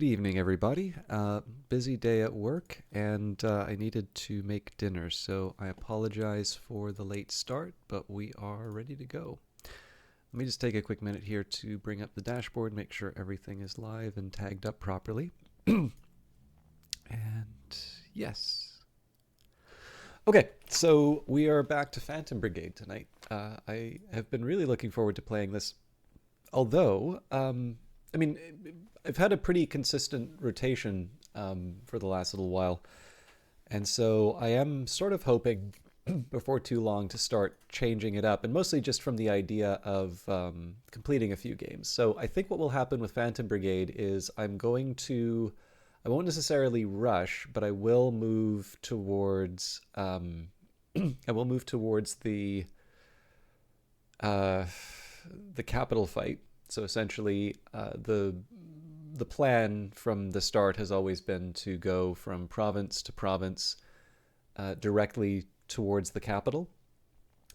Good evening, everybody. Busy day at work, and I needed to make dinner, so I apologize for the late start, but we are ready to go. Let me just take a quick minute here to bring up the dashboard, make sure everything is live and tagged up properly. And yes. Okay, so we are back to Phantom Brigade tonight. I have been really looking forward to playing this, although, I mean, I've had a pretty consistent rotation for the last little while, and so I am sort of hoping before too long to start changing it up, and mostly just from the idea of completing a few games. So I think what will happen with Phantom Brigade is I won't necessarily rush, but I will move towards, I will move towards uh, the capital fight. So essentially, the plan from the start has always been to go from province to province directly towards the capital,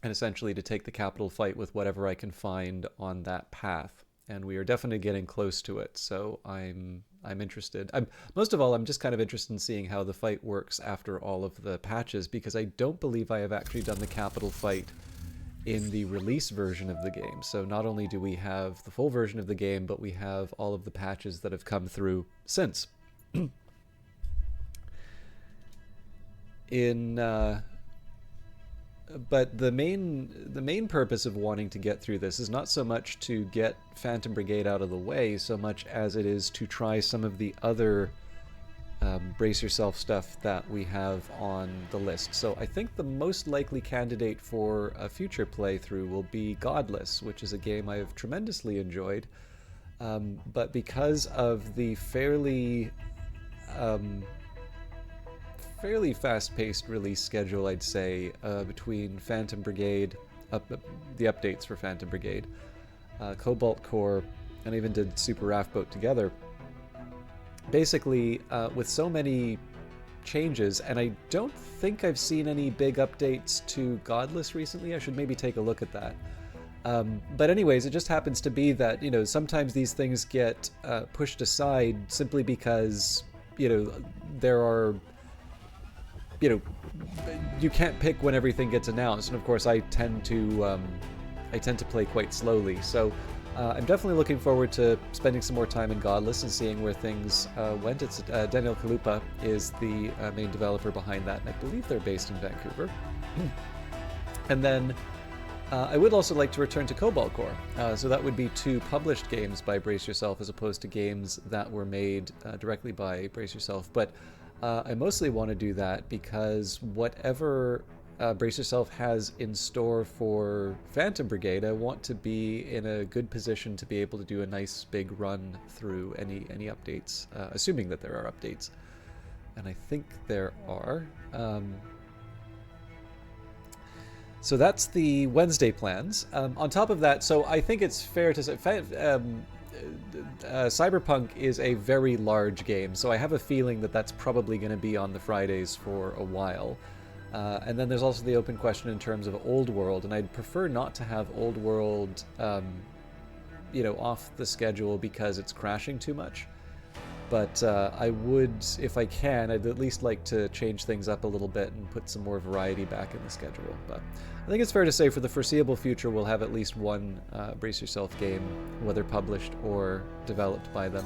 and essentially to take the capital fight with whatever I can find on that path. And we are definitely getting close to it. So I'm interested. Most of all, I'm just kind of interested in seeing how the fight works after all of the patches, because I don't believe I have actually done the capital fight in the release version of the game. So not only do we have the full version of the game, but we have all of the patches that have come through since. in But the main purpose of wanting to get through this is not so much to get Phantom Brigade out of the way, so much as it is to try some of the other brace yourself stuff that we have on the list. So I think the most likely candidate for a future playthrough will be Godless, which is a game I have tremendously enjoyed. But because of the fairly fast-paced release schedule, I'd say, between Phantom Brigade, the updates for Phantom Brigade, Cobalt Core, and even did Super Raft Boat together. Basically, with so many changes, and I don't think I've seen any big updates to Godless recently. I should maybe take a look at that. But anyways, it just happens to be that, sometimes these things get pushed aside simply because, there are, you can't pick when everything gets announced. And of course, I tend to play quite slowly. So I'm definitely looking forward to spending some more time in Godless and seeing where things went. It's Daniel Kalupa is the main developer behind that, and I believe they're based in Vancouver. And then I would also like to return to Cobalt Core. So that would be 2 published games by Brace Yourself as opposed to games that were made directly by Brace Yourself. But I mostly want to do that because whatever Brace Yourself has in store for Phantom Brigade, I want to be in a good position to be able to do a nice big run through any updates, assuming that there are updates. And I think there are. So that's the Wednesday plans. On top of that, so I think it's fair to say Cyberpunk is a very large game, so I have a feeling that that's probably going to be on the Fridays for a while. And then there's also the open question in terms of Old World, and I'd prefer not to have Old World, off the schedule because it's crashing too much. But I would, if I can, I'd at least like to change things up a little bit and put some more variety back in the schedule. But I think it's fair to say for the foreseeable future we'll have at least one Brace Yourself game, whether published or developed by them.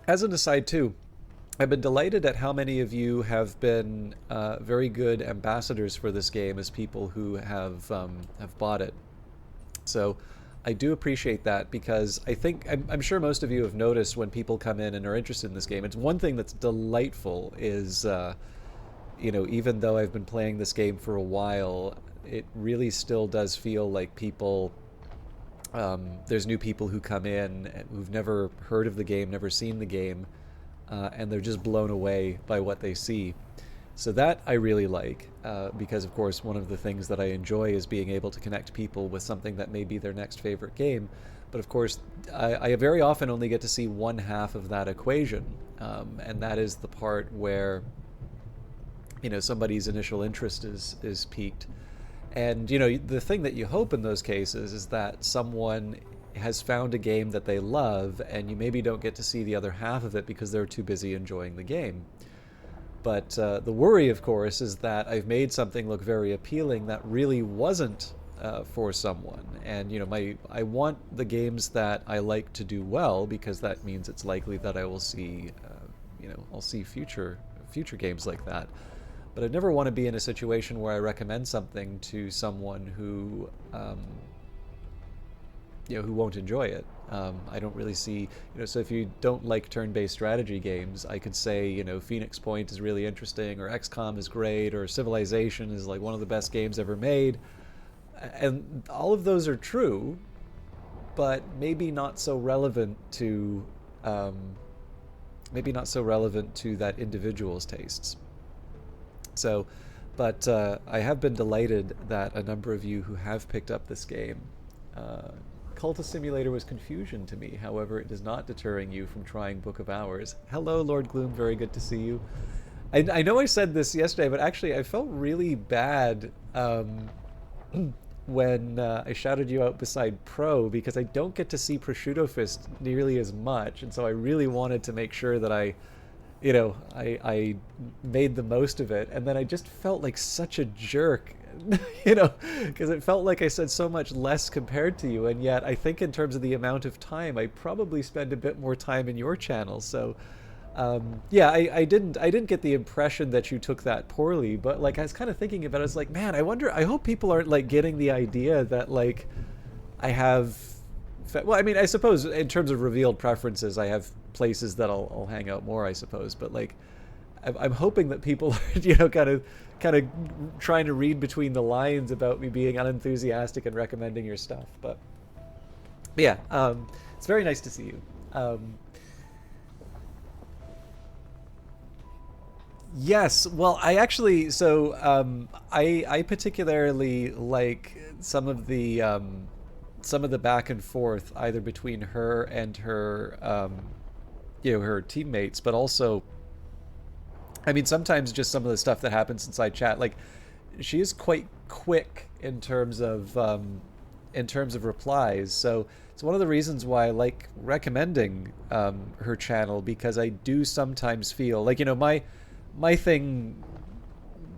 As an aside too, I've been delighted at how many of you have been very good ambassadors for this game as people who have bought it. So I do appreciate that, because I'm sure most of you have noticed when people come in and are interested in this game. It's one thing that's delightful is, even though I've been playing this game for a while, it really still does feel like people. There's new people who come in who've never heard of the game, never seen the game, and they're just blown away by what they see. So that I really like, because of course one of the things that I enjoy is being able to connect people with something that may be their next favorite game. But of course, I very often only get to see one half of that equation, and that is the part where somebody's initial interest is piqued. And the thing that you hope in those cases is that someone has found a game that they love, and you maybe don't get to see the other half of it because they're too busy enjoying the game. But the worry, of course, is that I've made something look very appealing that really wasn't for someone. And I want the games that I like to do well, because that means it's likely that I will see, I'll see future games like that. But I never want to be in a situation where I recommend something to someone who who won't enjoy it. I don't really see, so if you don't like turn-based strategy games, I could say, Phoenix Point is really interesting, or XCOM is great, or Civilization is like one of the best games ever made. And all of those are true, but maybe not so relevant to that individual's tastes. So, but I have been delighted that a number of you who have picked up this game. Cultist Simulator was confusion to me. However, it is not deterring you from trying Book of Hours. Hello, Lord Gloom. Very good to see you. I know I said this yesterday, but actually I felt really bad when I shouted you out beside Pro, because I don't get to see Prosciutto Fist nearly as much, and so I really wanted to make sure that I made the most of it, and then I just felt like such a jerk, because it felt like I said so much less compared to you, and yet I think in terms of the amount of time, I probably spend a bit more time in your channel. So, yeah, I didn't get the impression that you took that poorly, but like I was kind of thinking about it, I was like, man, I hope people aren't like getting the idea that like I have. Well, I mean, I suppose in terms of revealed preferences, I have places that I'll hang out more, I suppose. But like, I'm hoping that people are, kind of trying to read between the lines about me being unenthusiastic and recommending your stuff. But yeah, it's very nice to see you. Yes, well, I actually, so I particularly like some of the back and forth either between her and her her teammates, but also, I mean, sometimes just some of the stuff that happens inside chat. Like, she is quite quick in terms of replies, so it's one of the reasons why I like recommending her channel, because I do sometimes feel like, my thing,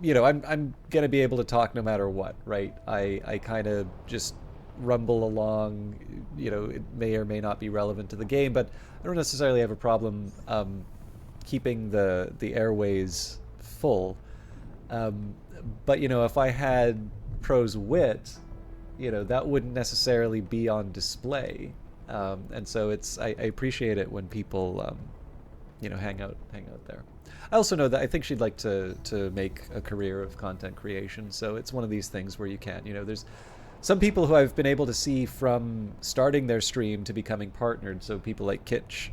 I'm gonna be able to talk no matter what, right? I kind of just rumble along. It may or may not be relevant to the game, but I don't necessarily have a problem keeping the airways full. But if I had Pro's wit, that wouldn't necessarily be on display, and so I appreciate it when people hang out there. I also know that I think she'd like to make a career of content creation, so it's one of these things where you can, there's some people who I've been able to see from starting their stream to becoming partnered. So people like Kitsch.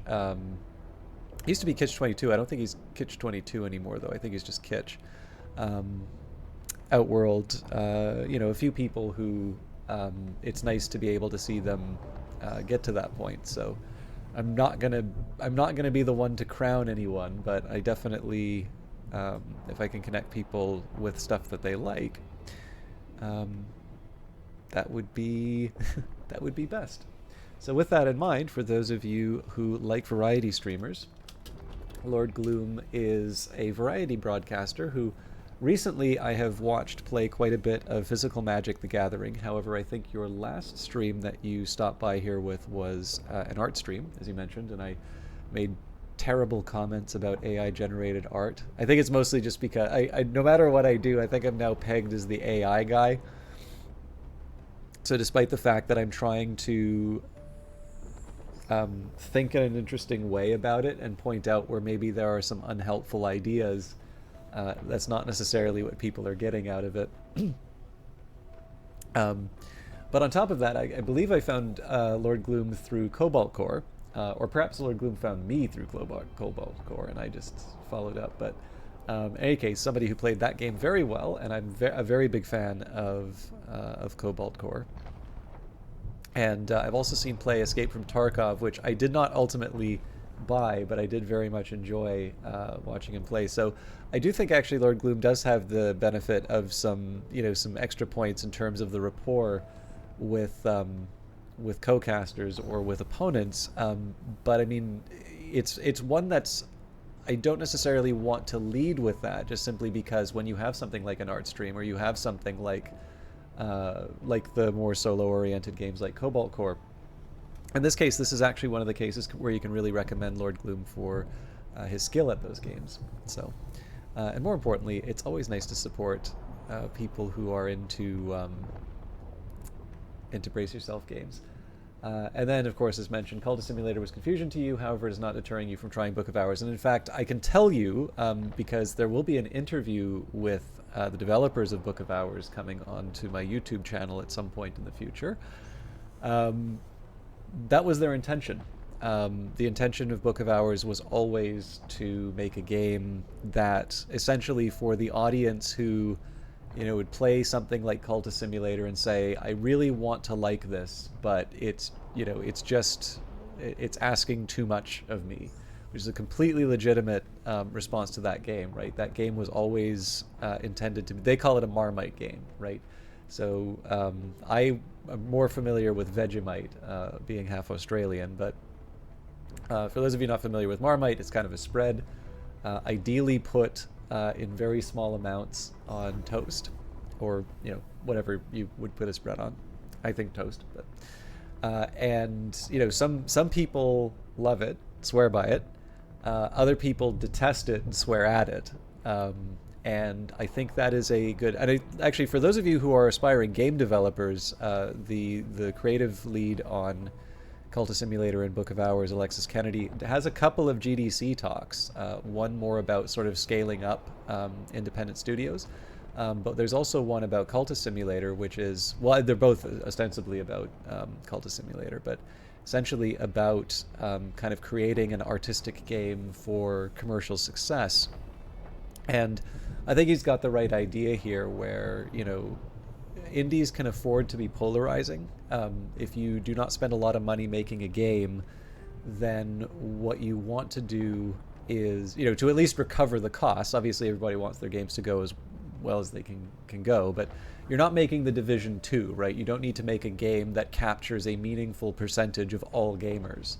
He used to be Kitsch22. I don't think he's Kitsch22 anymore, though. I think he's just Kitsch. Outworld. A few people who it's nice to be able to see them get to that point. So I'm not gonna be the one to crown anyone, but I definitely, if I can connect people with stuff that they like, that would be best. So with that in mind, for those of you who like variety streamers, Lord Gloom is a variety broadcaster who recently I have watched play quite a bit of Physical Magic: The Gathering. However, I think your last stream that you stopped by here with was an art stream, as you mentioned, and I made terrible comments about AI generated art. I think it's mostly just because I no matter what I do, I think I'm now pegged as the AI guy. So despite the fact that I'm trying to think in an interesting way about it and point out where maybe there are some unhelpful ideas, that's not necessarily what people are getting out of it. But on top of that, I believe I found Lord Gloom through Cobalt Core, or perhaps Lord Gloom found me through Cobalt Core, and I just followed up. But in any case, somebody who played that game very well, and I'm a very big fan of Cobalt Core. And I've also seen play Escape from Tarkov, which I did not ultimately by, but I did very much enjoy watching him play. So I do think actually Lord Gloom does have the benefit of some, some extra points in terms of the rapport with co-casters or with opponents. But I mean, it's one that's, I don't necessarily want to lead with that, just simply because when you have something like an art stream, or you have something like the more solo-oriented games like Cobalt Core. In this case, this is actually one of the cases where you can really recommend Lord Gloom for his skill at those games. So, and more importantly, it's always nice to support people who are into Brace Yourself games. And then, of course, as mentioned, Cultist Simulator was confusion to you. However, it is not deterring you from trying Book of Hours. And in fact, I can tell you, because there will be an interview with the developers of Book of Hours coming onto my YouTube channel at some point in the future. That was their intention. The intention of Book of Hours was always to make a game that essentially, for the audience who would play something like Cultist Simulator and say, I really want to like this, but it's asking too much of me, which is a completely legitimate response to that game, right? That game was always intended to be, they call it a Marmite game, right? So I am more familiar with Vegemite, being half Australian, but for those of you not familiar with Marmite, it's kind of a spread, ideally put in very small amounts on toast, or whatever you would put a spread on. I think toast, but and some people love it, swear by it. Other people detest it and swear at it. And I think that is a good. And actually, for those of you who are aspiring game developers, the creative lead on Cultist Simulator and Book of Hours, Alexis Kennedy, has a couple of GDC talks. One more about sort of scaling up independent studios, but there's also one about Cultist Simulator, which is, well, they're both ostensibly about Cultist Simulator, but essentially about kind of creating an artistic game for commercial success. And I think he's got the right idea here, where indies can afford to be polarizing. If you do not spend a lot of money making a game, then what you want to do is, to at least recover the costs. Obviously, everybody wants their games to go as well as they can go, but you're not making The Division 2, right? You don't need to make a game that captures a meaningful percentage of all gamers.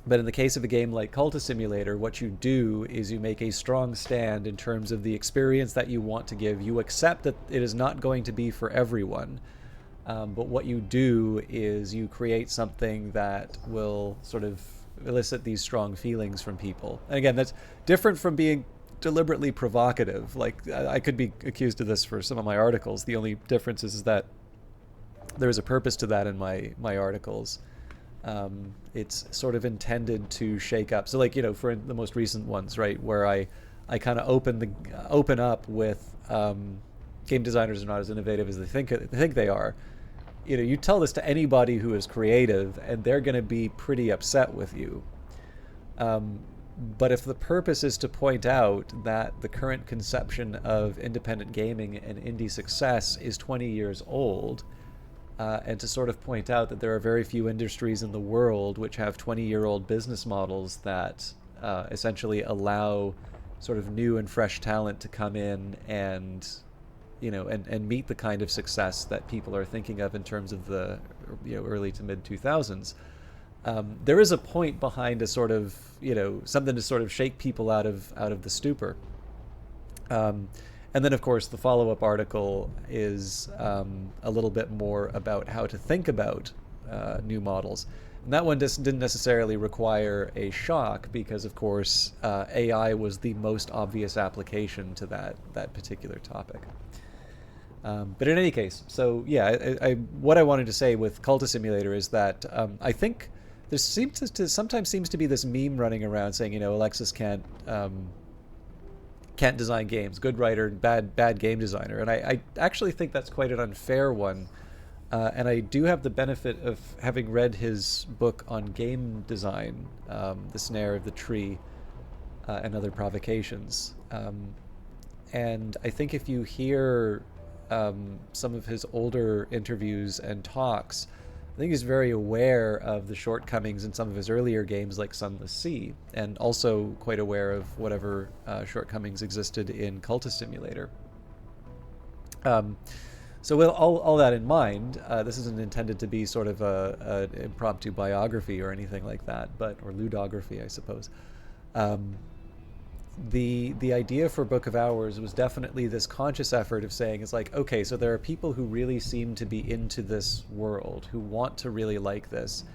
But in the case of a game like Cultist Simulator, what you do is you make a strong stand in terms of the experience that you want to give. You accept that it is not going to be for everyone, but what you do is you create something that will sort of elicit these strong feelings from people. And again, that's different from being deliberately provocative. Like, I could be accused of this for some of my articles. The only difference is that there's a purpose to that in my articles. It's sort of intended to shake up. So, like, for the most recent ones, right, where I kind of open up with game designers are not as innovative as they think they are. You tell this to anybody who is creative, and they're going to be pretty upset with you. But if the purpose is to point out that the current conception of independent gaming and indie success is 20 years old, and to sort of point out that there are very few industries in the world which have 20-year-old business models that essentially allow sort of new and fresh talent to come in and and meet the kind of success that people are thinking of in terms of the early to mid 2000s. There is a point behind a sort of something to sort of shake people out of the stupor. And then, of course, the follow-up article is a little bit more about how to think about new models. And that one didn't necessarily require a shock because, of course, AI was the most obvious application to that particular topic. But in any case, so yeah, what I wanted to say with Cultist Simulator is that I think there sometimes seems to be this meme running around saying, Alexis can't design games, good writer, bad game designer, and I actually think that's quite an unfair one. And I do have the benefit of having read his book on game design, The Snare of the Tree, and Other Provocations. And I think if you hear some of his older interviews and talks, I think he's very aware of the shortcomings in some of his earlier games like Sunless Sea, and also quite aware of whatever shortcomings existed in Cultist Simulator. So with all that in mind, this isn't intended to be sort of an impromptu biography or anything like that, or ludography, I suppose. The idea for Book of Hours was definitely this conscious effort of saying, it's like, okay, so there are people who really seem to be into this world, who want to really like this,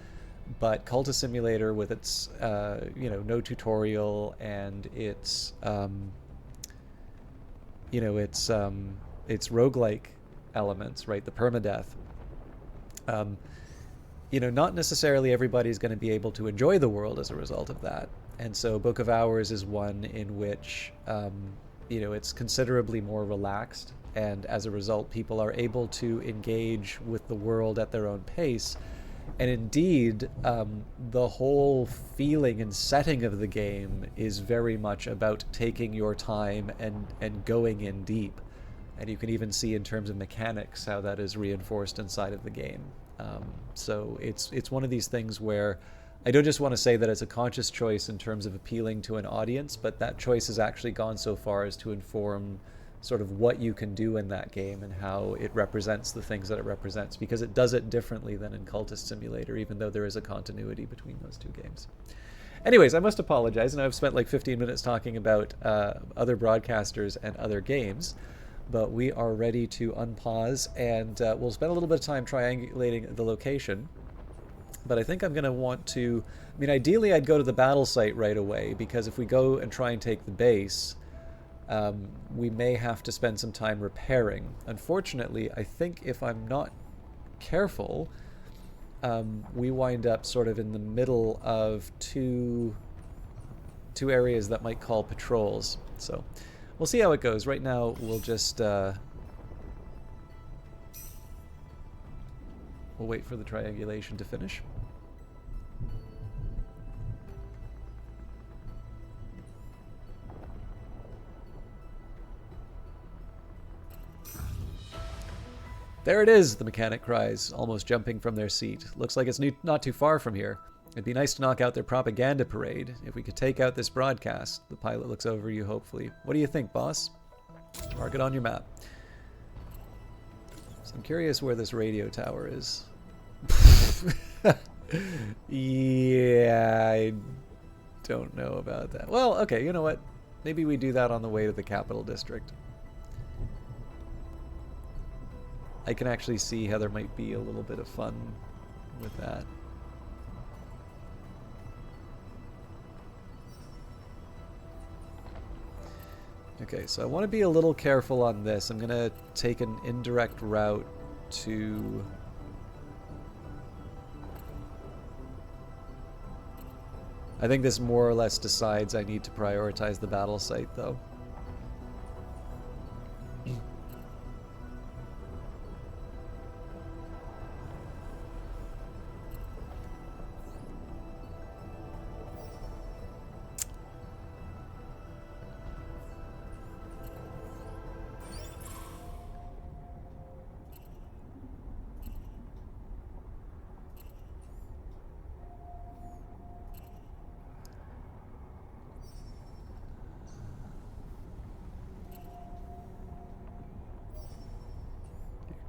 but Cultist Simulator with its, no tutorial and its, its roguelike elements, right? The permadeath. Not necessarily everybody's going to be able to enjoy the world as a result of that. And so Book of Hours is one in which, it's considerably more relaxed. And as a result, people are able to engage with the world at their own pace. And indeed, the whole feeling and setting of the game is very much about taking your time and going in deep. And you can even see in terms of mechanics how that is reinforced inside of the game. So it's one of these things where I don't just want to say that it's a conscious choice in terms of appealing to an audience, but that choice has actually gone so far as to inform sort of what you can do in that game and how it represents the things that it represents, because it does it differently than in Cultist Simulator, even though there is a continuity between those two games. Anyways, I must apologize, and I've spent like 15 minutes talking about other broadcasters and other games, but we are ready to unpause, and we'll spend a little bit of time triangulating the location. But I think I'm going to want to, ideally I'd go to the battle site right away, because if we go and try and take the base, we may have to spend some time repairing. Unfortunately, I think if I'm not careful, we wind up sort of in the middle of two areas that might call patrols. So we'll see how it goes. Right now, we'll just we'll wait for the triangulation to finish. There it is, the mechanic cries, almost jumping from their seat. Looks like it's not too far from here. It'd be nice to knock out their propaganda parade. If we could take out this broadcast. The pilot looks over you hopefully. What do you think, boss? Mark it on your map. So I'm curious where this radio tower is. Yeah, I don't know about that. Well, okay, you know what? Maybe we do that on the way to the capital district. I can actually see how there might be a little bit of fun with that. Okay, so I want to be a little careful on this. I'm going to take an indirect route to... I think this more or less decides I need to prioritize the battle site, though.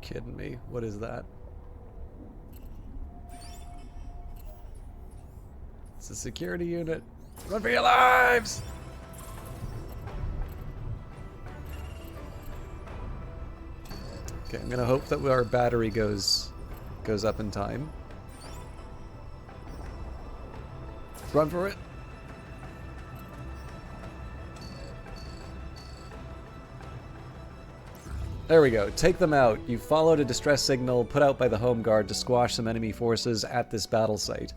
Kidding me? What is that? It's a security unit. Run for your lives! Okay, I'm gonna hope that our battery goes up in time. Run for it. There we go. Take them out. You followed a distress signal put out by the Home Guard to squash some enemy forces at this battle site.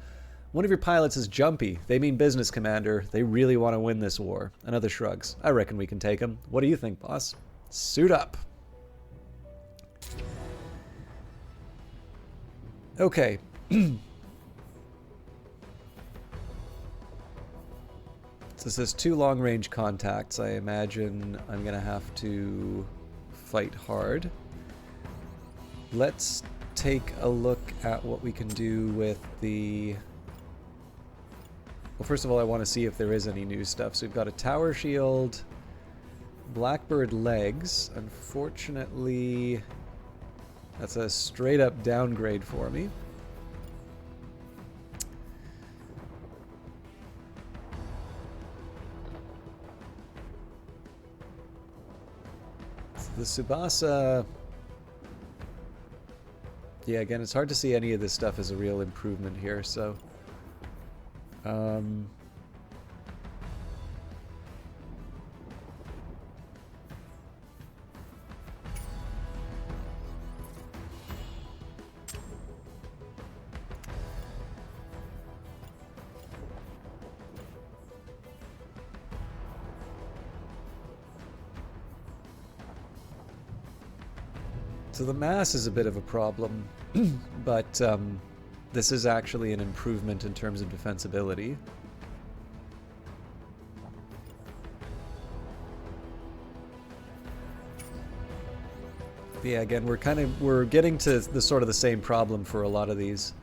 One of your pilots is jumpy. They mean business, Commander. They really want to win this war. Another shrugs. I reckon we can take them. What do you think, boss? Suit up. Okay. This is 2 long-range contacts. I imagine I'm going to have to fight hard. Let's take a look at what we can do with the... Well, first of all, I want to see if there is any new stuff. So we've got a tower shield, Blackbird legs. Unfortunately, that's a straight up downgrade for me. The Tsubasa... Yeah, again, it's hard to see any of this stuff as a real improvement here, so... So the mass is a bit of a problem, but this is actually an improvement in terms of defensibility. But yeah, again, we're getting to the sort of the same problem for a lot of these.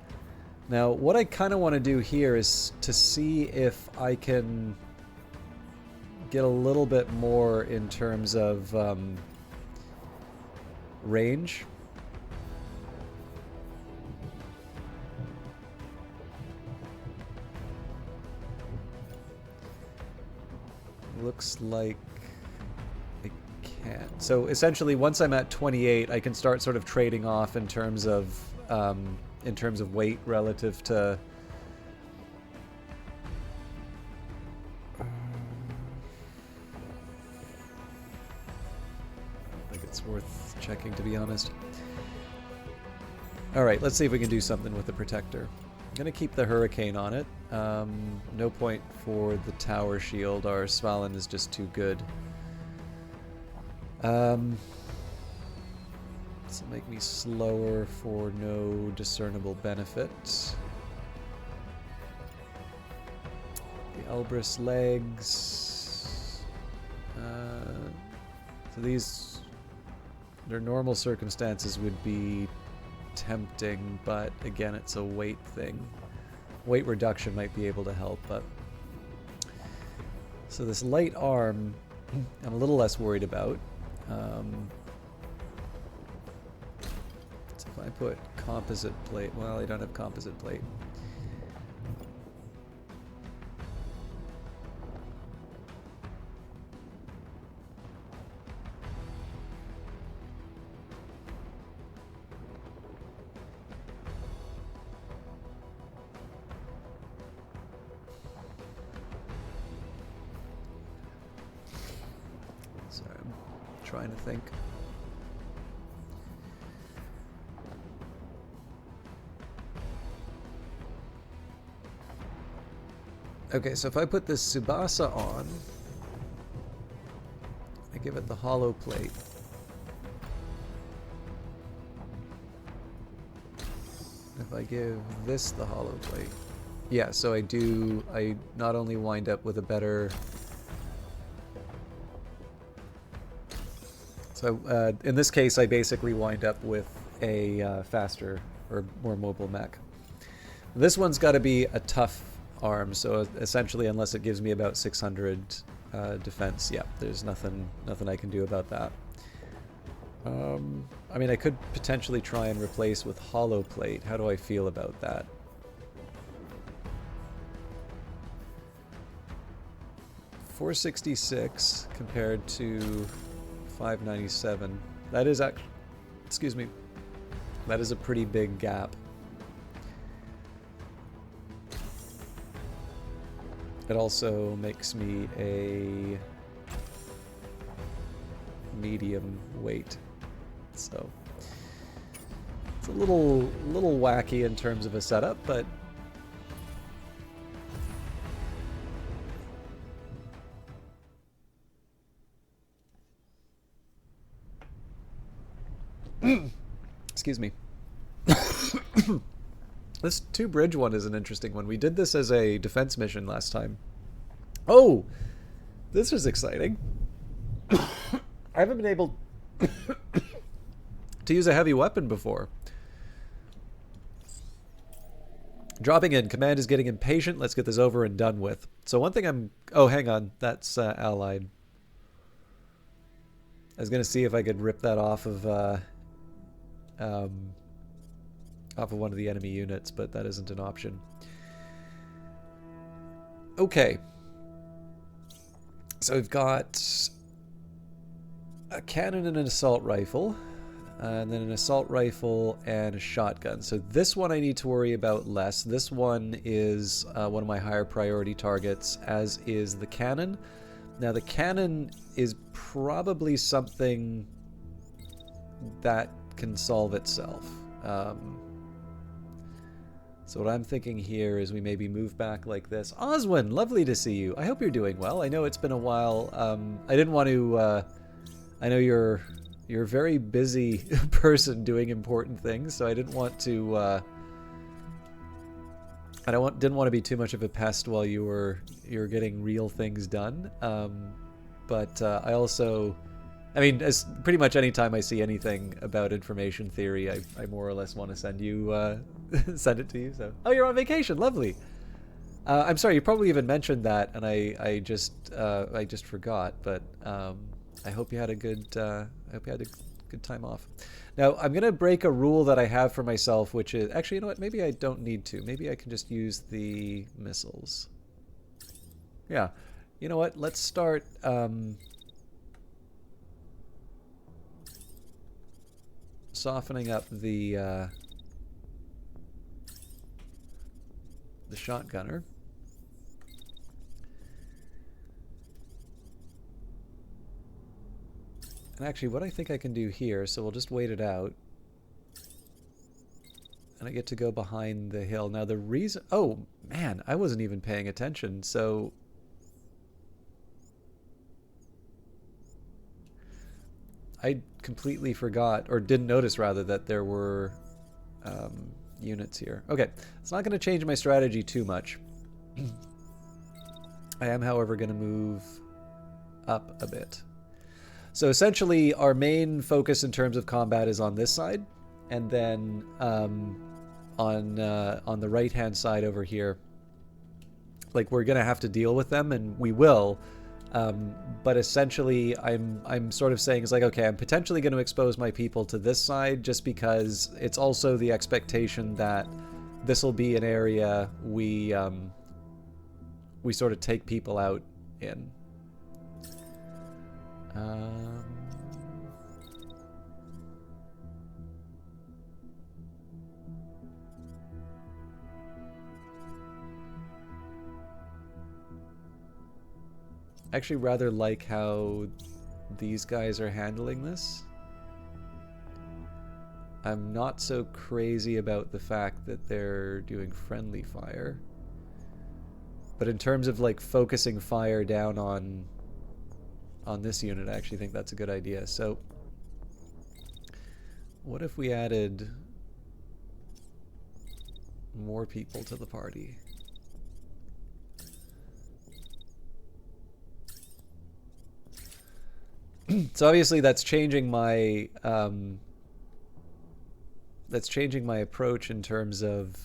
Now, what I kind of want to do here is to see if I can get a little bit more in terms of range. Looks like I can't. So essentially, once I'm at 28, I can start sort of trading off in terms of weight relative to. I think it's worth checking, to be honest. Alright, let's see if we can do something with the protector. I'm going to keep the hurricane on it. No point for the tower shield. Our Svalin is just too good. This will make me slower for no discernible benefit. The Elbrus legs. So these... Under normal circumstances would be tempting, but again, it's a weight thing. Weight reduction might be able to help, but... So this light arm, I'm a little less worried about. So if I put composite plate... Well, I don't have composite plate. Trying to think. Okay, so if I put this Tsubasa on, I give it the hollow plate. If I give this the hollow plate. Yeah, so I not only wind up with a better... So in this case, I basically wind up with a faster or more mobile mech. This one's got to be a tough arm, so essentially, unless it gives me about 600 defense, yeah, there's nothing I can do about that. I mean, I could potentially try and replace with hollow plate. How do I feel about that? $466 compared to $597. That is actually, excuse me, that is a pretty big gap. It also makes me a medium weight, so it's a little wacky in terms of a setup, but excuse me. This two-bridge one is an interesting one. We did this as a defense mission last time. Oh! This is exciting. I haven't been able to use a heavy weapon before. Dropping in. Command is getting impatient. Let's get this over and done with. So one thing I'm... Oh, hang on. That's allied. I was going to see if I could rip that off of one of the enemy units, but that isn't an option. Okay. So we've got a cannon and an assault rifle, and then an assault rifle and a shotgun. So this one I need to worry about less. This one is one of my higher priority targets, as is the cannon. Now the cannon is probably something that can solve itself. So what I'm thinking here is we maybe move back like this. Oswin, lovely to see you. I hope you're doing well. I know it's been a while. I didn't want to... I know you're a very busy person doing important things, so I didn't want to... didn't want to be too much of a pest while you're getting real things done. But I also... I mean, as pretty much any time I see anything about information theory, I more or less want to send you send it to you. So, oh, you're on vacation, lovely. I'm sorry, you probably even mentioned that, and I just forgot. But I hope you had a good good time off. Now I'm gonna break a rule that I have for myself, which is actually, you know what? Maybe I don't need to. Maybe I can just use the missiles. Yeah, you know what? Let's start. Softening up the shotgunner. And actually, what I think I can do here, so we'll just wait it out. And I get to go behind the hill. Now the reason... Oh, man, I wasn't even paying attention, so... I completely forgot, or didn't notice rather, that there were units here. Okay, it's not going to change my strategy too much. I am, however, going to move up a bit. So essentially, our main focus in terms of combat is on this side, and then on the right-hand side over here, like, we're going to have to deal with them, and we will. But essentially, I'm sort of saying, it's like, okay, I'm potentially going to expose my people to this side just because it's also the expectation that this will be an area we sort of take people out in. Actually rather like how these guys are handling this. I'm not so crazy about the fact that they're doing friendly fire. But in terms of like focusing fire down on this unit, I actually think that's a good idea. So what if we added more people to the party? So obviously that's changing my approach in terms of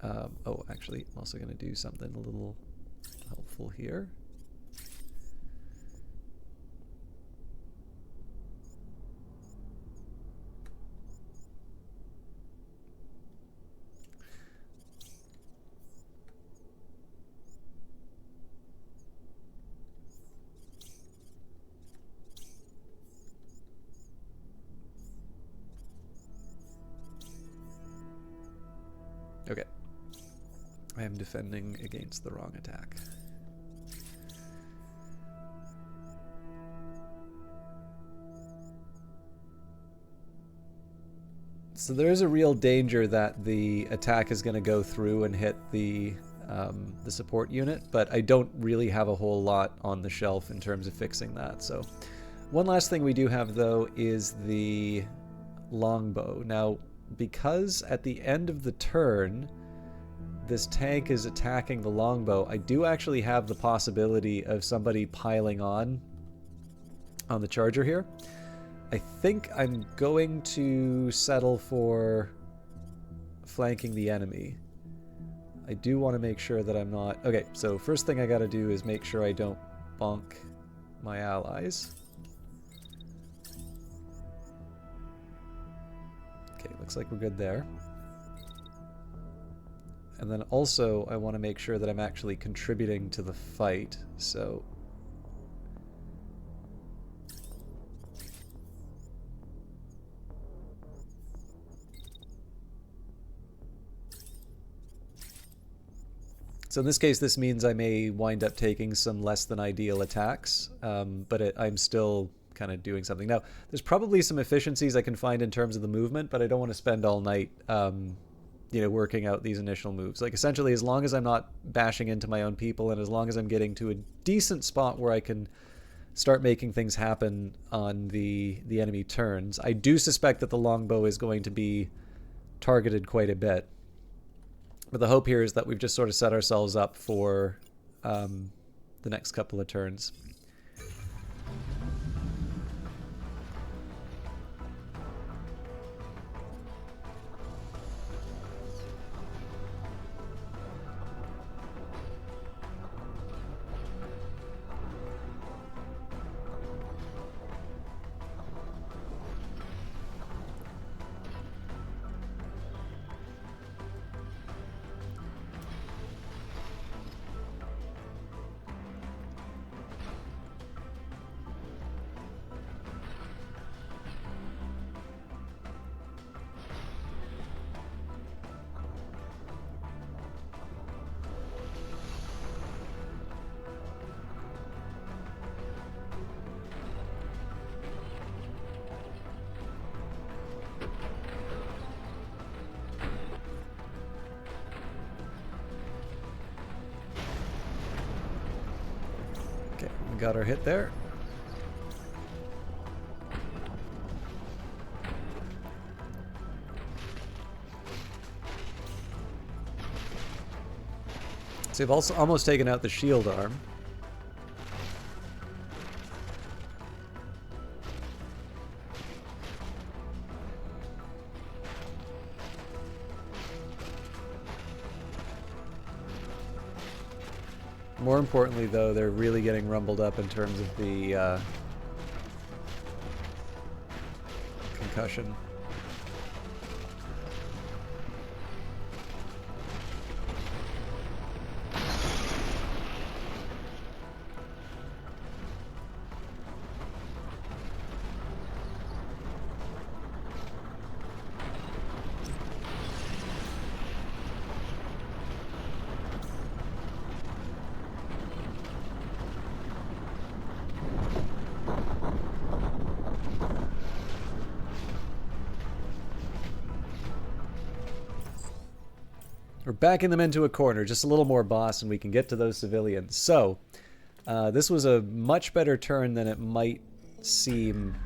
oh, actually I'm also going to do something a little helpful here. Okay. I am defending against the wrong attack. So there is a real danger that the attack is going to go through and hit the support unit, but I don't really have a whole lot on the shelf in terms of fixing that. So one last thing we do have, though, is the longbow. Now, because at the end of the turn this tank is attacking the longbow, I do actually have the possibility of somebody piling on the charger here. I think I'm going to settle for flanking the enemy. I do want to make sure that I'm not... Okay, so first thing I got to do is make sure I don't bonk my allies. Okay, looks like we're good there. And then also I want to make sure that I'm actually contributing to the fight, so... So in this case, this means I may wind up taking some less than ideal attacks, but I'm still kind of doing something. Now, there's probably some efficiencies I can find in terms of the movement, but I don't want to spend all night, you know, working out these initial moves. Like, essentially, as long as I'm not bashing into my own people, and as long as I'm getting to a decent spot where I can start making things happen on the enemy turns, I do suspect that the longbow is going to be targeted quite a bit. But the hope here is that we've just sort of set ourselves up for the next couple of turns. Got our hit there. So we've also almost taken out the shield arm. More importantly, though, they're really getting rumbled up in terms of the concussion. We're backing them into a corner, just a little more boss, and we can get to those civilians. So, this was a much better turn than it might seem.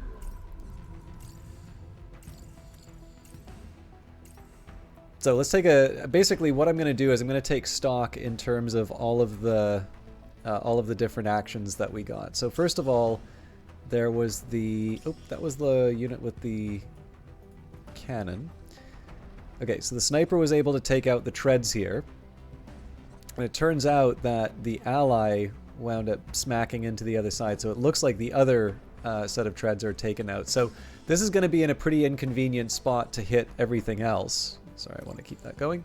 So let's take basically what I'm going to do is I'm going to take stock in terms of all of the different actions that we got. So first of all, there was that was the unit with the cannon. Okay, so the sniper was able to take out the treads here. And it turns out that the ally wound up smacking into the other side, so it looks like the other set of treads are taken out. So this is going to be in a pretty inconvenient spot to hit everything else. Sorry, I want to keep that going.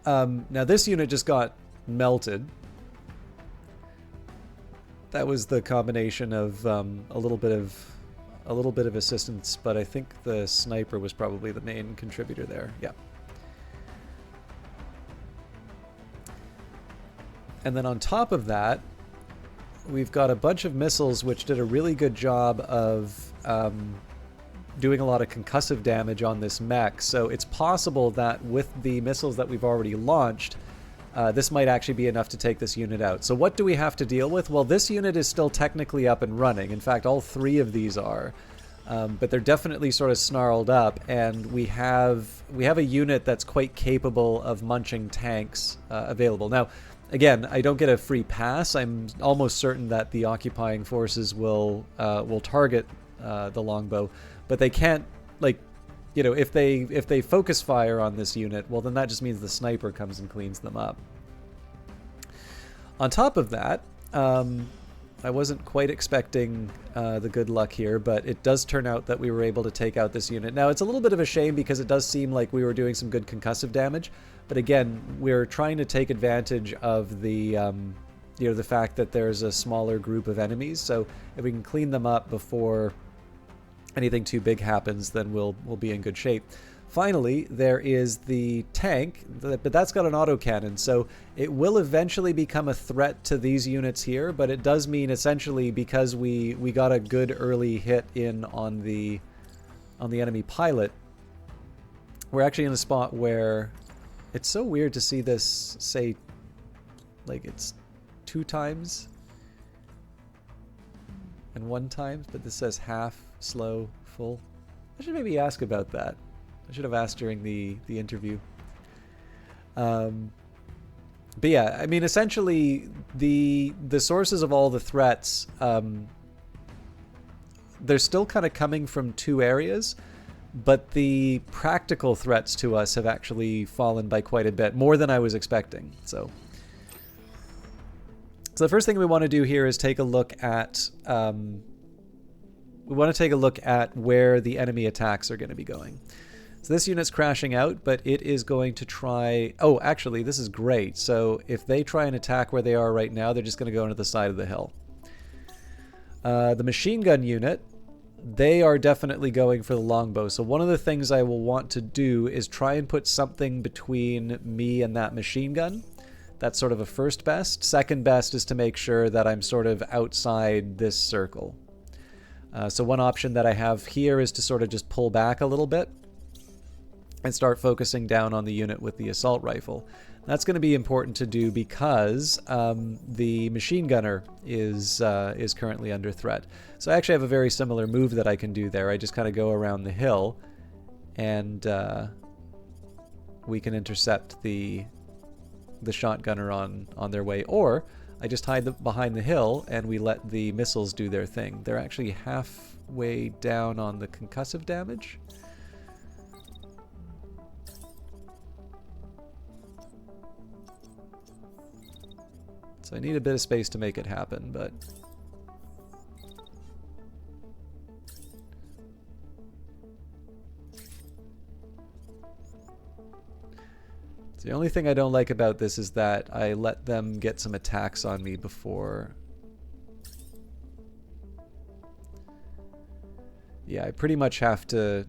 Now this unit just got melted. That was the combination of a little bit of assistance, but I think the sniper was probably the main contributor there. Yeah. And then on top of that, we've got a bunch of missiles which did a really good job of doing a lot of concussive damage on this mech. So it's possible that with the missiles that we've already launched, this might actually be enough to take this unit out. So what do we have to deal with? Well, this unit is still technically up and running. In fact, all three of these are. But they're definitely sort of snarled up, and we have a unit that's quite capable of munching tanks available. Now, again, I don't get a free pass. I'm almost certain that the occupying forces will target the longbow, but they can't, like, you know, if they focus fire on this unit, well, then that just means the sniper comes and cleans them up. On top of that, I wasn't quite expecting the good luck here, but it does turn out that we were able to take out this unit. Now, it's a little bit of a shame because it does seem like we were doing some good concussive damage, but again, we're trying to take advantage of the, you know, the fact that there's a smaller group of enemies. So if we can clean them up before anything too big happens, then we'll be in good shape. Finally, there is the tank, but that's got an autocannon, so it will eventually become a threat to these units here, but it does mean essentially because we got a good early hit in on the enemy pilot, we're actually in a spot where it's so weird to see this say like it's 2 times and 1 time, but this says half, slow, full. I should maybe ask about that. I should have asked during the interview. But yeah, I mean, essentially, the sources of all the threats, they're still kind of coming from 2 areas, but the practical threats to us have actually fallen by quite a bit, more than I was expecting. So the first thing we want to do here is take a look at where the enemy attacks are going to be going. So this unit's crashing out, but it is going to try... Oh, actually, this is great. So if they try and attack where they are right now, they're just going to go into the side of the hill. The machine gun unit, they are definitely going for the longbow. So one of the things I will want to do is try and put something between me and that machine gun. That's sort of a first best. Second best is to make sure that I'm sort of outside this circle. So one option that I have here is to sort of just pull back a little bit and start focusing down on the unit with the assault rifle. That's going to be important to do because the machine gunner is currently under threat. So I actually have a very similar move that I can do there. I just kind of go around the hill, and we can intercept the shotgunner on their way. Or I just hide behind the hill and we let the missiles do their thing. They're actually halfway down on the concussive damage. So I need a bit of space to make it happen, but... So the only thing I don't like about this is that I let them get some attacks on me before... Yeah, I pretty much have to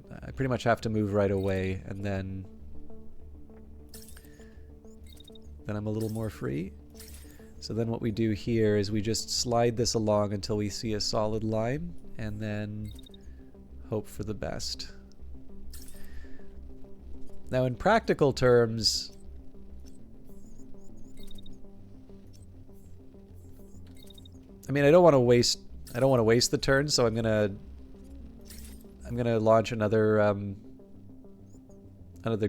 move right away, and then I'm a little more free. So then what we do here is we just slide this along until we see a solid line, and then hope for the best. Now in practical terms, I mean, I don't want to waste the turn, so I'm gonna launch another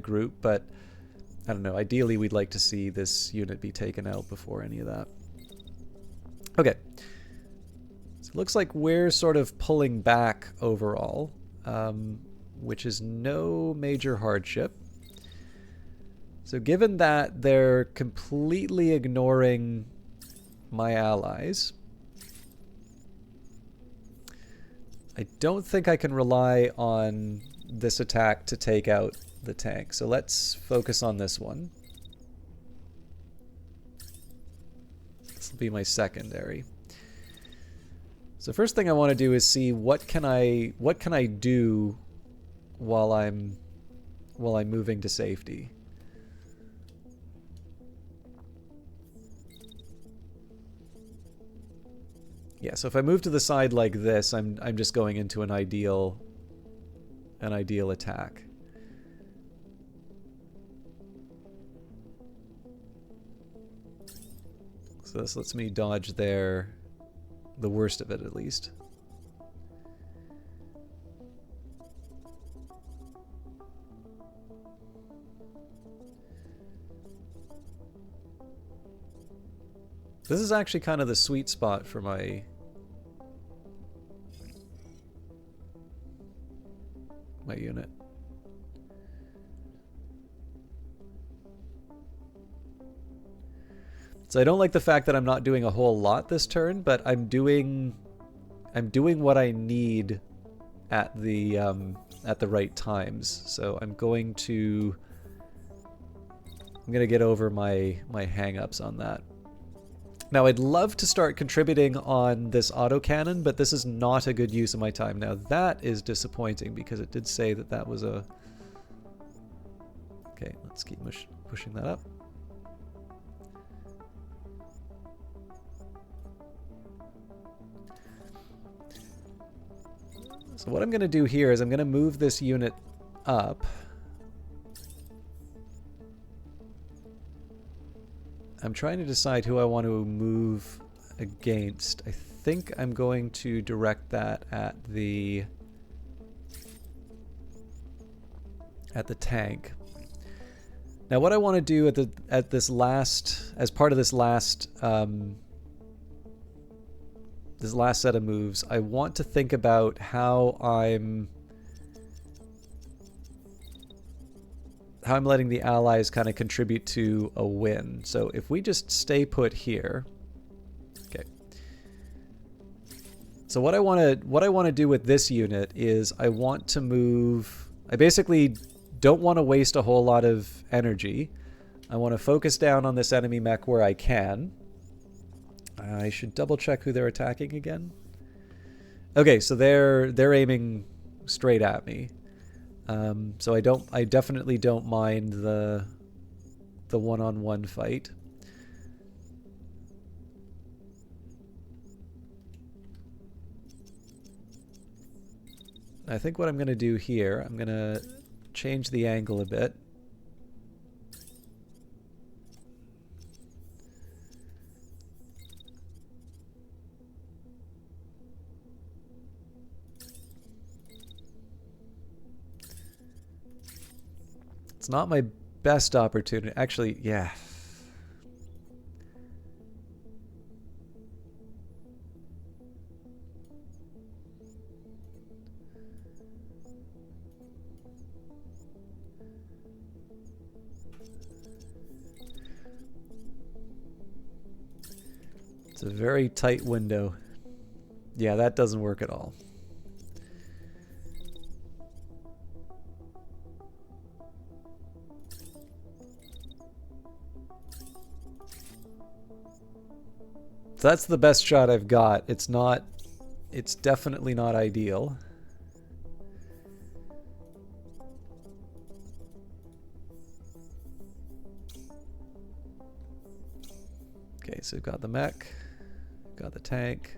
group, but I don't know. Ideally, we'd like to see this unit be taken out before any of that. Okay. So it looks like we're sort of pulling back overall, which is no major hardship. So given that they're completely ignoring my allies, I don't think I can rely on this attack to take out the tank. So let's focus on this one. This will be my secondary. So first thing I want to do is see what can I do while I'm moving to safety. Yeah, so if I move to the side like this, I'm just going into an ideal attack. So this lets me dodge there, the worst of it at least. This is actually kind of the sweet spot for my unit. So I don't like the fact that I'm not doing a whole lot this turn, but I'm doing what I need at the right times. So I'm going to get over my hang-ups on that. Now I'd love to start contributing on this autocannon, but this is not a good use of my time. Now that is disappointing because it did say that that was a... Okay, let's keep pushing that up. So what I'm going to do here is I'm going to move this unit up. I'm trying to decide who I want to move against. I think I'm going to direct that at the tank. Now what I want to do at this last, as part of this last set of moves, I want to think about how I'm letting the allies kind of contribute to a win. So if we just stay put here, okay. So what I want to do with this unit is I want to move. I basically don't want to waste a whole lot of energy. I want to focus down on this enemy mech where I can. I should double check who they're attacking again. Okay, so they're aiming straight at me. So I definitely don't mind the one-on-one fight. I think what I'm going to do here, I'm going to change the angle a bit. It's not my best opportunity. Actually, yeah. It's a very tight window. Yeah, that doesn't work at all. So that's the best shot I've got. It's definitely not ideal. Okay, so we've got the mech, got the tank.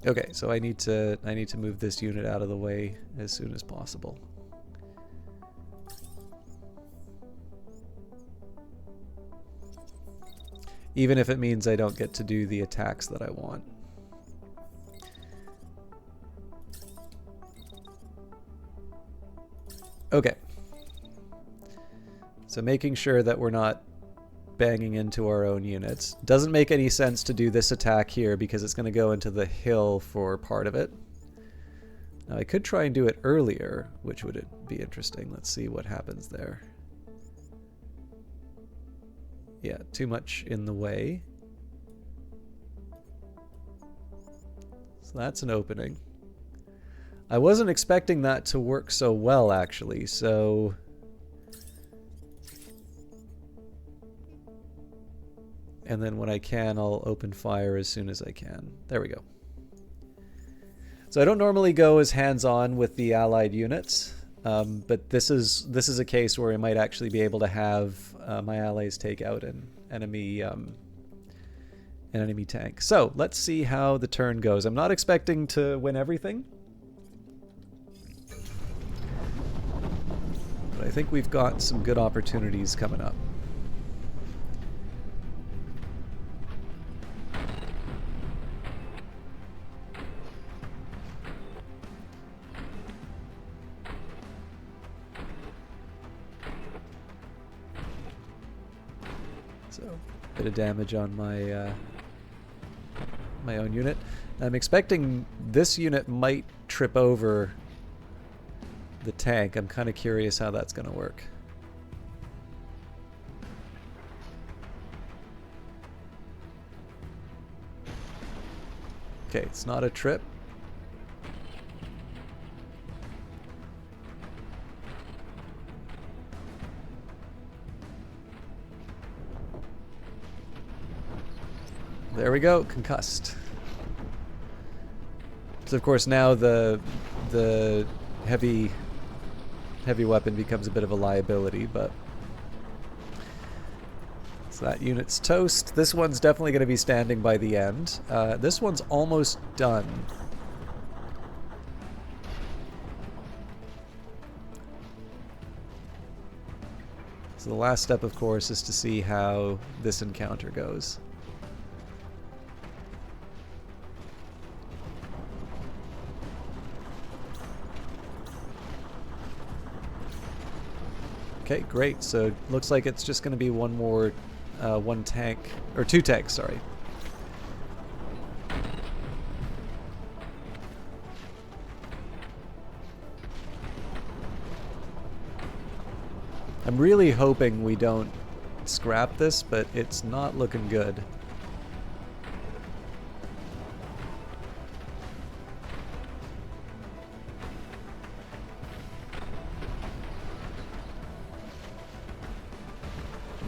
Okay, so I need to move this unit out of the way as soon as possible. Even if it means I don't get to do the attacks that I want. Okay. So making sure that we're not banging into our own units. Doesn't make any sense to do this attack here because it's going to go into the hill for part of it. Now I could try and do it earlier, which would be interesting. Let's see what happens there. Yeah, too much in the way. So that's an opening. I wasn't expecting that to work so well, actually, so... And then when I can, I'll open fire as soon as I can. There we go. So I don't normally go as hands-on with the allied units, but this is a case where I might actually be able to have my allies take out an enemy tank. So let's see how the turn goes. I'm not expecting to win everything, but I think we've got some good opportunities coming up. So, bit of damage on my my own unit. I'm expecting this unit might trip over the tank. I'm kind of curious how that's going to work. Okay, it's not a trip. There we go, concussed. So of course now the heavy weapon becomes a bit of a liability, but so that unit's toast. This one's definitely going to be standing by the end. This one's almost done. So the last step, of course, is to see how this encounter goes. Okay, great. So it looks like it's just going to be one more, one tank, or two tanks, sorry. I'm really hoping we don't scrap this, but it's not looking good.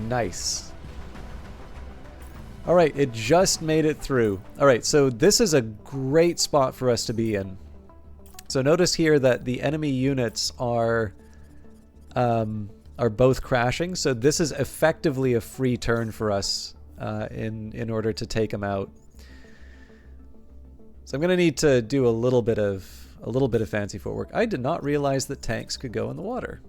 Nice. All right, it just made it through. All right, so this is a great spot for us to be in. So notice here that the enemy units are both crashing. So this is effectively a free turn for us in order to take them out. So I'm going to need to do a little bit of fancy footwork. I did not realize that tanks could go in the water.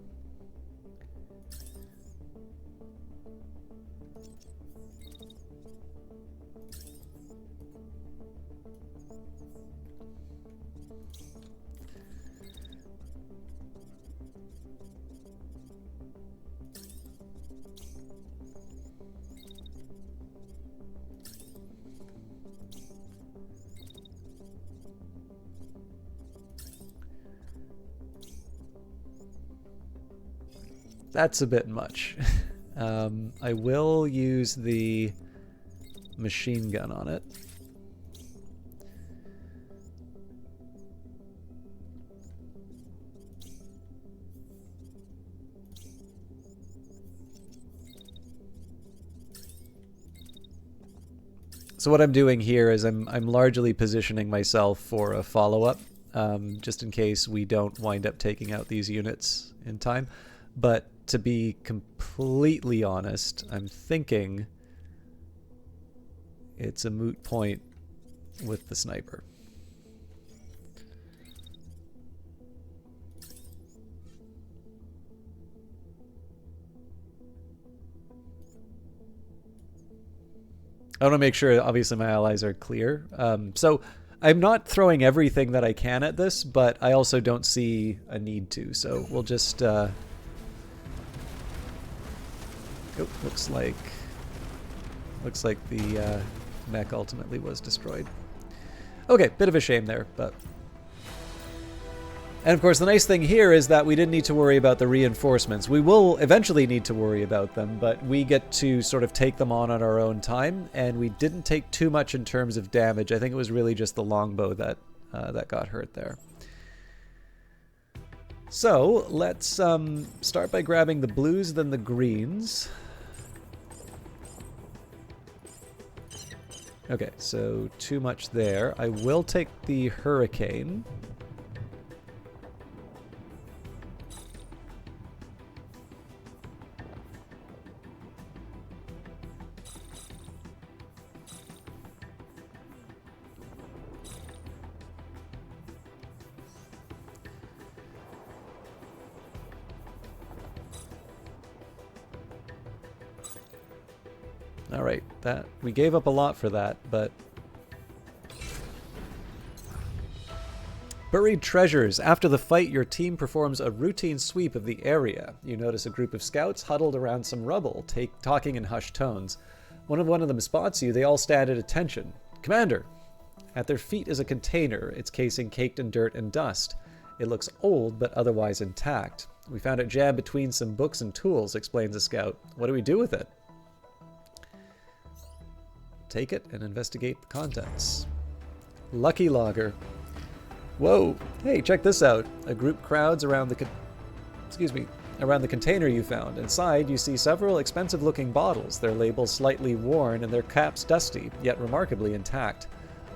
That's a bit much. I will use the machine gun on it. So what I'm doing here is I'm largely positioning myself for a follow-up, just in case we don't wind up taking out these units in time. But to be completely honest, I'm thinking it's a moot point with the sniper. I want to make sure, obviously, my allies are clear. So I'm not throwing everything that I can at this, but I also don't see a need to. So we'll just... Oh, looks like the mech ultimately was destroyed. Okay, bit of a shame there, but... And of course, the nice thing here is that we didn't need to worry about the reinforcements. We will eventually need to worry about them, but we get to sort of take them on our own time, and we didn't take too much in terms of damage. I think it was really just the longbow that got hurt there. So, let's start by grabbing the blues, then the greens. Okay, so too much there. I will take the Hurricane. Alright, that we gave up a lot for that, but... Buried treasures. After the fight, your team performs a routine sweep of the area. You notice a group of scouts huddled around some rubble, talking in hushed tones. When one of them spots you, they all stand at attention. Commander, At their feet is a container, its casing caked in dirt and dust. It looks old, but otherwise intact. We found it jammed between some books and tools, explains the scout. What do we do with it? Take it and investigate the contents. Lucky logger. Whoa! Hey, check this out. A group crowds around the around the container you found. Inside, you see several expensive-looking bottles, their labels slightly worn and their caps dusty, yet remarkably intact.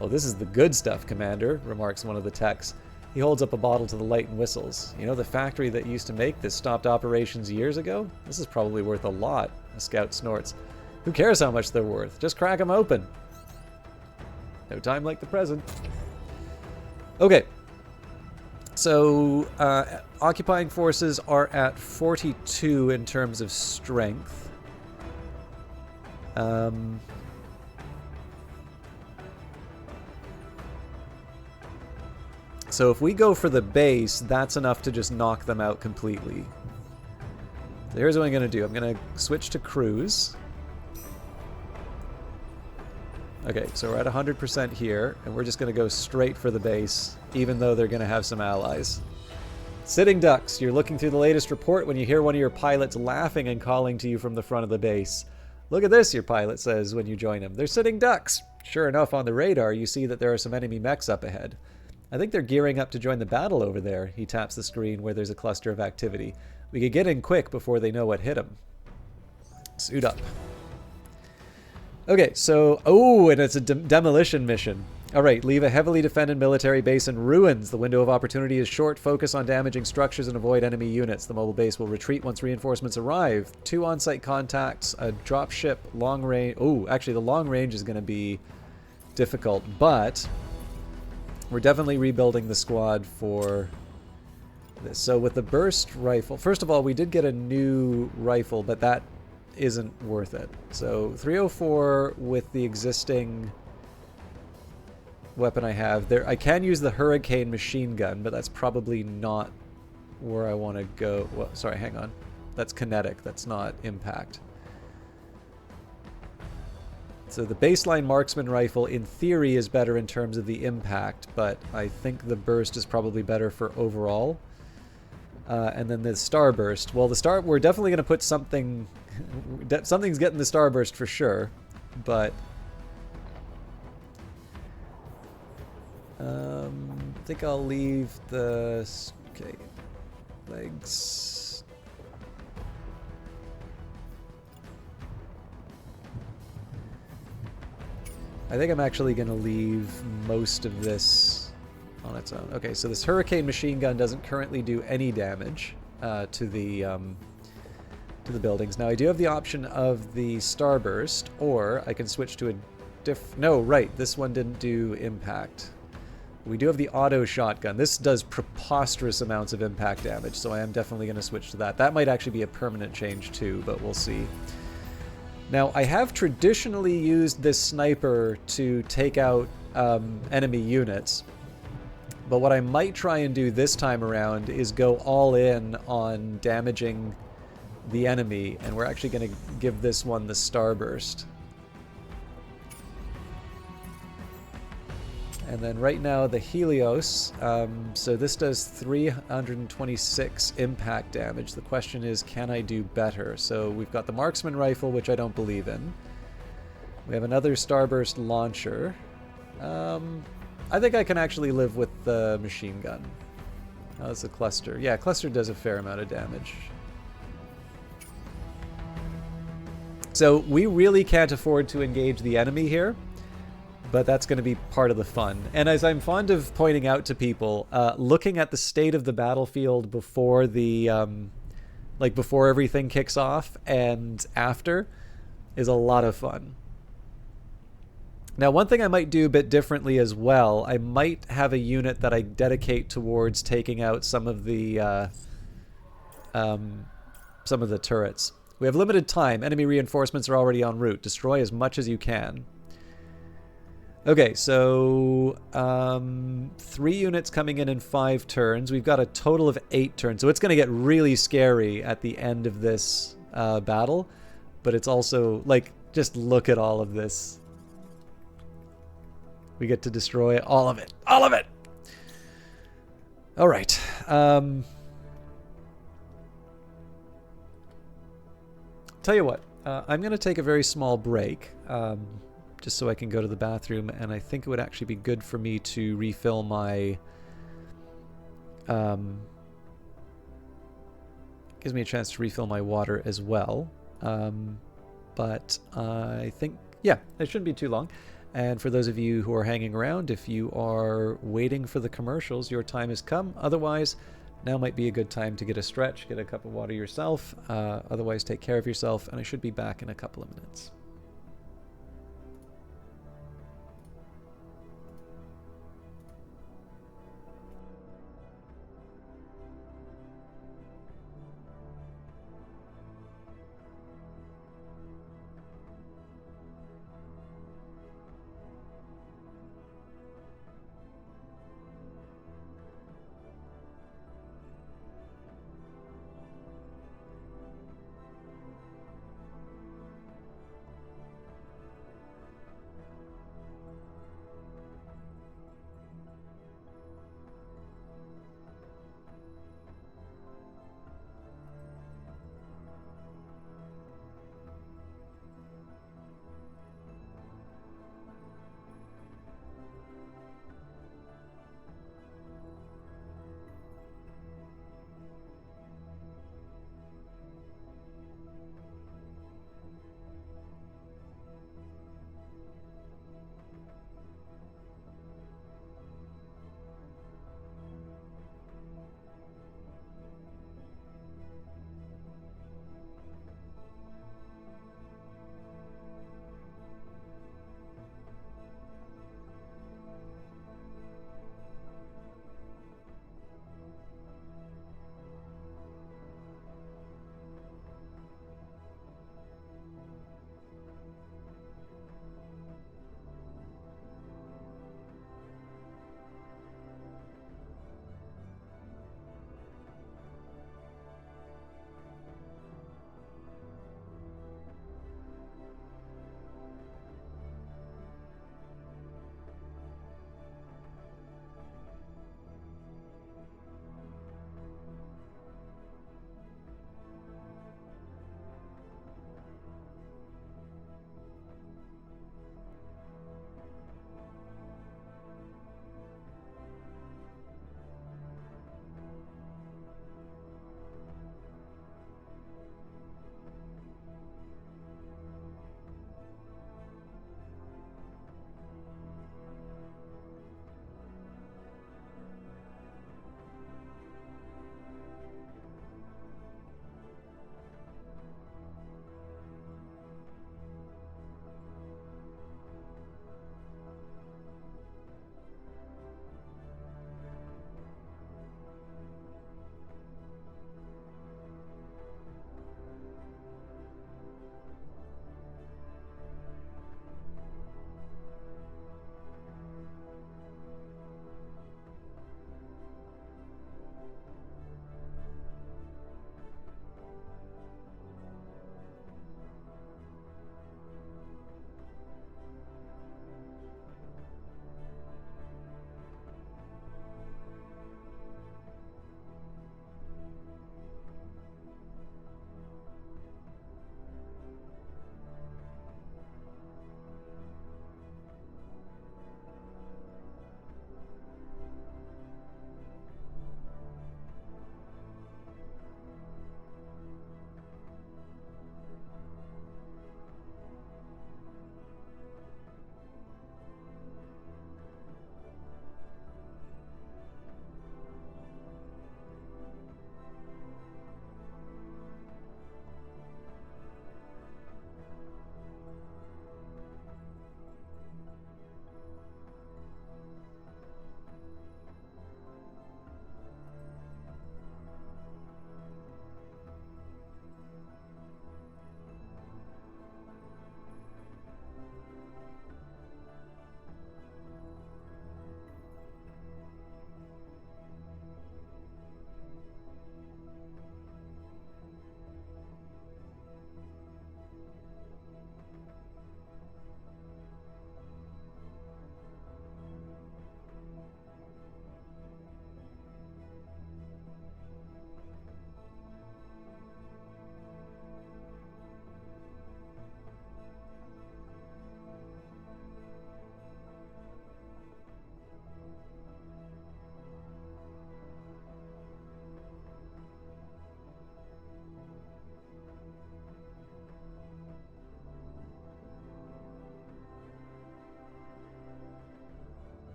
Oh, this is the good stuff, Commander, remarks one of the techs. He holds up a bottle to the light and whistles. You know the factory that used to make this stopped operations years ago? This is probably worth a lot, a scout snorts. Who cares how much they're worth? Just crack them open. No time like the present. Okay. So, occupying forces are at 42 in terms of strength. So if we go for the base, that's enough to just knock them out completely. So here's what I'm going to do. I'm going to switch to cruise. Okay, so we're at 100% here, and we're just going to go straight for the base, even though they're going to have some allies. Sitting ducks. You're looking through the latest report when you hear one of your pilots laughing and calling to you from the front of the base. Look at this, your pilot says when you join him. They're sitting ducks. Sure enough, on the radar, you see that there are some enemy mechs up ahead. I think they're gearing up to join the battle over there. He taps the screen where there's a cluster of activity. We could get in quick before they know what hit them. Suit up. Okay, so... Oh, and it's a demolition mission. Alright, leave a heavily defended military base in ruins. The window of opportunity is short. Focus on damaging structures and avoid enemy units. The mobile base will retreat once reinforcements arrive. 2 on-site contacts, a dropship, long range... Oh, actually, the long range is going to be difficult, but... We're definitely rebuilding the squad for this. So with the burst rifle... First of all, we did get a new rifle, but that isn't worth it. So 304 with the existing weapon I have. I can use the Hurricane machine gun, but that's probably not where I want to go. Well, sorry, hang on. That's kinetic. That's not impact. So the baseline marksman rifle, in theory, is better in terms of the impact, but I think the burst is probably better for overall. And then the starburst. Well, we're definitely going to put something... Something's getting the starburst for sure, but... I think I'll leave the... Okay. Legs... I think I'm actually going to leave most of this on its own. Okay, so this Hurricane machine gun doesn't currently do any damage to the buildings. Now I do have the option of the Starburst, or I can switch to a no, right, this one didn't do impact. We do have the auto shotgun. This does preposterous amounts of impact damage, so I am definitely going to switch to that. That might actually be a permanent change too, but we'll see. Now, I have traditionally used this sniper to take out enemy units, but what I might try and do this time around is go all in on damaging the enemy, and we're actually going to give this one the Starburst. And then right now the Helios, so this does 326 impact damage. The question is, can I do better? So we've got the Marksman Rifle, which I don't believe in. We have another Starburst launcher. I think I can actually live with the machine gun. How's the Cluster? Yeah, Cluster does a fair amount of damage. So we really can't afford to engage the enemy here, but that's going to be part of the fun. And as I'm fond of pointing out to people, looking at the state of the battlefield before the, before everything kicks off and after is a lot of fun. Now, one thing I might do a bit differently as well, I might have a unit that I dedicate towards taking out some of the turrets. We have limited time. Enemy reinforcements are already en route. Destroy as much as you can. Okay, so 3 units coming in 5 turns. We've got a total of 8 turns, so it's going to get really scary at the end of this battle. But it's also, like, just look at all of this. We get to destroy all of it. All of it! All right. Tell you what. I'm going to take a very small break, just so I can go to the bathroom, and I think it would actually be good for me to refill my... gives me a chance to refill my water as well. But I think, yeah, it shouldn't be too long. And for those of you who are hanging around, if you are waiting for the commercials, your time has come. Otherwise, now might be a good time to get a stretch, get a cup of water yourself. Otherwise, take care of yourself, and I should be back in a couple of minutes.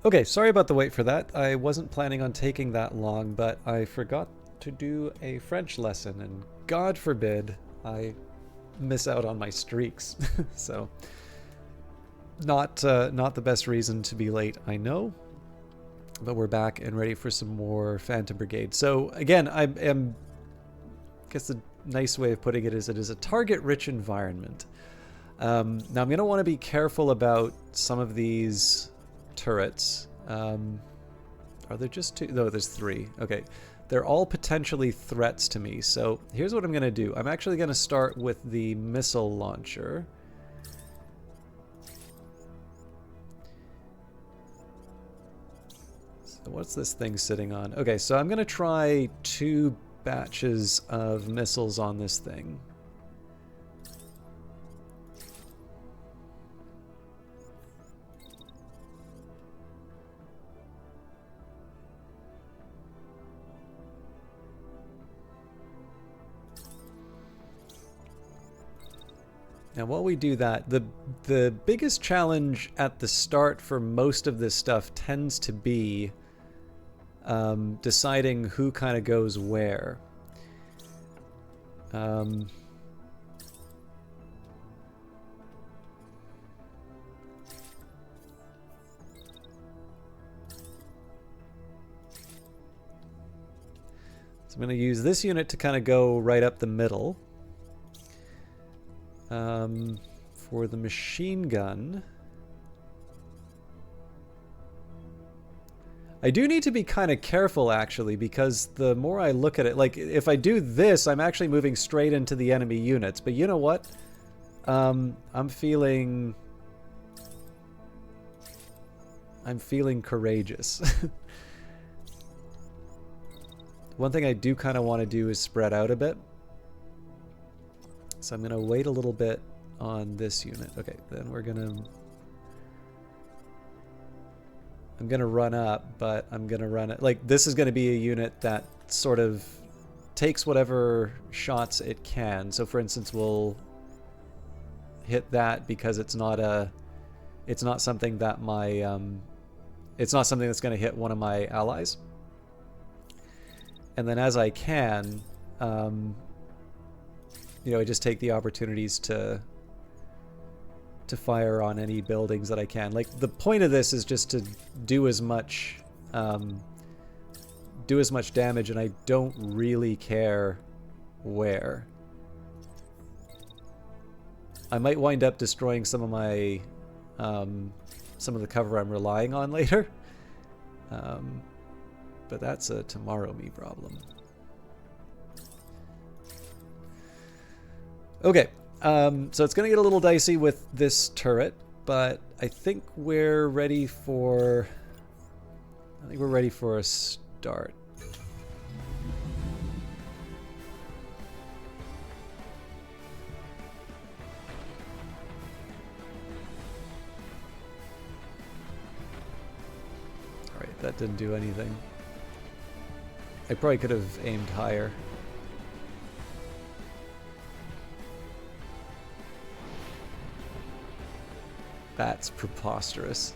Okay, sorry about the wait for that. I wasn't planning on taking that long, but I forgot to do a French lesson, and God forbid I miss out on my streaks. So, not the best reason to be late, I know. But we're back and ready for some more Phantom Brigade. So again, I guess the nice way of putting it is a target-rich environment. Now I'm going to want to be careful about some of these turrets. Are there just two? No, there's three. Okay. They're all potentially threats to me. So here's what I'm going to do. I'm actually going to start with the missile launcher. So what's this thing sitting on? Okay, so I'm going to try 2 batches of missiles on this thing. Now while we do that, the biggest challenge at the start for most of this stuff tends to be deciding who kind of goes where. So I'm going to use this unit to kind of go right up the middle. For the machine gun, I do need to be kind of careful actually, because the more I look at it, like if I do this, I'm actually moving straight into the enemy units. But you know what? I'm feeling courageous. One thing I do kind of want to do is spread out a bit. So I'm going to wait a little bit on this unit. Okay, then I'm going to run up, but I'm going to run it. Like, this is going to be a unit that sort of takes whatever shots it can. So for instance, we'll hit that because it's not something that it's not something that's going to hit one of my allies. And then as I can, you know, I just take the opportunities to fire on any buildings that I can. Like, the point of this is just to do as much damage, and I don't really care where. I might wind up destroying some of my some of the cover I'm relying on later, but that's a tomorrow me problem. Okay, so it's going to get a little dicey with this turret, but I think we're ready for a start. All right, that didn't do anything. I probably could have aimed higher. That's preposterous.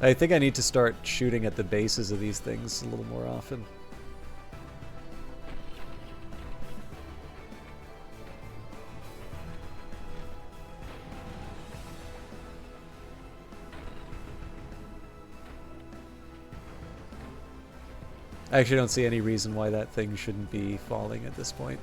I think I need to start shooting at the bases of these things a little more often. I actually don't see any reason why that thing shouldn't be falling at this point.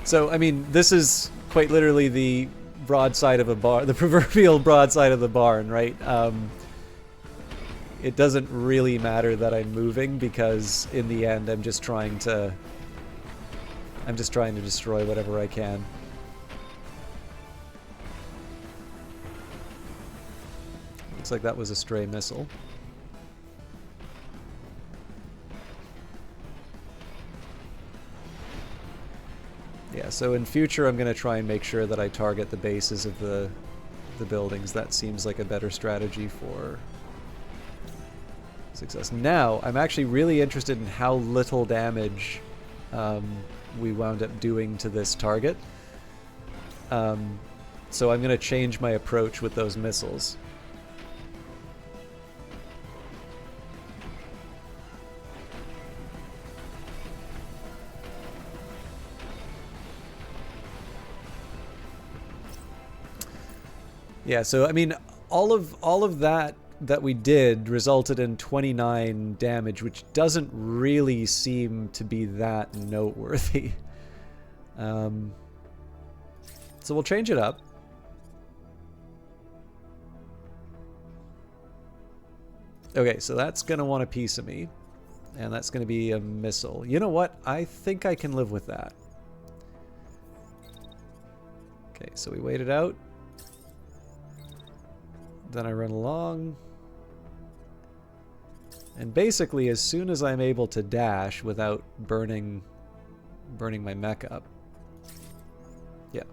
So, I mean, this is quite literally the broadside of a barn, the proverbial broadside of the barn, right? It doesn't really matter that I'm moving, because in the end I'm just trying to destroy whatever I can. Looks like that was a stray missile. Yeah, so in future I'm going to try and make sure that I target the bases of the the buildings. That seems like a better strategy for success. Now, I'm actually really interested in how little damage we wound up doing to this target. So I'm going to change my approach with those missiles. Yeah, so I mean, all of that we did resulted in 29 damage, which doesn't really seem to be that noteworthy. So we'll change it up. Okay, so that's going to want a piece of me, and that's going to be a missile. You know what? I think I can live with that. Okay, so we wait it out. Then I run along. And basically, as soon as I'm able to dash without burning my mech up, yeah,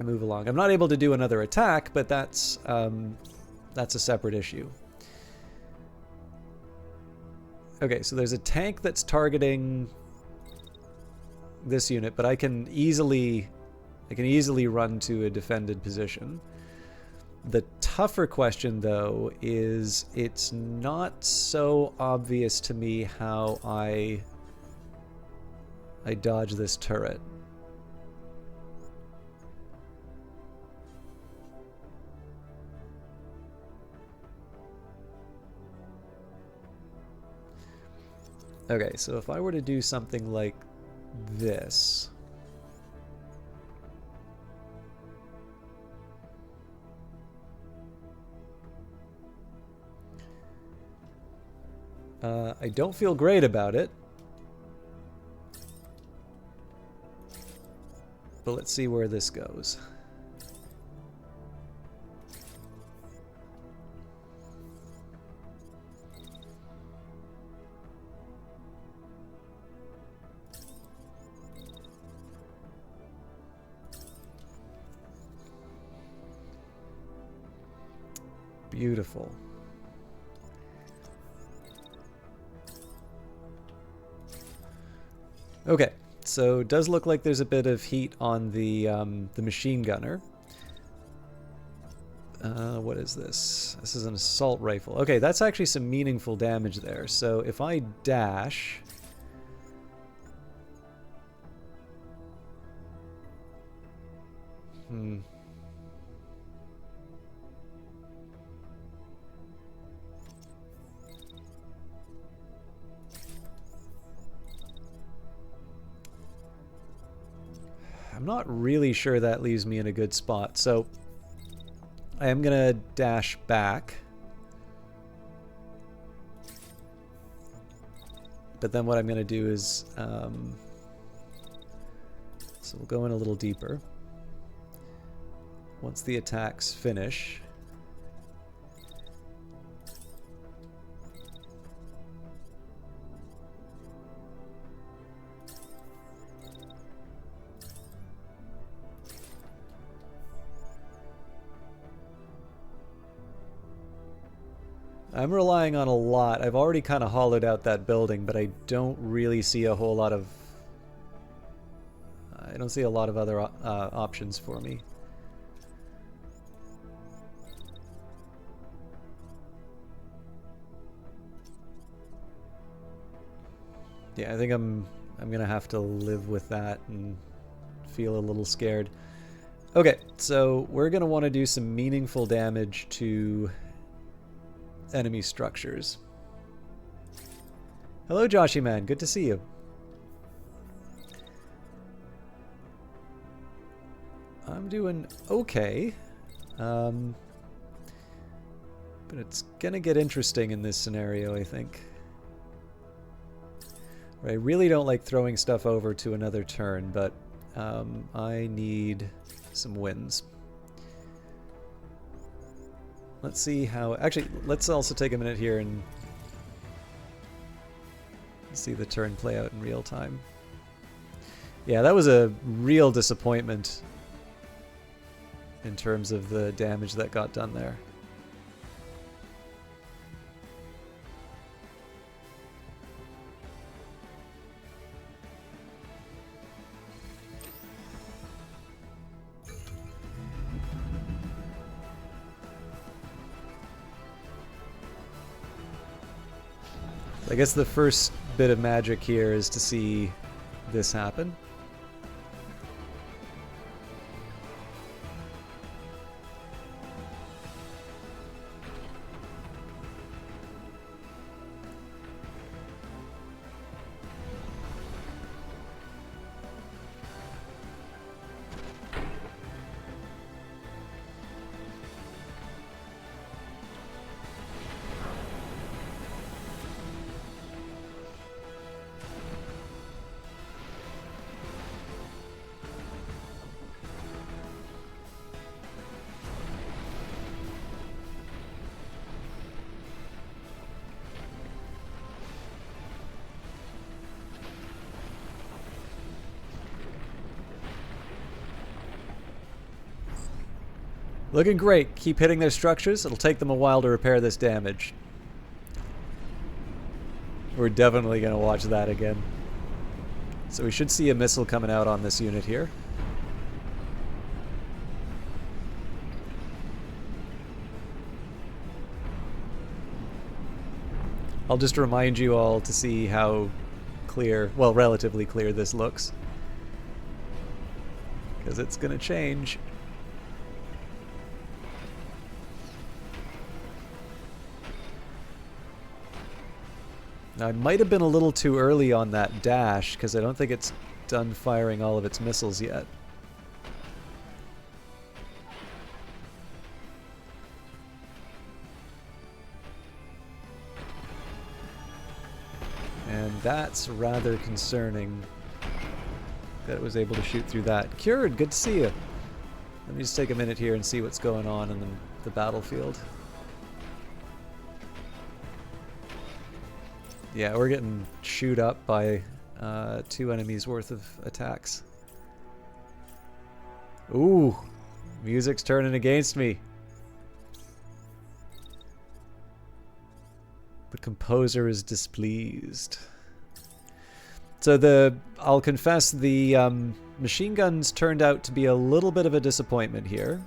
I move along. I'm not able to do another attack, but that's a separate issue. Okay, so there's a tank that's targeting this unit, but I can easily run to a defended position. The tougher question, though, is it's not so obvious to me how I dodge this turret. Okay, so if I were to do something like this... I don't feel great about it. But let's see where this goes. Beautiful. Okay, so it does look like there's a bit of heat on the machine gunner. What is this? This is an assault rifle. Okay, that's actually some meaningful damage there. So if I dash... I'm not really sure that leaves me in a good spot, so I am going to dash back. But then what I'm going to do is, so we'll go in a little deeper. Once the attacks finish, I'm relying on a lot. I've already kind of hollowed out that building, but I don't really see a whole lot of... I don't see a lot of other options for me. Yeah, I think I'm gonna have to live with that and feel a little scared. Okay, so we're gonna want to do some meaningful damage to enemy structures. Hello, Joshy man. Good to see you. I'm doing okay. But it's gonna get interesting in this scenario, I think. I really don't like throwing stuff over to another turn, but I need some wins. Let's see how... Actually, let's also take a minute here and see the turn play out in real time. Yeah, that was a real disappointment in terms of the damage that got done there. I guess the first bit of magic here is to see this happen. Looking great. Keep hitting their structures. It'll take them a while to repair this damage. We're definitely going to watch that again. So we should see a missile coming out on this unit here. I'll just remind you all to see how clear, well, relatively clear this looks. Because it's going to change. Now, I might have been a little too early on that dash, because I don't think it's done firing all of its missiles yet. And that's rather concerning that it was able to shoot through that. Cured, good to see you. Let me just take a minute here and see what's going on in the battlefield. Yeah, we're getting chewed up by 2 enemies worth of attacks. Ooh, music's turning against me. The composer is displeased. So I'll confess, the machine guns turned out to be a little bit of a disappointment here,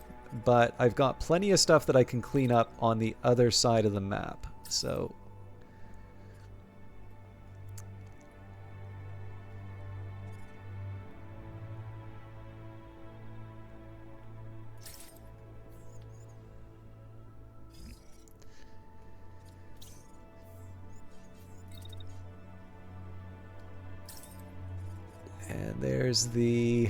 but I've got plenty of stuff that I can clean up on the other side of the map. So and there's the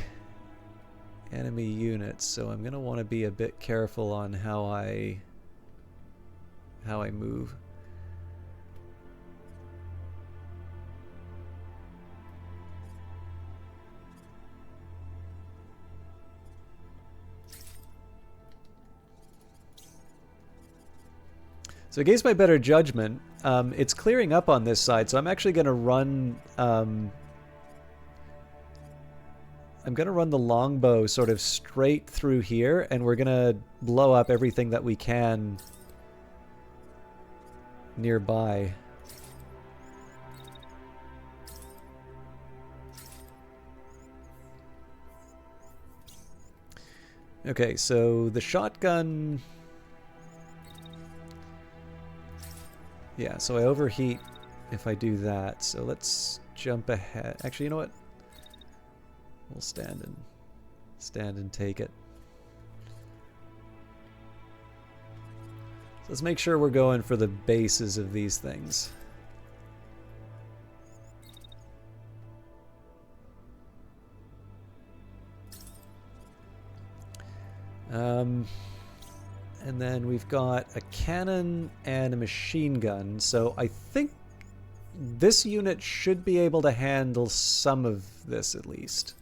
enemy units, so I'm gonna want to be a bit careful on how I move. So against my better judgment, it's clearing up on this side, so I'm actually going to run I'm going to run the longbow sort of straight through here, and we're going to blow up everything that we can nearby. Okay, so the shotgun... Yeah, so I overheat if I do that, so let's jump ahead. Actually, you know what? We'll stand and take it. So let's make sure we're going for the bases of these things. And then we've got a cannon and a machine gun, so I think this unit should be able to handle some of this at least.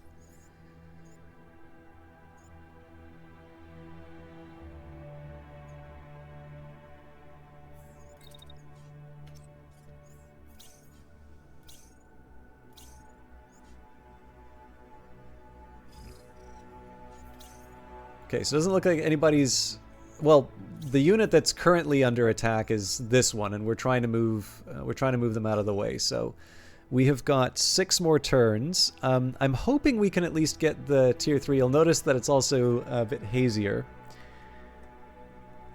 Okay, so it doesn't look like anybody's... Well, the unit that's currently under attack is this one, and we're trying to move them out of the way. So we have got 6 more turns. I'm hoping we can at least get the tier 3. You'll notice that it's also a bit hazier.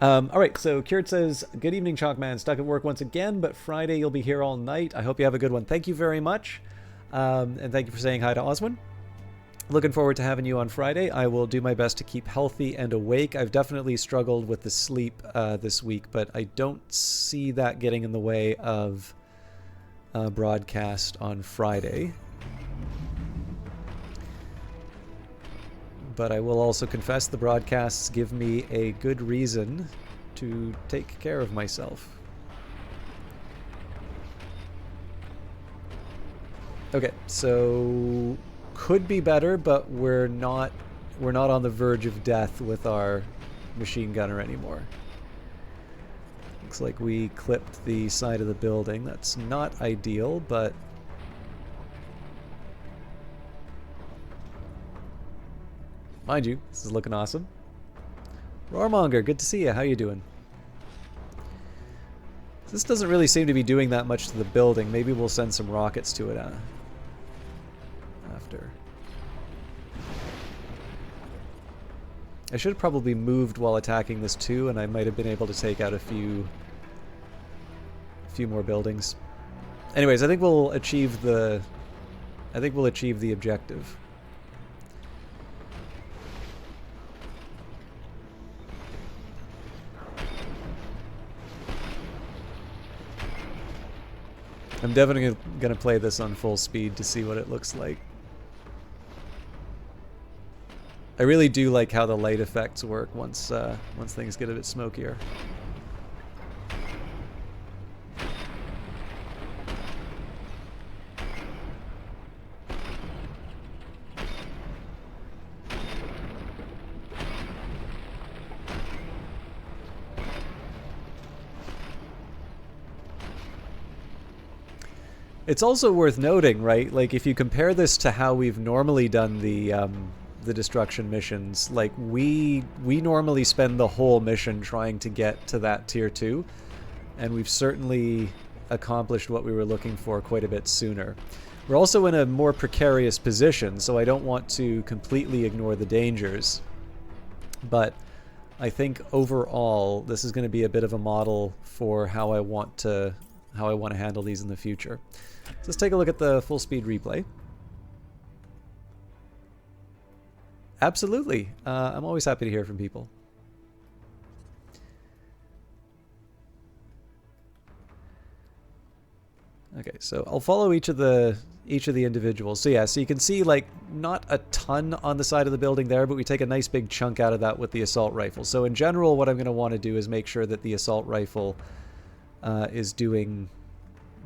All right, so Cured says, good evening, Chalkman. Stuck at work once again, but Friday you'll be here all night. I hope you have a good one. Thank you very much, and thank you for saying hi to Oswin. Looking forward to having you on Friday. I will do my best to keep healthy and awake. I've definitely struggled with the sleep this week, but I don't see that getting in the way of broadcast on Friday. But I will also confess the broadcasts give me a good reason to take care of myself. Okay, so could be better, but we're not on the verge of death with our machine gunner anymore. Looks like we clipped the side of the building. That's not ideal, but mind you, this is looking awesome. Roarmonger, good to see you. How you doing? This doesn't really seem to be doing that much to the building. Maybe we'll send some rockets to it after. I should have probably moved while attacking this too, and I might have been able to take out a few more buildings. Anyways, I think we'll achieve the objective. I'm definitely going to play this on full speed to see what it looks like. I really do like how the light effects work once things get a bit smokier. It's also worth noting, right? Like, if you compare this to how we've normally done the destruction missions, like we normally spend the whole mission trying to get to that tier 2, and we've certainly accomplished what we were looking for quite a bit sooner. We're also in a more precarious position, so I don't want to completely ignore the dangers, but I think overall this is going to be a bit of a model for how I want to handle these in the future. So let's take a look at the full speed replay. Absolutely. I'm always happy to hear from people. Okay, so I'll follow each of the individuals. So yeah, so you can see, like, not a ton on the side of the building there, but we take a nice big chunk out of that with the assault rifle. So in general, what I'm going to want to do is make sure that the assault rifle is doing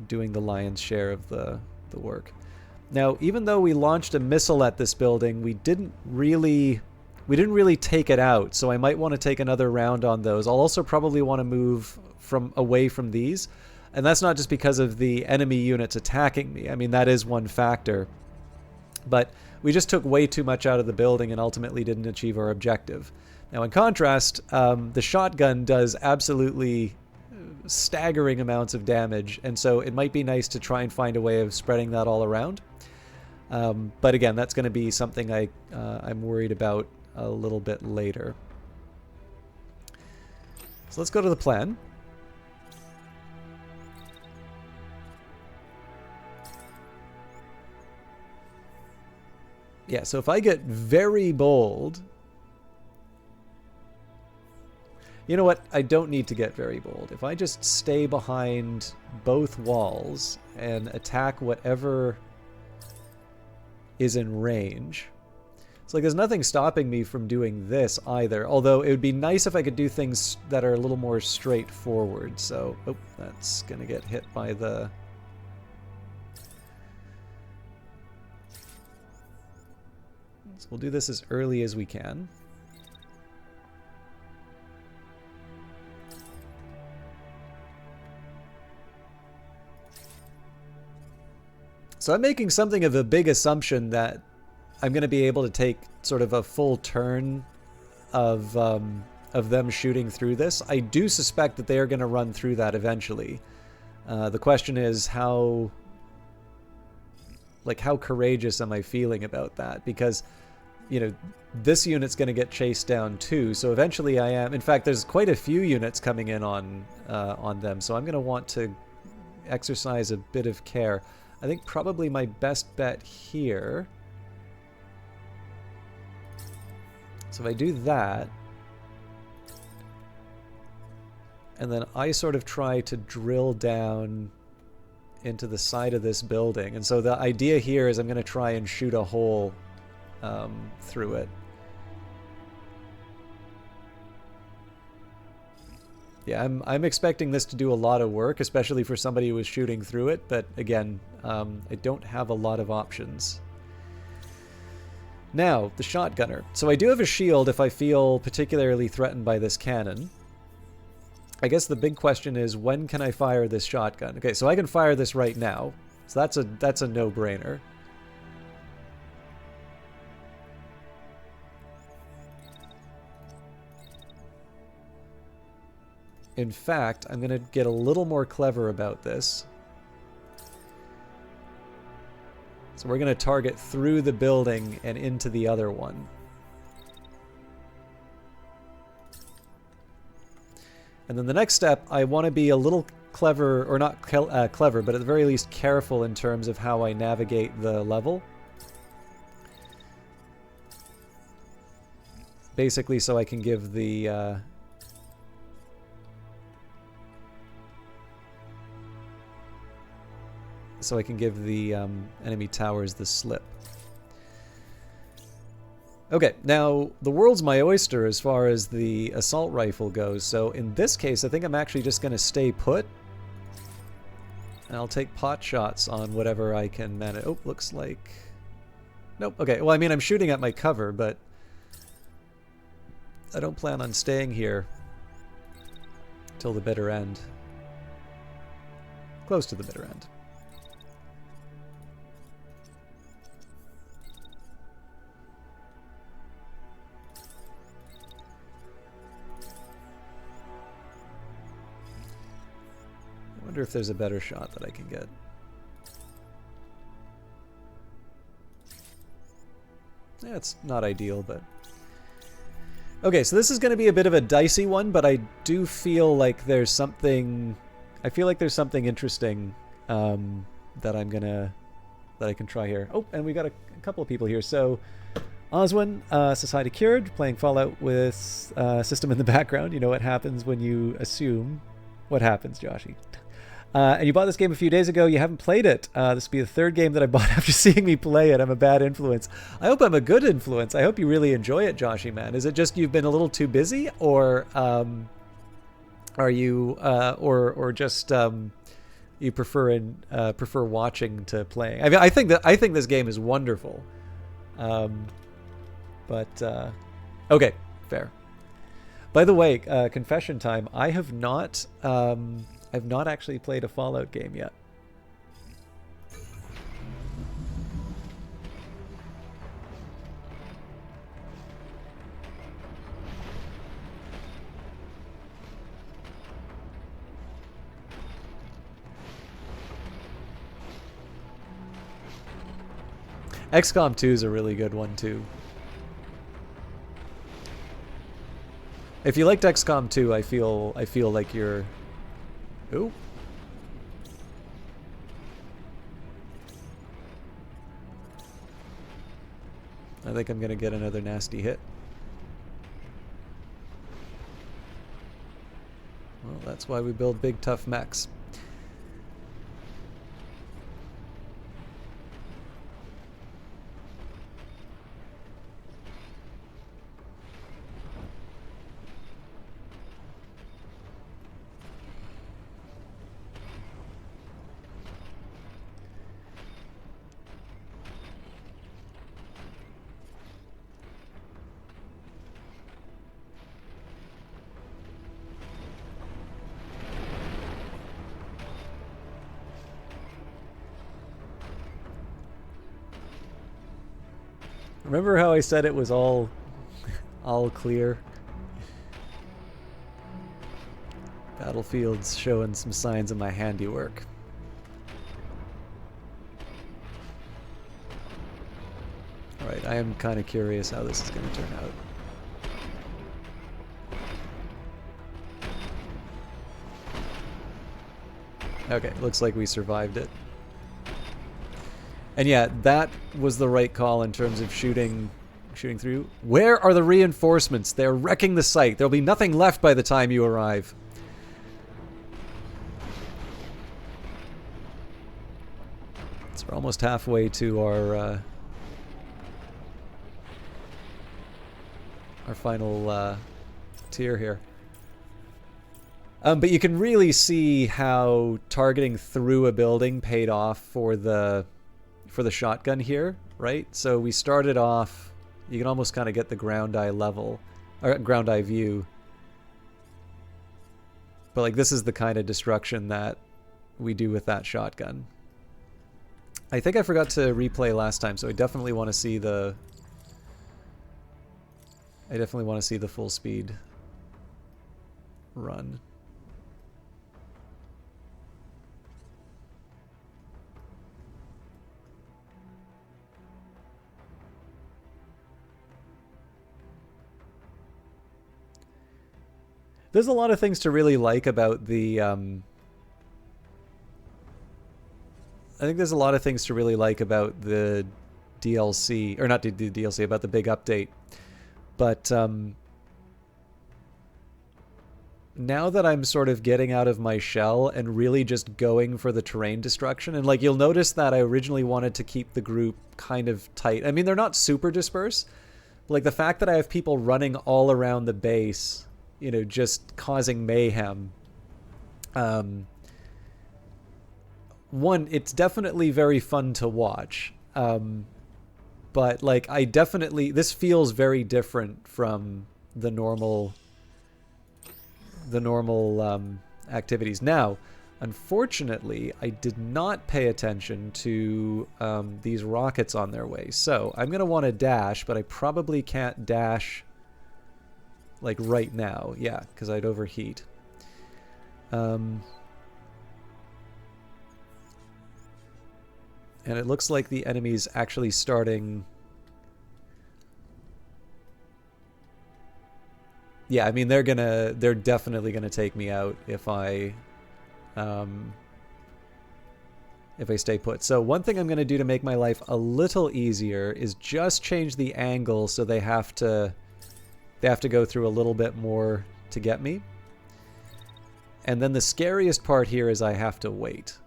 the lion's share of the work. Now, even though we launched a missile at this building, we didn't really take it out, so I might want to take another round on those. I'll also probably want to move away from these, and that's not just because of the enemy units attacking me. I mean, that is one factor, but we just took way too much out of the building and ultimately didn't achieve our objective. Now, in contrast, the shotgun does absolutely staggering amounts of damage, and so it might be nice to try and find a way of spreading that all around. But again, that's going to be something I'm worried about a little bit later. So let's go to the plan. Yeah, so if I get very bold... You know what? I don't need to get very bold. If I just stay behind both walls and attack whatever is in range. It's like there's nothing stopping me from doing this either. Although it would be nice if I could do things that are a little more straightforward. So, oh, that's going to get hit by the... So we'll do this as early as we can. So I'm making something of a big assumption that I'm going to be able to take sort of a full turn of them shooting through this. I do suspect that they are going to run through that eventually. The question is how courageous am I feeling about that? Because, you know, this unit's going to get chased down too. So eventually I am. In fact, there's quite a few units coming in on them. So I'm going to want to exercise a bit of care. I think probably my best bet here. So if I do that, and then I sort of try to drill down into the side of this building. And so the idea here is I'm going to try and shoot a hole through it. Yeah, I'm expecting this to do a lot of work, especially for somebody who is shooting through it. But again, I don't have a lot of options. Now, the shotgunner. So I do have a shield if I feel particularly threatened by this cannon. I guess the big question is, when can I fire this shotgun? Okay, so I can fire this right now. So that's a no-brainer. In fact, I'm going to get a little more clever about this. So we're going to target through the building and into the other one. And then the next step, I want to be a little clever, or not clever, but at the very least careful in terms of how I navigate the level. Basically so I can give the... enemy towers the slip. Okay, now the world's my oyster as far as the assault rifle goes, so in this case I think I'm actually just going to stay put. And I'll take pot shots on whatever I can manage. Oh, looks like... Nope, okay, well I mean I'm shooting at my cover, but I don't plan on staying here till the bitter end. Close to the bitter end. I wonder if there's a better shot that I can get. Yeah, it's not ideal, but... Okay, so this is going to be a bit of a dicey one, but I do feel like there's something... I feel like there's something interesting that I can try here. Oh, and we got a couple of people here. So, Oswin, Society Cured, playing Fallout with system in the background. You know what happens when you assume what happens, Joshy. And you bought this game a few days ago. You haven't played it. This will be the third game that I bought after seeing me play it. I'm a bad influence. I hope I'm a good influence. I hope you really enjoy it, Joshy, man. Is it just you've been a little too busy, or are you, or just you prefer watching to playing? I mean, I think this game is wonderful. But okay, fair. By the way, confession time. I've not actually played a Fallout game yet. XCOM 2 is a really good one too. If you liked XCOM 2, I feel like you're... Ooh. I think I'm gonna get another nasty hit. Well, that's why we build big tough mechs. Remember how I said it was all All clear. Battlefield's showing some signs of my handiwork. Alright, I am kind of curious how this is going to turn out. Okay, looks like we survived it. And yeah, that was the right call in terms of shooting through. Where are the reinforcements? They're wrecking the site. There'll be nothing left by the time you arrive. So we're almost halfway to our final tier here. But you can really see how targeting through a building paid off for the shotgun here, right? So we started off, you can almost kind of get the ground eye level, or ground eye view. But like this is the kind of destruction that we do with that shotgun. I think I forgot to replay last time, so I definitely want to see the full speed run. There's a lot of things to really like about the I think there's a lot of things to really like about the DLC, or not the DLC, about the big update. But now that I'm sort of getting out of my shell and really just going for the terrain destruction, and like you'll notice that I originally wanted to keep the group kind of tight. I mean, they're not super dispersed. Like the fact that I have people running all around the base, you know, just causing mayhem. One, it's definitely very fun to watch. But like this feels very different from the normal activities. Now, unfortunately, I did not pay attention to these rockets on their way. So I'm gonna want to dash, but I probably can't dash like right now. Yeah, because I'd overheat. And it looks like the enemy's actually starting. Yeah, I mean they're definitely gonna take me out if I stay put. So one thing I'm gonna do to make my life a little easier is just change the angle so they have to go through a little bit more to get me. And then the scariest part here is I have to wait.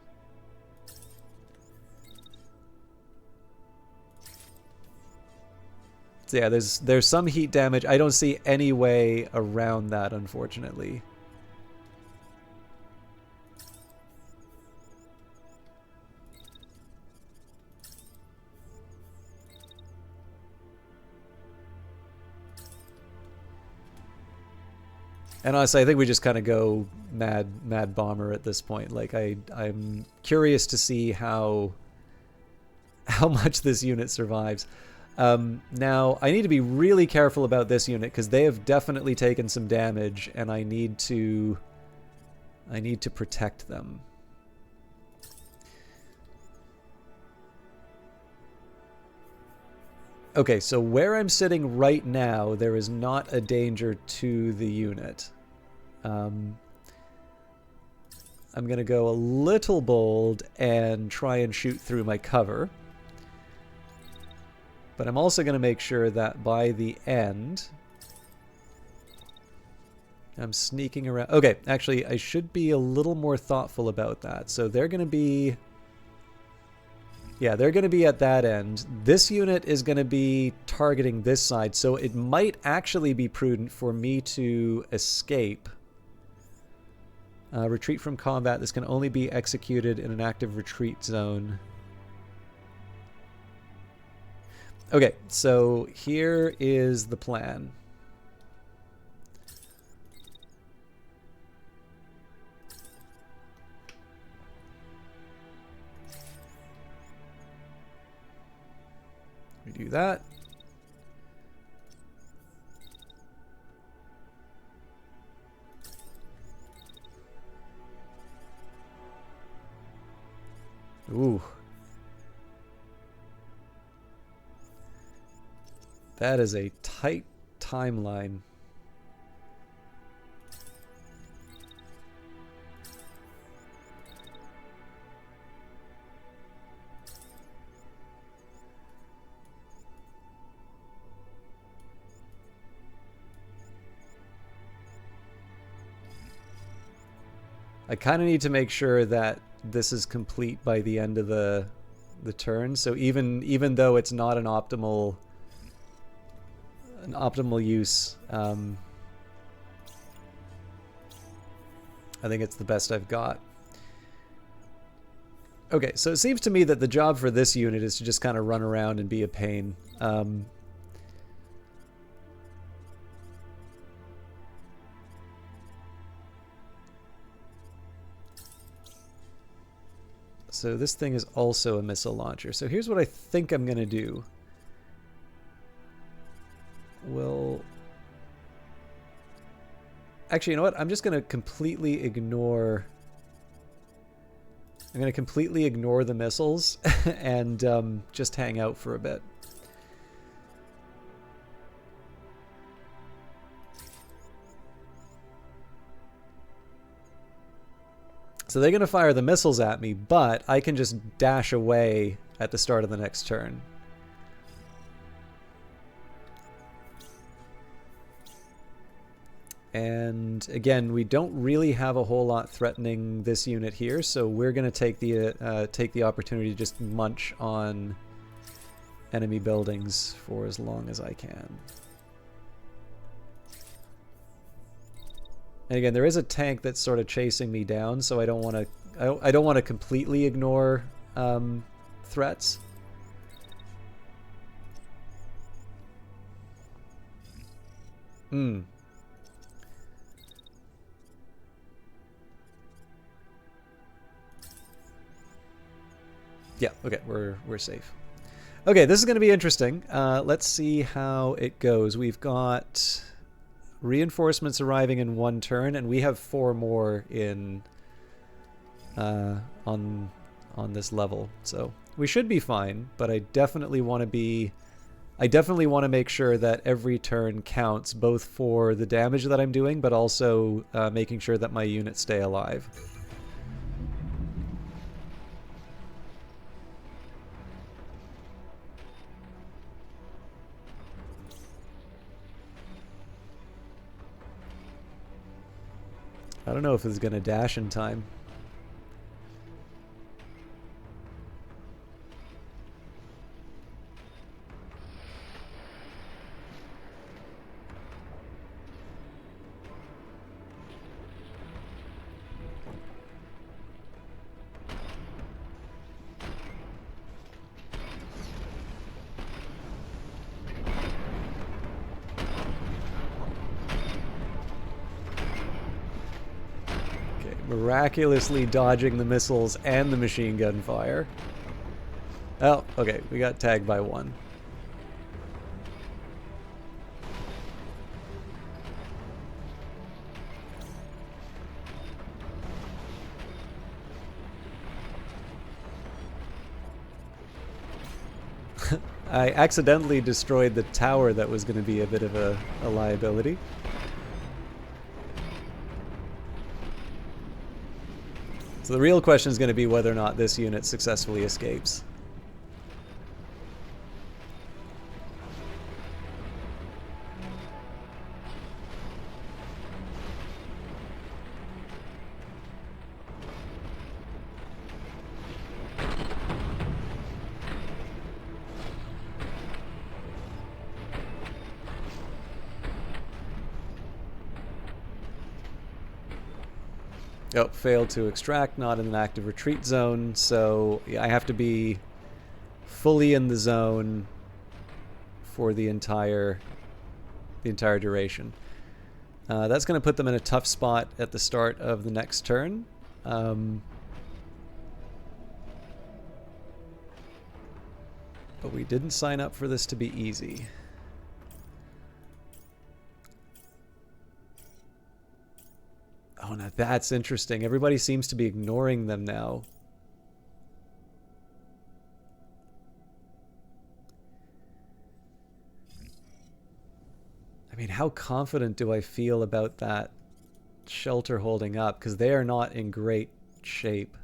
So yeah, there's some heat damage. I don't see any way around that, unfortunately. And honestly, I think we just kind of go mad bomber at this point. Like I'm curious to see how much this unit survives. Now, I need to be really careful about this unit because they have definitely taken some damage, and I need to protect them. Okay, so where I'm sitting right now, there is not a danger to the unit. I'm going to go a little bold and try and shoot through my cover. But I'm also going to make sure that by the end, I'm sneaking around. Okay, actually, I should be a little more thoughtful about that. So they're going to be... Yeah, they're going to be at that end. This unit is going to be targeting this side, so it might actually be prudent for me to escape. Retreat from combat. This can only be executed in an active retreat zone. Okay, so here is the plan. We do that. Ooh. That is a tight timeline. I kind of need to make sure that this is complete by the end of the turn. So even though it's not an optimal use, I think it's the best I've got. Okay, so it seems to me that the job for this unit is to just kind of run around and be a pain. So this thing is also a missile launcher. So here's what I think I'm going to do. Well, actually, you know what? I'm just going to completely ignore... I'm going to completely ignore the missiles and just hang out for a bit. So they're going to fire the missiles at me, but I can just dash away at the start of the next turn. And again, we don't really have a whole lot threatening this unit here, so we're going to take the opportunity to just munch on enemy buildings for as long as I can. And again, there is a tank that's sort of chasing me down, so I don't want to. I don't want to completely ignore threats. Hmm. Yeah. Okay. We're safe. Okay. This is going to be interesting. Let's see how it goes. We've got reinforcements arriving in one turn, and we have 4 more in on this level, so we should be fine. But I definitely want to make sure that every turn counts, both for the damage that I'm doing, but also making sure that my units stay alive. I don't know if it's going to dash in time. Miraculously dodging the missiles and the machine gun fire. Oh, okay, we got tagged by 1. I accidentally destroyed the tower that was going to be a bit of a liability. So the real question is going to be whether or not this unit successfully escapes. Oh, failed to extract, not in an active retreat zone, so I have to be fully in the zone for the entire duration. That's going to put them in a tough spot at the start of the next turn. But we didn't sign up for this to be easy. Oh, now that's interesting. Everybody seems to be ignoring them now. I mean, how confident do I feel about that shelter holding up? Because they are not in great shape.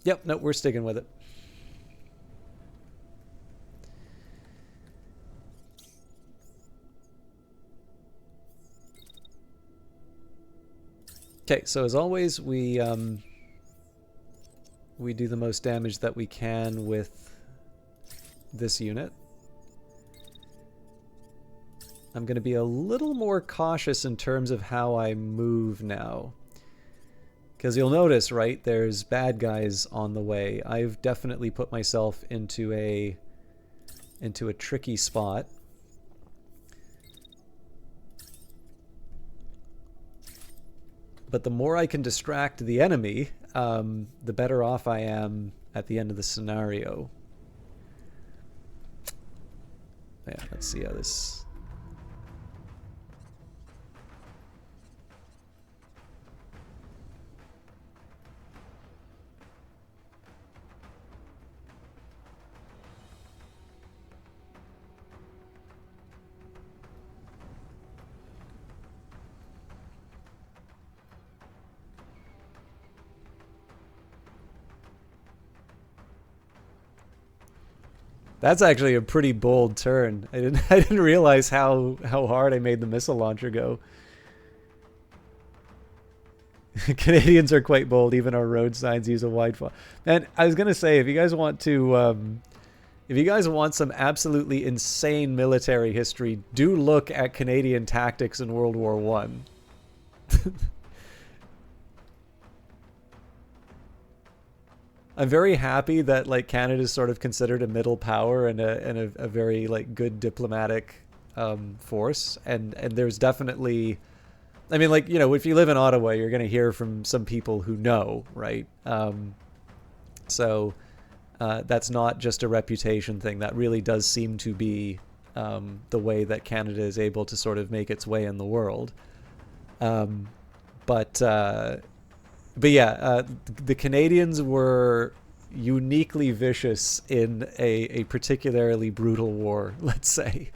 Yep, no, we're sticking with it. Okay, so as always, we do the most damage that we can with this unit. I'm going to be a little more cautious in terms of how I move now. Because you'll notice, right, there's bad guys on the way. I've definitely put myself into a tricky spot. But the more I can distract the enemy, the better off I am at the end of the scenario. Yeah, let's see how this... That's actually a pretty bold turn. I didn't realize how hard I made the missile launcher go. Canadians are quite bold. Even our road signs use a wide font. And I was gonna say, if you guys want to, if you guys want some absolutely insane military history, do look at Canadian tactics in World War One. I'm very happy that like Canada is sort of considered a middle power and a very like good diplomatic force, and there's definitely, I mean, like, you know, if you live in Ottawa, you're going to hear from some people who know, right? So that's not just a reputation thing. That really does seem to be the way that Canada is able to sort of make its way in the world. But yeah, the Canadians were uniquely vicious in a particularly brutal war, let's say.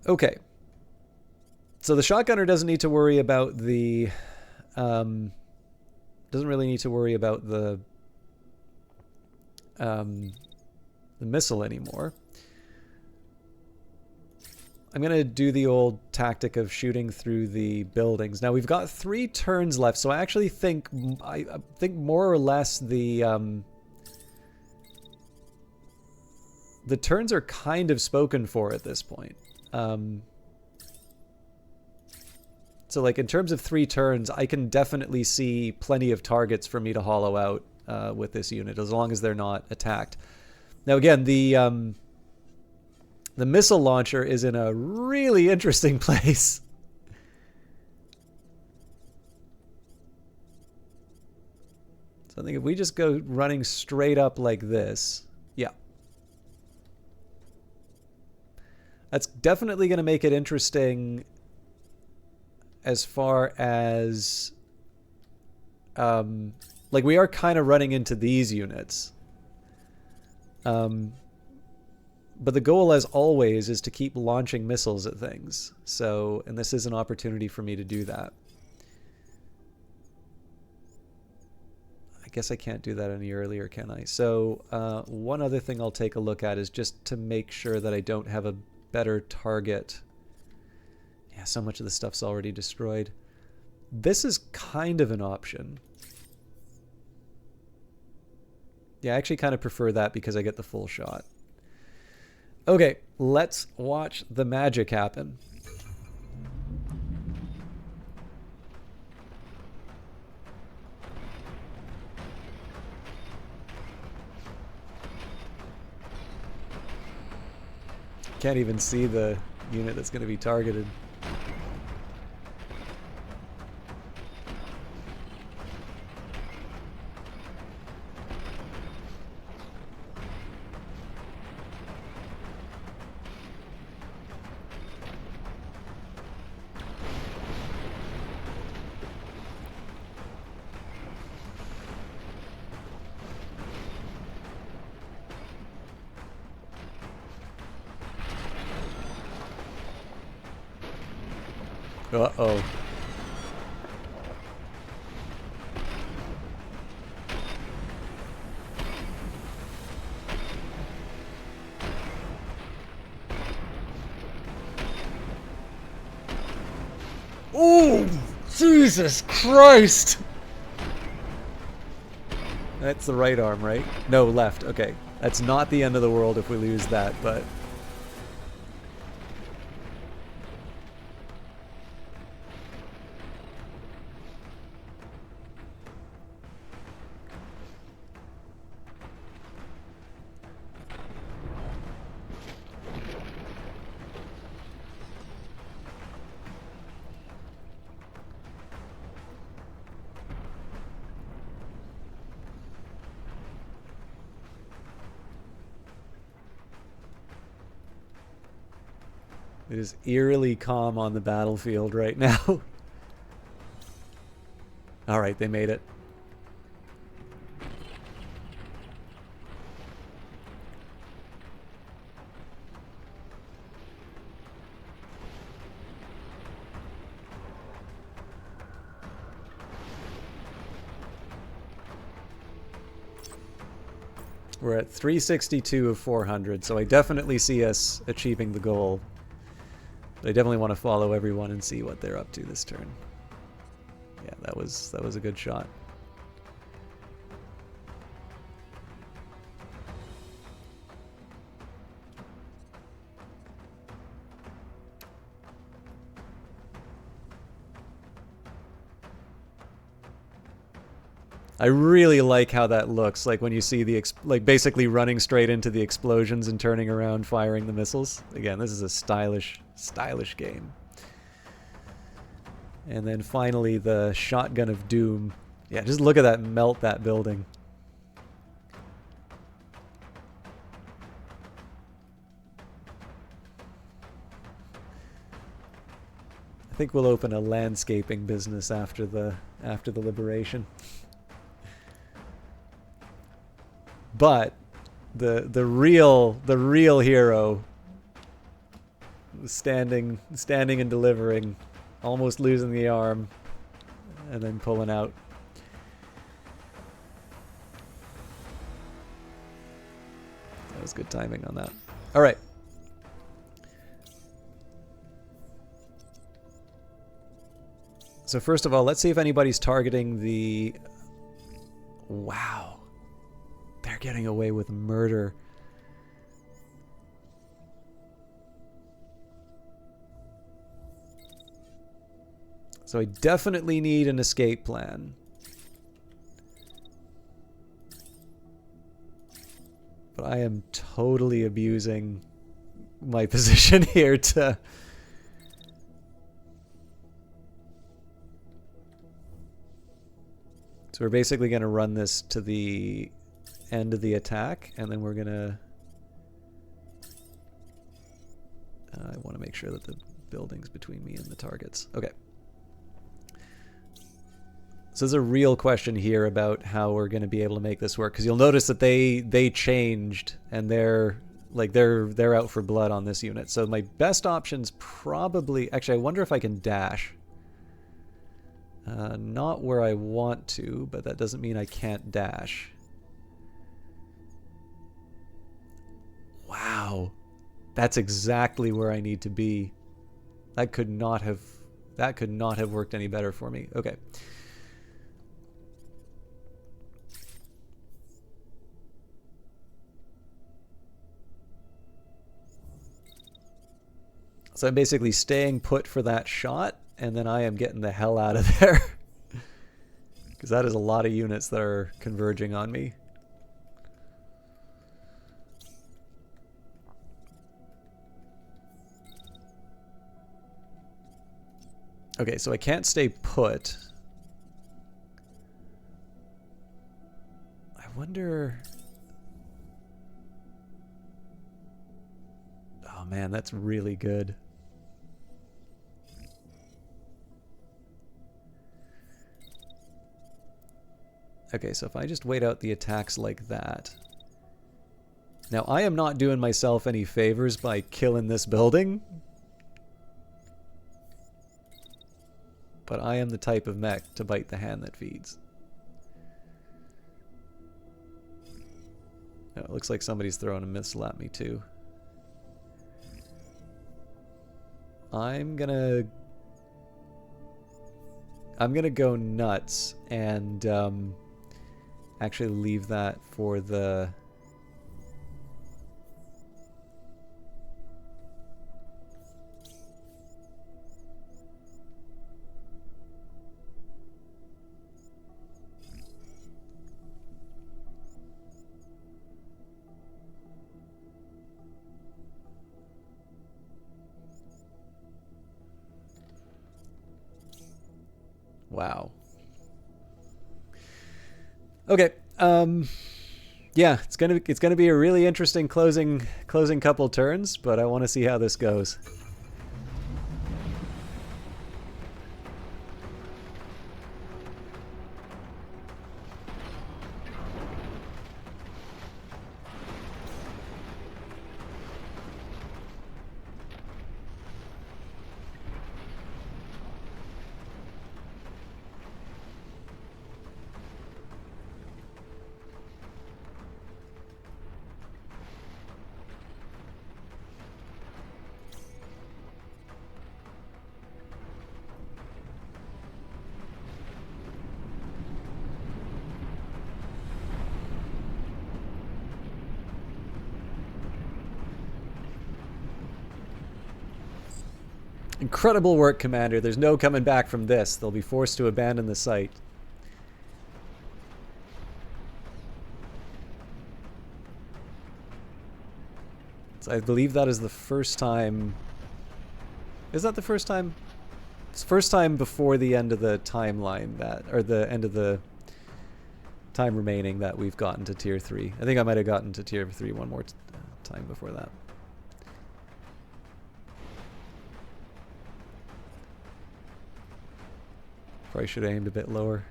Okay. So the shotgunner doesn't need to worry about the... doesn't really need to worry about the missile anymore. I'm going to do the old tactic of shooting through the buildings. Now, we've got 3 turns left, so I actually think, I think more or less the turns are kind of spoken for at this point. So, like, in terms of 3 turns, I can definitely see plenty of targets for me to hollow out with this unit, as long as they're not attacked. Now, again, the missile launcher is in a really interesting place. So I think if we just go running straight up like this, yeah. That's definitely going to make it interesting as far as... like, we are kind of running into these units. But the goal, as always, is to keep launching missiles at things. So, and this is an opportunity for me to do that. I guess I can't do that any earlier, can I? So, one other thing I'll take a look at is just to make sure that I don't have a better target. Yeah, so much of the stuff's already destroyed. This is kind of an option. Yeah, I actually kind of prefer that because I get the full shot. Okay, let's watch the magic happen. Can't even see the unit that's going to be targeted. Uh-oh. Oh, Jesus Christ! That's the right arm, right? No, left. Okay. That's not the end of the world if we lose that, but... It is eerily calm on the battlefield right now. Alright, they made it. We're at 362 of 400, so I definitely see us achieving the goal. But I definitely want to follow everyone and see what they're up to this turn. Yeah, that was a good shot. I really like how that looks, like when you see the like basically running straight into the explosions and turning around firing the missiles. Again, this is a stylish game. And then finally the shotgun of doom. Yeah, just look at that melt that building. I think we'll open a landscaping business after the liberation. But the real hero, standing and delivering, almost losing the arm, and then pulling out. That was good timing on that. All right. So first of all, let's see if anybody's targeting the... Wow. They're getting away with murder. So I definitely need an escape plan. But I am totally abusing my position here to... So we're basically going to run this to the end of the attack, and then we're going to... I want to make sure that the building's between me and the targets. Okay. So there's a real question here about how we're going to be able to make this work, because you'll notice that they changed, and they're out for blood on this unit. So my best option's probably... Actually, I wonder if I can dash. Not where I want to, but that doesn't mean I can't dash. Wow. That's exactly where I need to be. That could not have worked any better for me. Okay. So I'm basically staying put for that shot, and then I am getting the hell out of there. Because that is a lot of units that are converging on me. Okay, so I can't stay put. I wonder... Oh man, that's really good. Okay, so if I just wait out the attacks like that. Now, I am not doing myself any favors by killing this building. but I am the type of mech to bite the hand that feeds. Oh, it looks like somebody's throwing a missile at me too. I'm gonna go nuts and actually leave that for the... Wow. Okay. Yeah, it's gonna be a really interesting closing couple turns, but I want to see how this goes. Incredible work, Commander. There's no coming back from this. They'll be forced to abandon the site. So I believe that is the first time... Is that the first time? It's the first time before the end of the timeline that... Or the end of the time remaining that we've gotten to Tier 3. I think I might have gotten to Tier 3 one more time before that. Probably should have aimed a bit lower.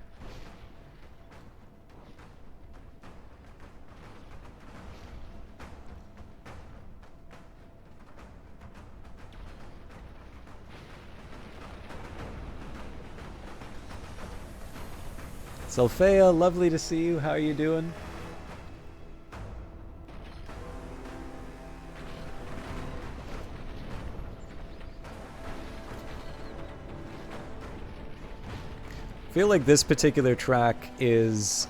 Sophia, lovely to see you. How are you doing? I feel like this particular track is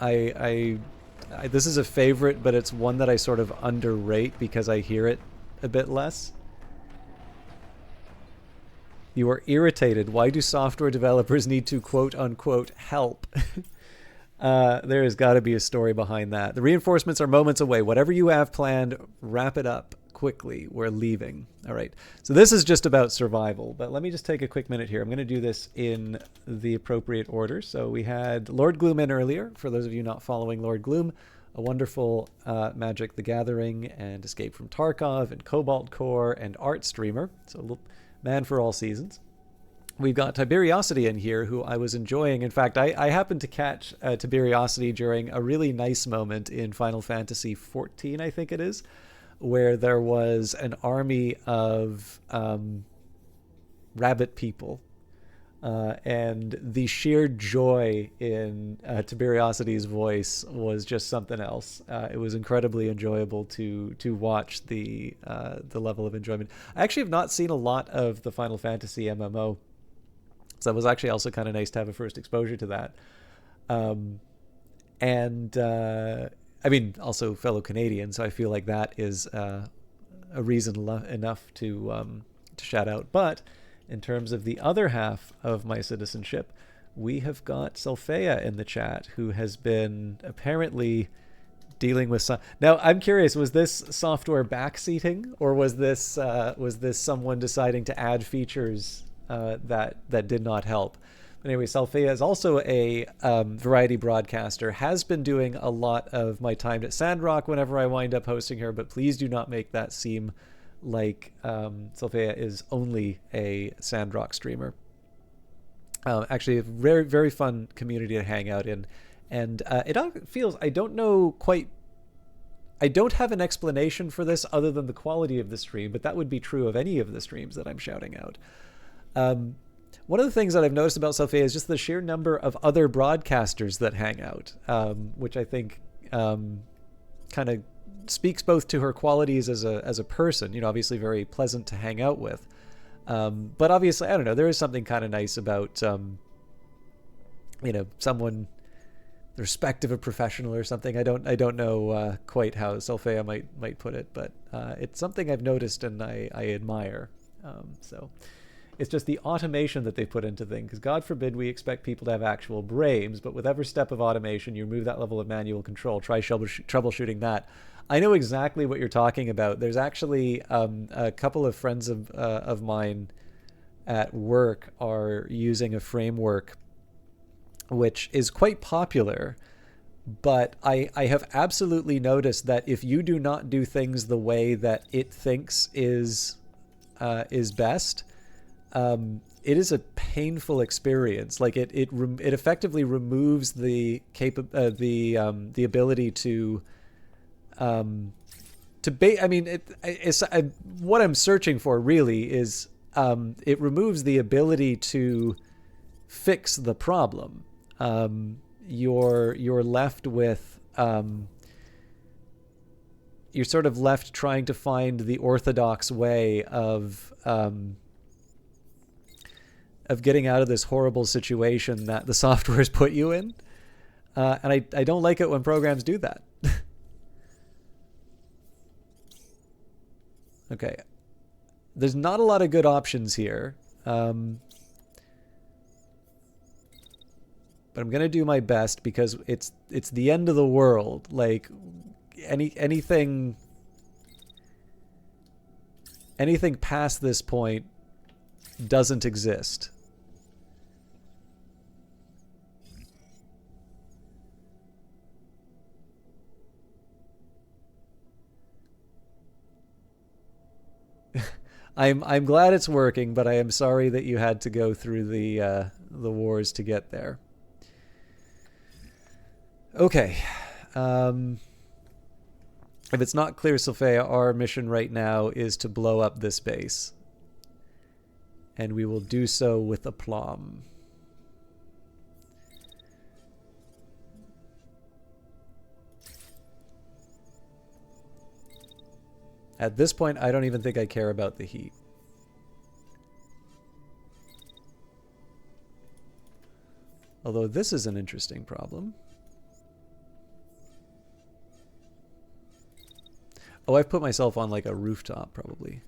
this is a favorite, but it's one that I sort of underrate because I hear it a bit less. You are irritated. Why do software developers need to quote unquote help? There has got to be a story behind that. The reinforcements are moments away. Whatever you have planned, wrap it up quickly. We're leaving. All right. So this is just about survival, but let me just take a quick minute here. I'm going to do this in the appropriate order. So we had Lord Gloom in earlier. For those of you not following Lord Gloom, a wonderful Magic the Gathering and Escape from Tarkov and Cobalt Core and art streamer. So a little man for all seasons. We've got Tiberiosity in here, who I was enjoying. In fact, I happened to catch Tiberiosity during a really nice moment in Final Fantasy XIV, I think it is, where there was an army of rabbit people. And the sheer joy in Tiberiosity's voice was just something else. It was incredibly enjoyable to watch the level of enjoyment. I actually have not seen a lot of the Final Fantasy MMO, so it was actually also kind of nice to have a first exposure to that. I mean, also fellow Canadian, so I feel like that is a reason enough to shout out. But in terms of the other half of my citizenship, we have got Sophia in the chat, who has been apparently dealing with some... Now, I'm curious, was this software backseating, or was this someone deciding to add features that did not help? But anyway, Sophia is also a variety broadcaster, has been doing a lot of my time at Sandrock whenever I wind up hosting her, but please do not make that seem like Sophia is only a Sandrock streamer. Actually, a very, very fun community to hang out in. And it feels, I don't know quite I don't have an explanation for this other than the quality of the stream, but that would be true of any of the streams that I'm shouting out. One of the things that I've noticed about Sophia is just the sheer number of other broadcasters that hang out, which I think kind of speaks both to her qualities as a person, you know, obviously very pleasant to hang out with. But obviously, I don't know, there is something kind of nice about, you know, someone, the respect of a professional or something. I don't know quite how Sophia might put it, but it's something I've noticed and I admire. So it's just the automation that they put into things. Because God forbid we expect people to have actual brains, but with every step of automation, you remove that level of manual control. Try troubleshooting that. I know exactly what you're talking about. There's actually a couple of friends of mine at work are using a framework which is quite popular, but I have absolutely noticed that if you do not do things the way that it thinks is best, it is a painful experience. Like it effectively removes the ability to I mean, what I'm searching for really is it removes the ability to fix the problem. You're left with you're sort of left trying to find the orthodox way of getting out of this horrible situation that the software has put you in. And I don't like it when programs do that. Okay. There's not a lot of good options here. But I'm going to do my best because it's the end of the world. Like anything past this point doesn't exist. I'm glad it's working, but I am sorry that you had to go through the wars to get there. Okay. If it's not clear, Sophia, our mission right now is to blow up this base. And we will do so with aplomb. At this point, I don't even think I care about the heat. Although this is an interesting problem. Oh, I've put myself on like a rooftop, probably.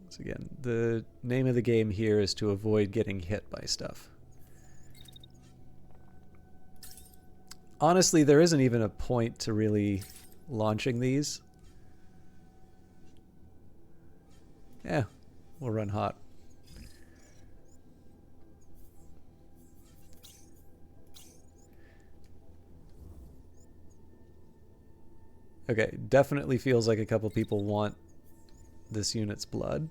So again, the name of the game here is to avoid getting hit by stuff. Honestly, there isn't even a point to really launching these. Yeah, we'll run hot. Okay, definitely feels like a couple people want this unit's blood.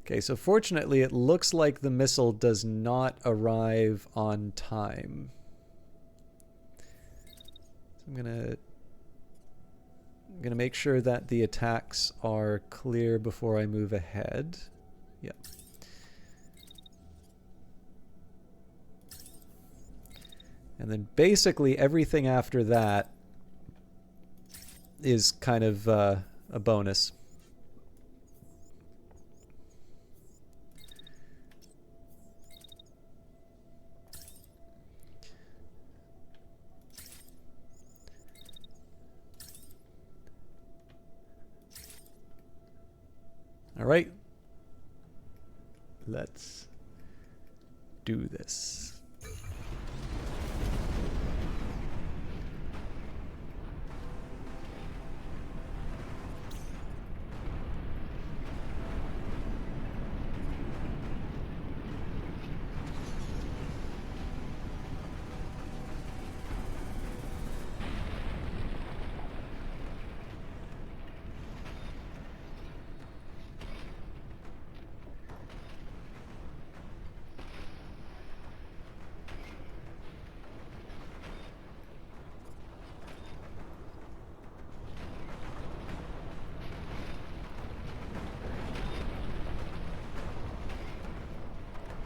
Okay, so fortunately it looks like the missile does not arrive on time. So I'm gonna make sure that the attacks are clear before I move ahead. Yep. And then basically everything after that is kind of a bonus. All right. Let's do this.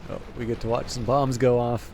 Oh, we get to watch some bombs go off.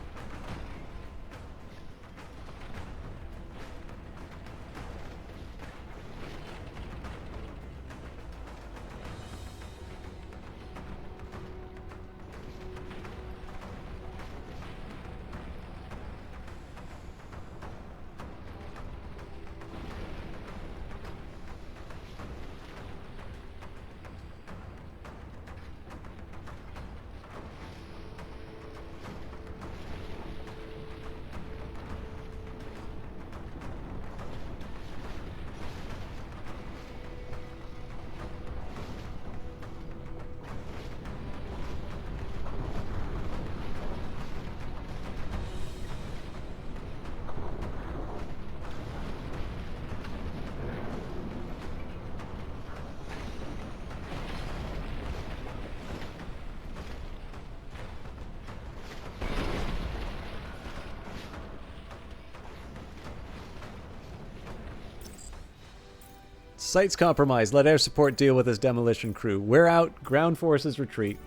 Site's compromised. Let air support deal with this demolition crew. We're out. Ground forces retreat.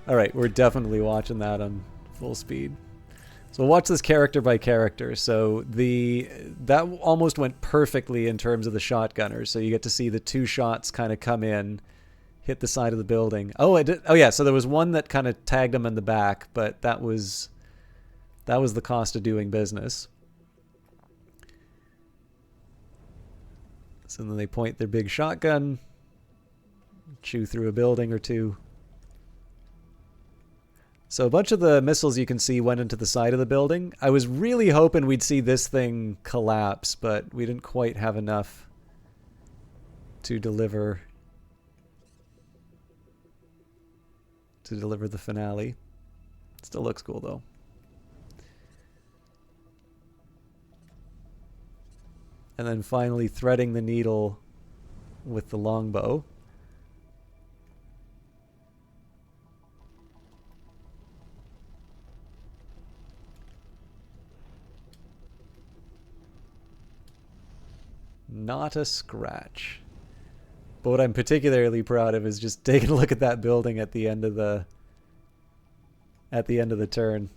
Alright, we're definitely watching that on full speed. So we'll watch this character by character. So that almost went perfectly in terms of the shotgunners. So you get to see the two shots kind of come in, hit the side of the building. Oh, it did. Oh yeah, so there was one that kind of tagged him in the back, but that was the cost of doing business. So then they point their big shotgun, chew through a building or two. So a bunch of the missiles you can see went into the side of the building. I was really hoping we'd see this thing collapse, but we didn't quite have enough to deliver the finale. Still looks cool though. And then finally threading the needle with the longbow. Not a scratch. But what I'm particularly proud of is just taking a look at that building at the end of the turn.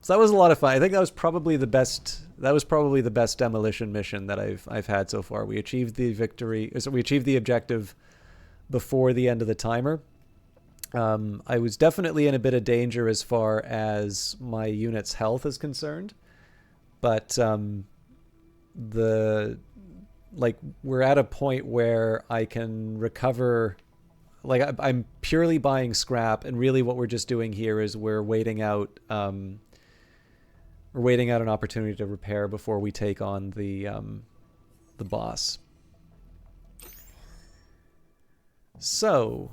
So that was a lot of fun. I think that was probably the best. That was probably the best demolition mission that I've had so far. We achieved the victory. So we achieved the objective before the end of the timer. I was definitely in a bit of danger as far as my unit's health is concerned, but we're at a point where I can recover. Like I'm purely buying scrap, and really what we're just doing here is we're waiting out. We're waiting out an opportunity to repair before we take on the boss. So,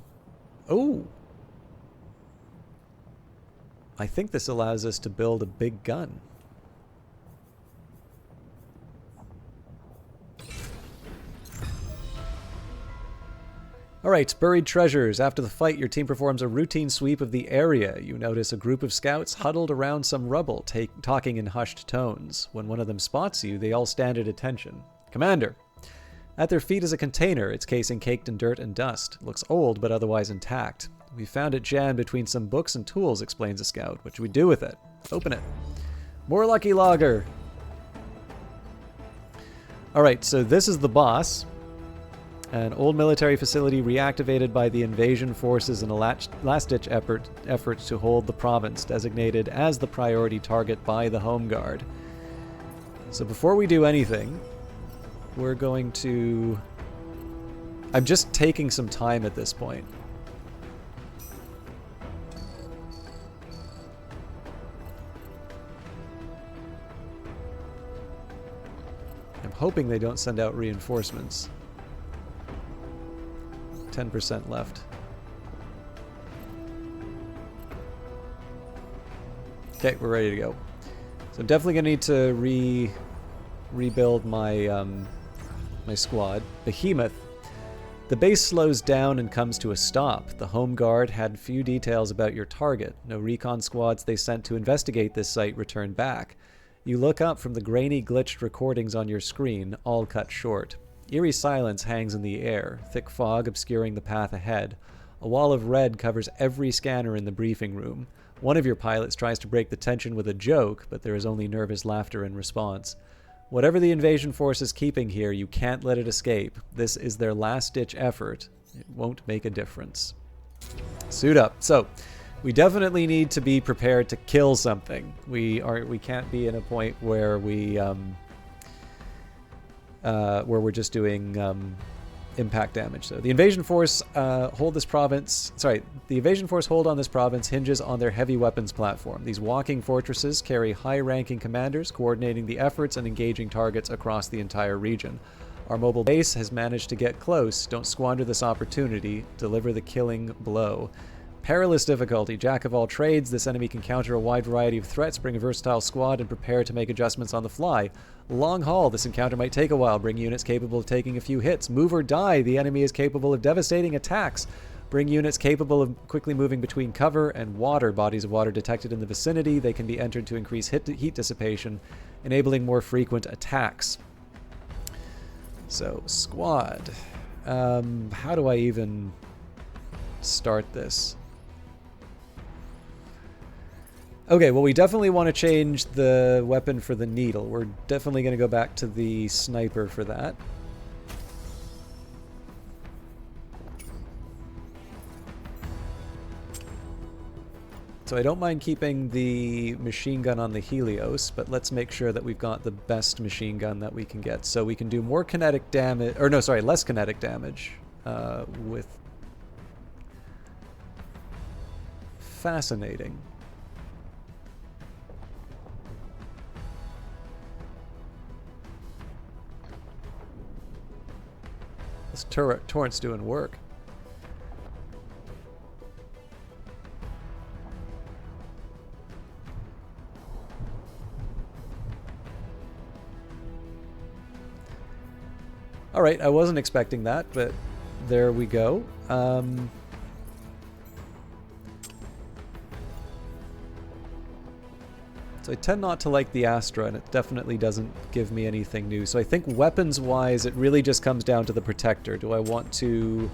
I think this allows us to build a big gun. Alright, buried treasures. After the fight, your team performs a routine sweep of the area. You notice a group of scouts huddled around some rubble, talking in hushed tones. When one of them spots you, they all stand at attention. Commander! At their feet is a container, its casing caked in dirt and dust. It looks old, but otherwise intact. We found it jammed between some books and tools, explains a scout. What should we do with it? Open it. More lucky logger! Alright, so this is the boss. An old military facility reactivated by the invasion forces in a last-ditch effort to hold the province, designated as the priority target by the Home Guard. So before we do anything, we're going to I'm just taking some time at this point. I'm hoping they don't send out reinforcements. 10% left. Okay, we're ready to go. So I'm definitely gonna need to rebuild my my squad. Behemoth. The base slows down and comes to a stop. The Home Guard had few details about your target. No recon squads they sent to investigate this site returned back. You look up from the grainy, glitched recordings on your screen, all cut short. Eerie silence hangs in the air, thick fog obscuring the path ahead. A wall of red covers every scanner in the briefing room. One of your pilots tries to break the tension with a joke, but there is only nervous laughter in response. Whatever the invasion force is keeping here, you can't let it escape. This is their last-ditch effort. It won't make a difference. Suit up. So, we definitely need to be prepared to kill something. We can't be in a point where we're just doing impact damage. So the invasion force hold this province. Sorry, the invasion force hold on this province hinges on their heavy weapons platform. These walking fortresses carry high-ranking commanders coordinating the efforts and engaging targets across the entire region. Our mobile base has managed to get close. Don't squander this opportunity. Deliver the killing blow. Perilous difficulty. Jack of all trades, this enemy can counter a wide variety of threats, bring a versatile squad, and prepare to make adjustments on the fly. Long haul. This encounter might take a while. Bring units capable of taking a few hits. Move or die. The enemy is capable of devastating attacks. Bring units capable of quickly moving between cover and water. Bodies of water detected in the vicinity. They can be entered to increase heat dissipation, enabling more frequent attacks. So, squad. How do I even start this? Okay, well, we definitely want to change the weapon for the needle. We're definitely going to go back to the sniper for that. So I don't mind keeping the machine gun on the Helios, but let's make sure that we've got the best machine gun that we can get. So we can do more kinetic damage, or no, sorry, less kinetic damage with... Fascinating. This torrent's doing work. Alright, I wasn't expecting that, but there we go. So I tend not to like the Astra, and it definitely doesn't give me anything new. So I think weapons-wise, it really just comes down to the Protector. Do I want to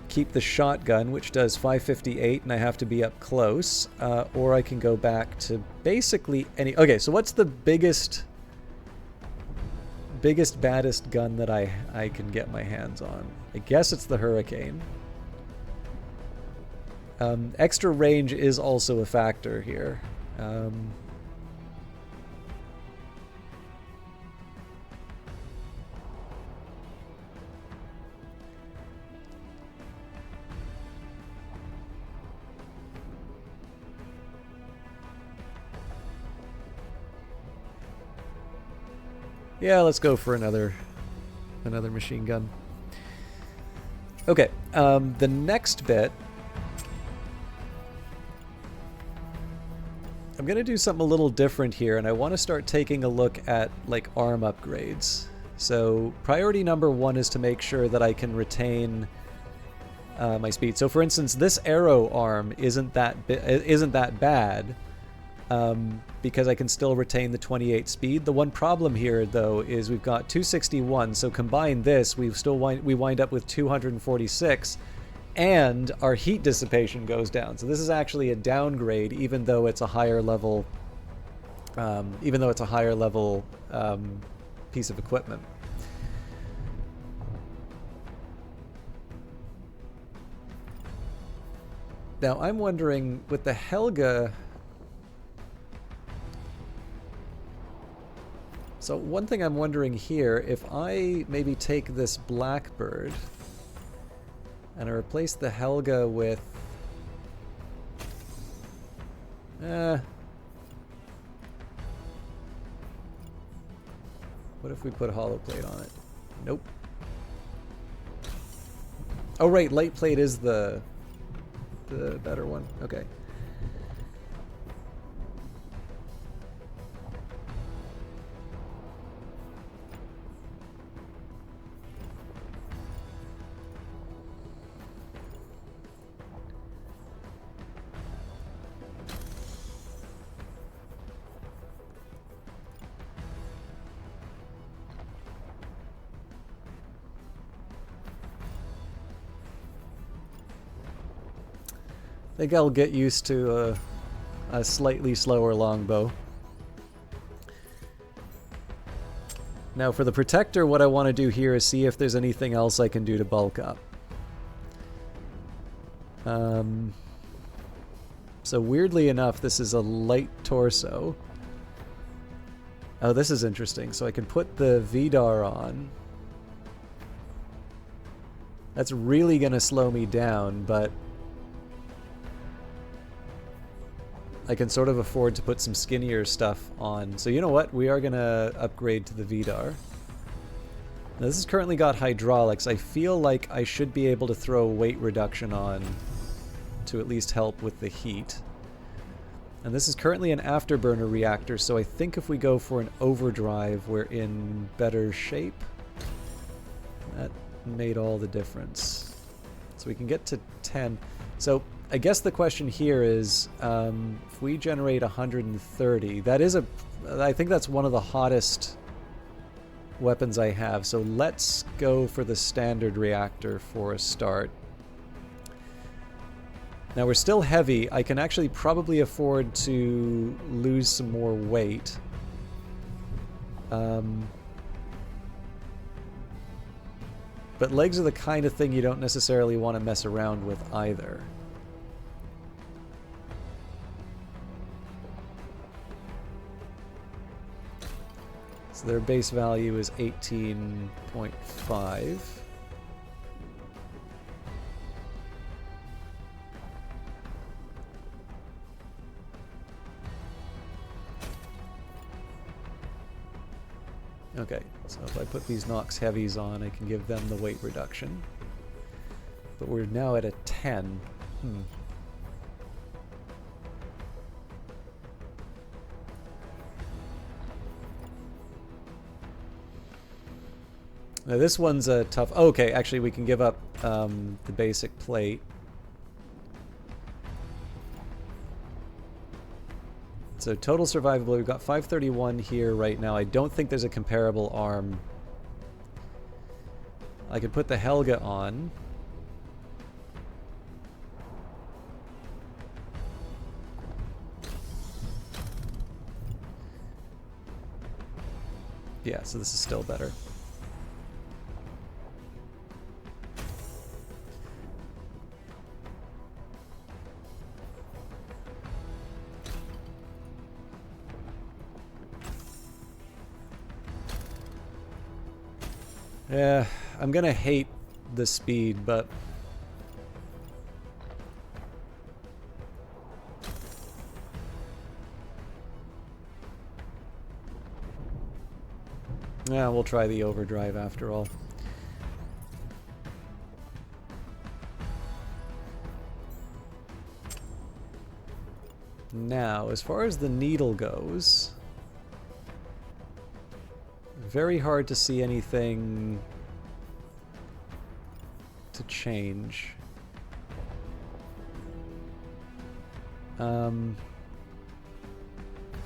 keep the shotgun, which does 558, and I have to be up close, or I can go back to basically any... Okay, so what's the biggest, baddest gun that I can get my hands on? I guess it's the Hurricane. Extra range is also a factor here. Yeah, let's go for another machine gun. Okay, the next bit, I'm gonna do something a little different here, and I want to start taking a look at like arm upgrades. So priority number 1 is to make sure that I can retain my speed. So for instance, this arrow arm isn't that bad. Because I can still retain the 28 speed. The one problem here, though, is we've got 261, so combine this, we wind up with 246, and our heat dissipation goes down. So this is actually a downgrade, even though it's a higher level, piece of equipment. Now, I'm wondering, with the Helga... So one thing I'm wondering here, if I maybe take this Blackbird And I replaced the Helga with... What if we put hollow plate on it? Nope. Oh right, light plate is the better one. Okay. I think I'll get used to a slightly slower longbow. Now for the protector, what I want to do here is see if there's anything else I can do to bulk up. So weirdly enough, this is a light torso. Oh, this is interesting. So I can put the Vidar on. That's really going to slow me down, but I can sort of afford to put some skinnier stuff on. So you know what? We are going to upgrade to the Vidar. Now this has currently got hydraulics. I feel like I should be able to throw weight reduction on to at least help with the heat. And this is currently an afterburner reactor, so I think if we go for an overdrive, we're in better shape. That made all the difference. So we can get to 10. So I guess the question here is, if we generate 130, that is I think that's one of the hottest weapons I have. So let's go for the standard reactor for a start. Now we're still heavy. I can actually probably afford to lose some more weight. But legs are the kind of thing you don't necessarily want to mess around with either. So their base value is 18.5. Okay, so if I put these Nox Heavies on, I can give them the weight reduction. But we're now at a 10. Now this one's a tough... Oh, okay, actually we can give up the basic plate. So total survivability, we've got 531 here right now. I don't think there's a comparable arm. I could put the Helga on. Yeah, so this is still better. Yeah, I'm gonna hate the speed, but yeah, we'll try the overdrive after all. Now, as far as the needle goes, very hard to see anything to change. I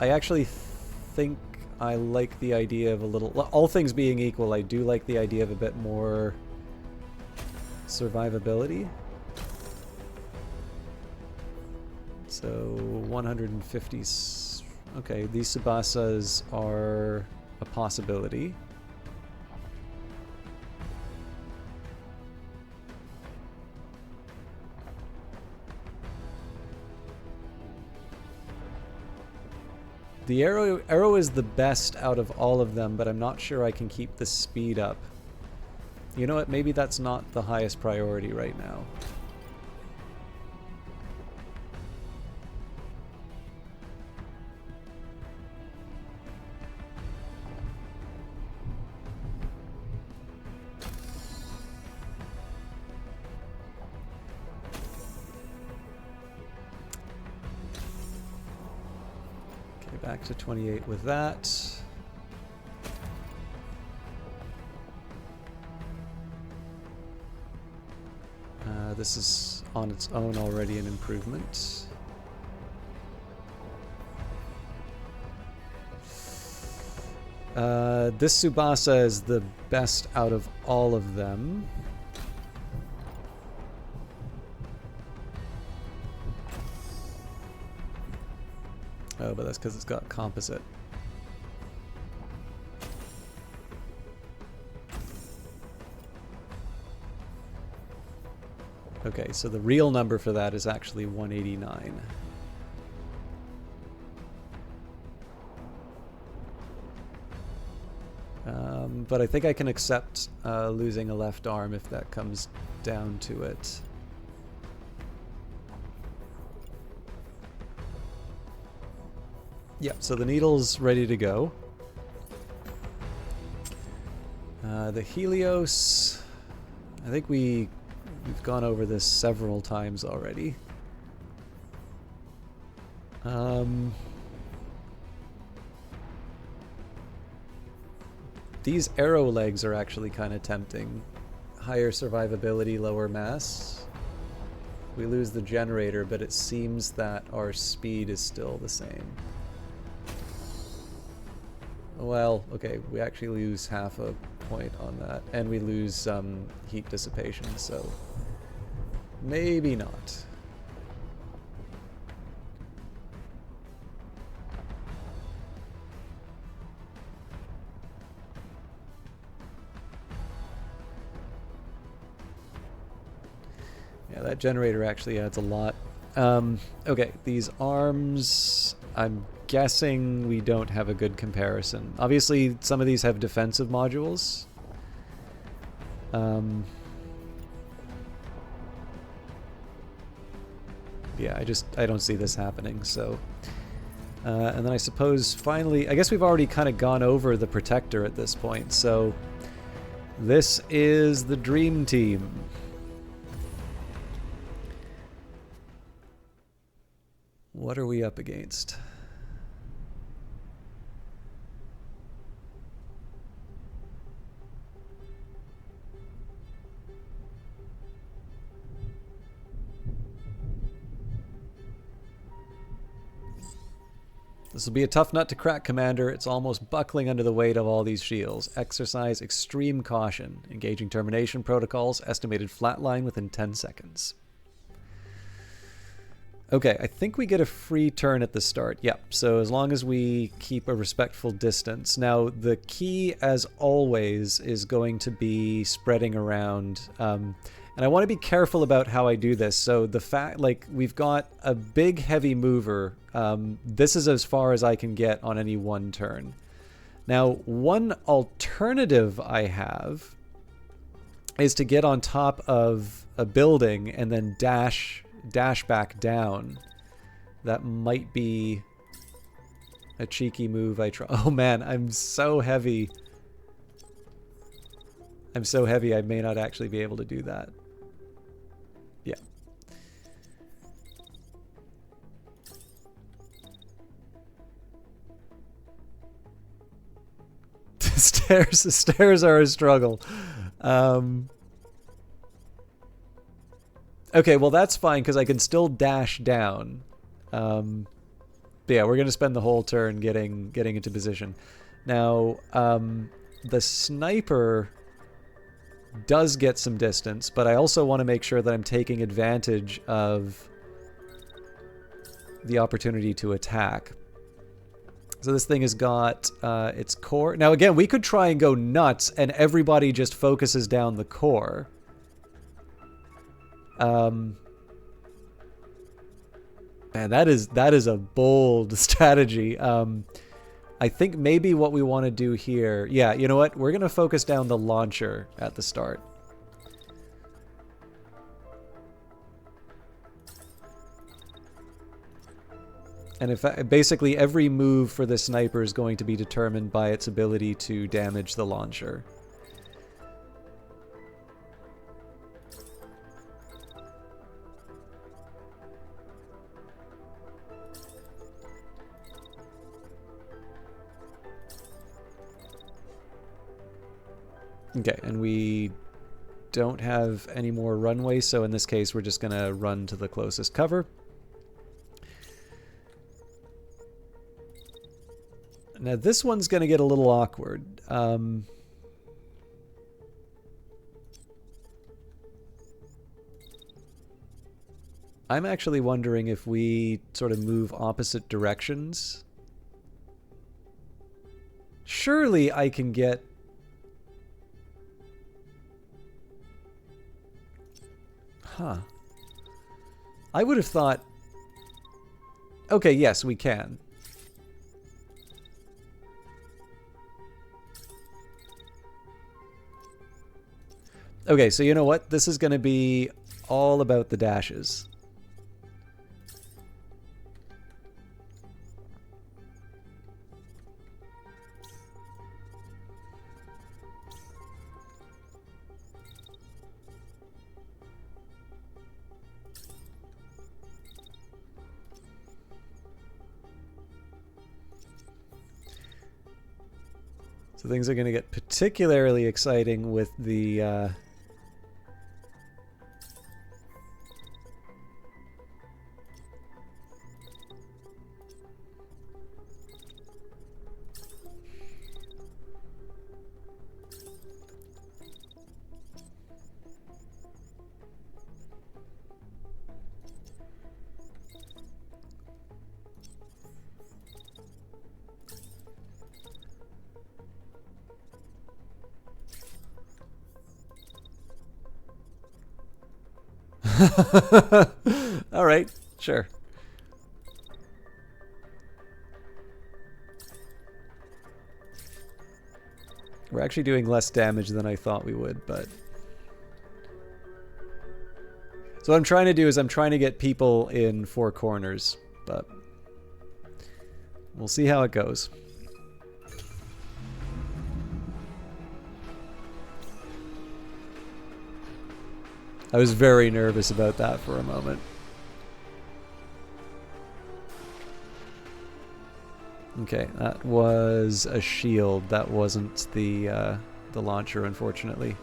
actually think I like the idea of a little... All things being equal, I do like the idea of a bit more survivability. So 150... Okay, these Tsubasas are a possibility. The arrow is the best out of all of them, but I'm not sure I can keep the speed up. You know what? Maybe that's not the highest priority right now. Okay, back to 28 with that. This is on its own already an improvement. This Tsubasa is the best out of all of them. Oh, but that's because it's got composite. Okay, so the real number for that is actually 189. But I think I can accept losing a left arm if that comes down to it. Yeah, so the needle's ready to go. The Helios, I think we've gone over this several times already. These arrow legs are actually kind of tempting. Higher survivability, lower mass. We lose the generator, but it seems that our speed is still the same. Well, okay, we actually lose half a point on that, and we lose heat dissipation, so maybe not. Yeah, that generator actually adds a lot. Okay, these arms, I'm guessing we don't have a good comparison. Obviously, some of these have defensive modules. Yeah, I don't see this happening, so... and then I suppose, finally, I guess we've already kind of gone over the Protector at this point, so... This is the Dream Team. What are we up against? This will be a tough nut to crack, Commander. It's almost buckling under the weight of all these shields. Exercise extreme caution. Engaging termination protocols. Estimated flatline within 10 seconds. Okay, I think we get a free turn at the start. Yep, so as long as we keep a respectful distance. Now, the key, as always, is going to be spreading around. And I want to be careful about how I do this. So the fact, like, we've got a big, heavy mover. This is as far as I can get on any one turn. Now, one alternative I have is to get on top of a building and then dash back down. That might be a cheeky move I try. Oh man, I'm so heavy. I'm so heavy I may not actually be able to do that. Yeah. The stairs are a struggle. Okay, well that's fine because I can still dash down. But yeah, we're gonna spend the whole turn getting into position. Now, the sniper does get some distance, but I also want to make sure that I'm taking advantage of the opportunity to attack. So this thing has got its core. Now again, we could try and go nuts and everybody just focuses down the core. Man, that is a bold strategy. I think maybe what we want to do here... Yeah, you know what? We're going to focus down the launcher at the start. And in fact, basically every move for the sniper is going to be determined by its ability to damage the launcher. Okay, and we don't have any more runway, so in this case we're just going to run to the closest cover. Now this one's going to get a little awkward. I'm actually wondering if we sort of move opposite directions. Surely I can get... Huh. I would have thought... Okay, yes, we can. Okay, so you know what? This is going to be all about the dashes. So things are going to get particularly exciting with the... All right, sure. We're actually doing less damage than I thought we would, but... So what I'm trying to do is I'm trying to get people in four corners, but... We'll see how it goes. I was very nervous about that for a moment. Okay, that was a shield. That wasn't the launcher, unfortunately.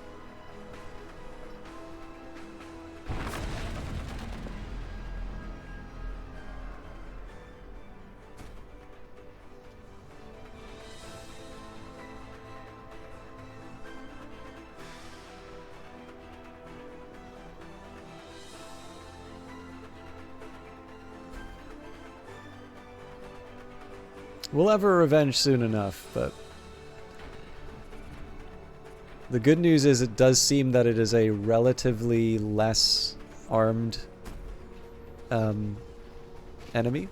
We'll have our revenge soon enough, but... The good news is it does seem that it is a relatively less armed enemy.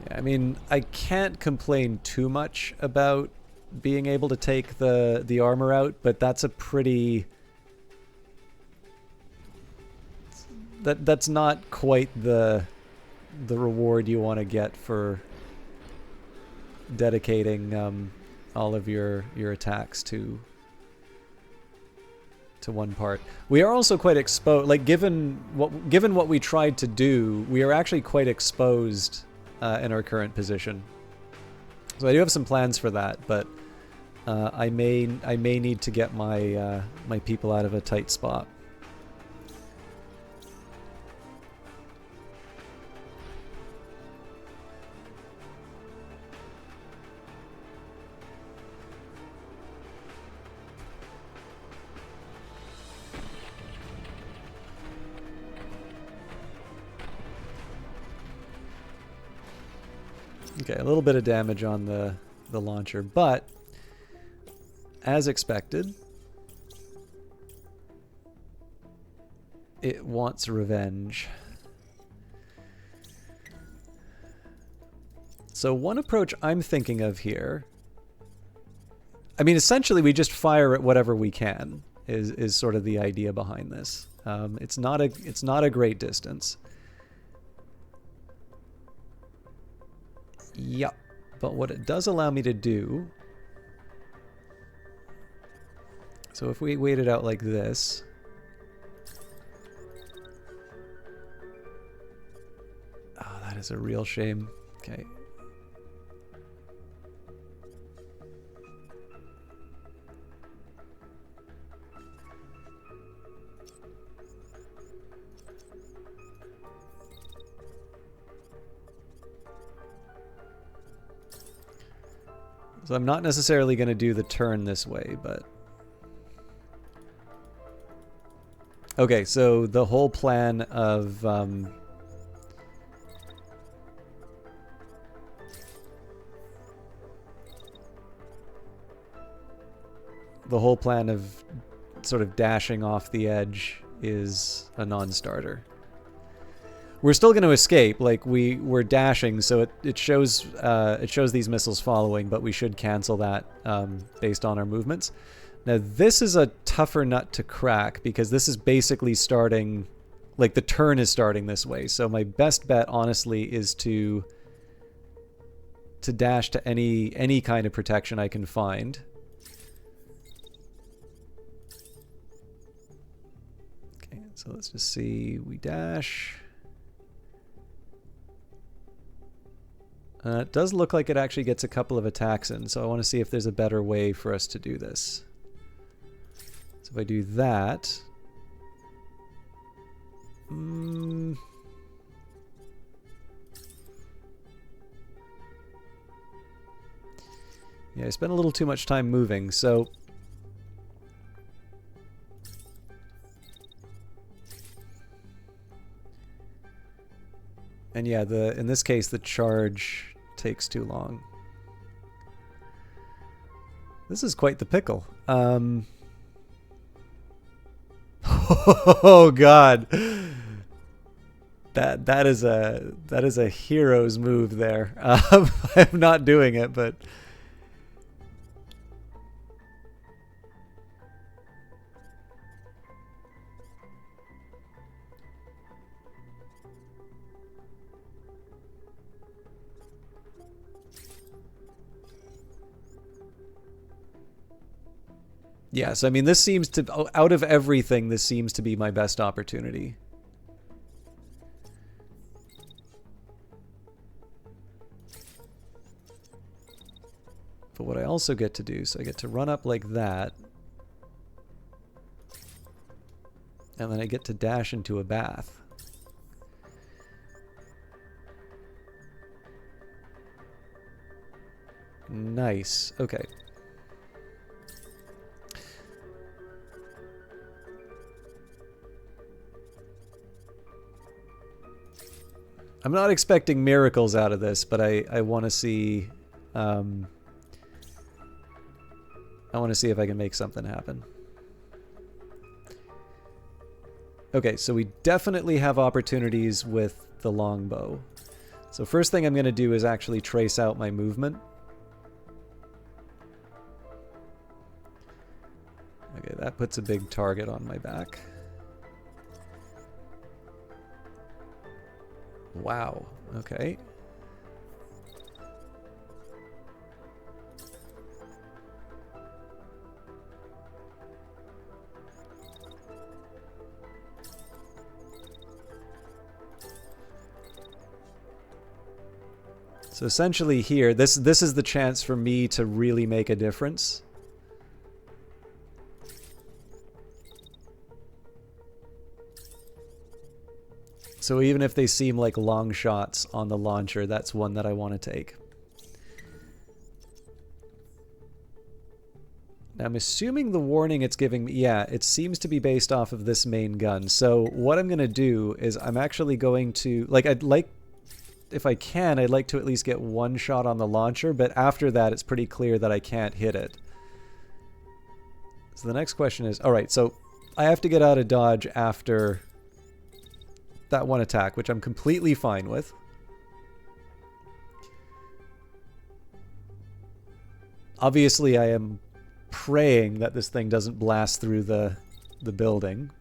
Yeah, I mean, I can't complain too much about being able to take the armor out, but that's a pretty... That's not quite the reward you want to get for dedicating all of your attacks to one part. We are also quite exposed. Like given what we tried to do, we are actually quite exposed in our current position. So I do have some plans for that, but I may need to get my my people out of a tight spot. Okay, a little bit of damage on the launcher, but as expected, it wants revenge. So one approach I'm thinking of here, I mean, essentially, we just fire at whatever we can. Is sort of the idea behind this. It's not a great distance. Yep. But what it does allow me to do. So if we wait it out like this. Oh, that is a real shame. Okay. So I'm not necessarily going to do the turn this way, but... Okay, so the whole plan of... the whole plan of sort of dashing off the edge is a non-starter. We're still going to escape, like we're dashing, so it shows these missiles following, but we should cancel that based on our movements. Now this is a tougher nut to crack because this is basically starting, like the turn is starting this way. So my best bet, honestly, is to dash to any kind of protection I can find. Okay, so let's just see. We dash. It does look like it actually gets a couple of attacks in, so I want to see if there's a better way for us to do this. So if I do that... Yeah, I spent a little too much time moving, so... And yeah, in this case, the charge takes too long. This is quite the pickle. Oh God, that is a hero's move there. I'm not doing it, but. Yes, I mean, this seems to, out of everything, this seems to be my best opportunity. But what I also get to do, so I get to run up like that. And then I get to dash into a bath. Nice. Okay. I'm not expecting miracles out of this, but I want to see... I want to see if I can make something happen. Okay, so we definitely have opportunities with the longbow. So first thing I'm going to do is actually trace out my movement. Okay, that puts a big target on my back. Wow, okay. So essentially here, this is the chance for me to really make a difference. So even if they seem like long shots on the launcher, that's one that I want to take. Now I'm assuming the warning it's giving me, yeah, it seems to be based off of this main gun. So what I'm going to do is I'm actually going to, like, if I can, I'd like to at least get one shot on the launcher, but after that it's pretty clear that I can't hit it. So the next question is, alright, so I have to get out of dodge after that one attack, which I'm completely fine with. Obviously I am praying that this thing doesn't blast through the building.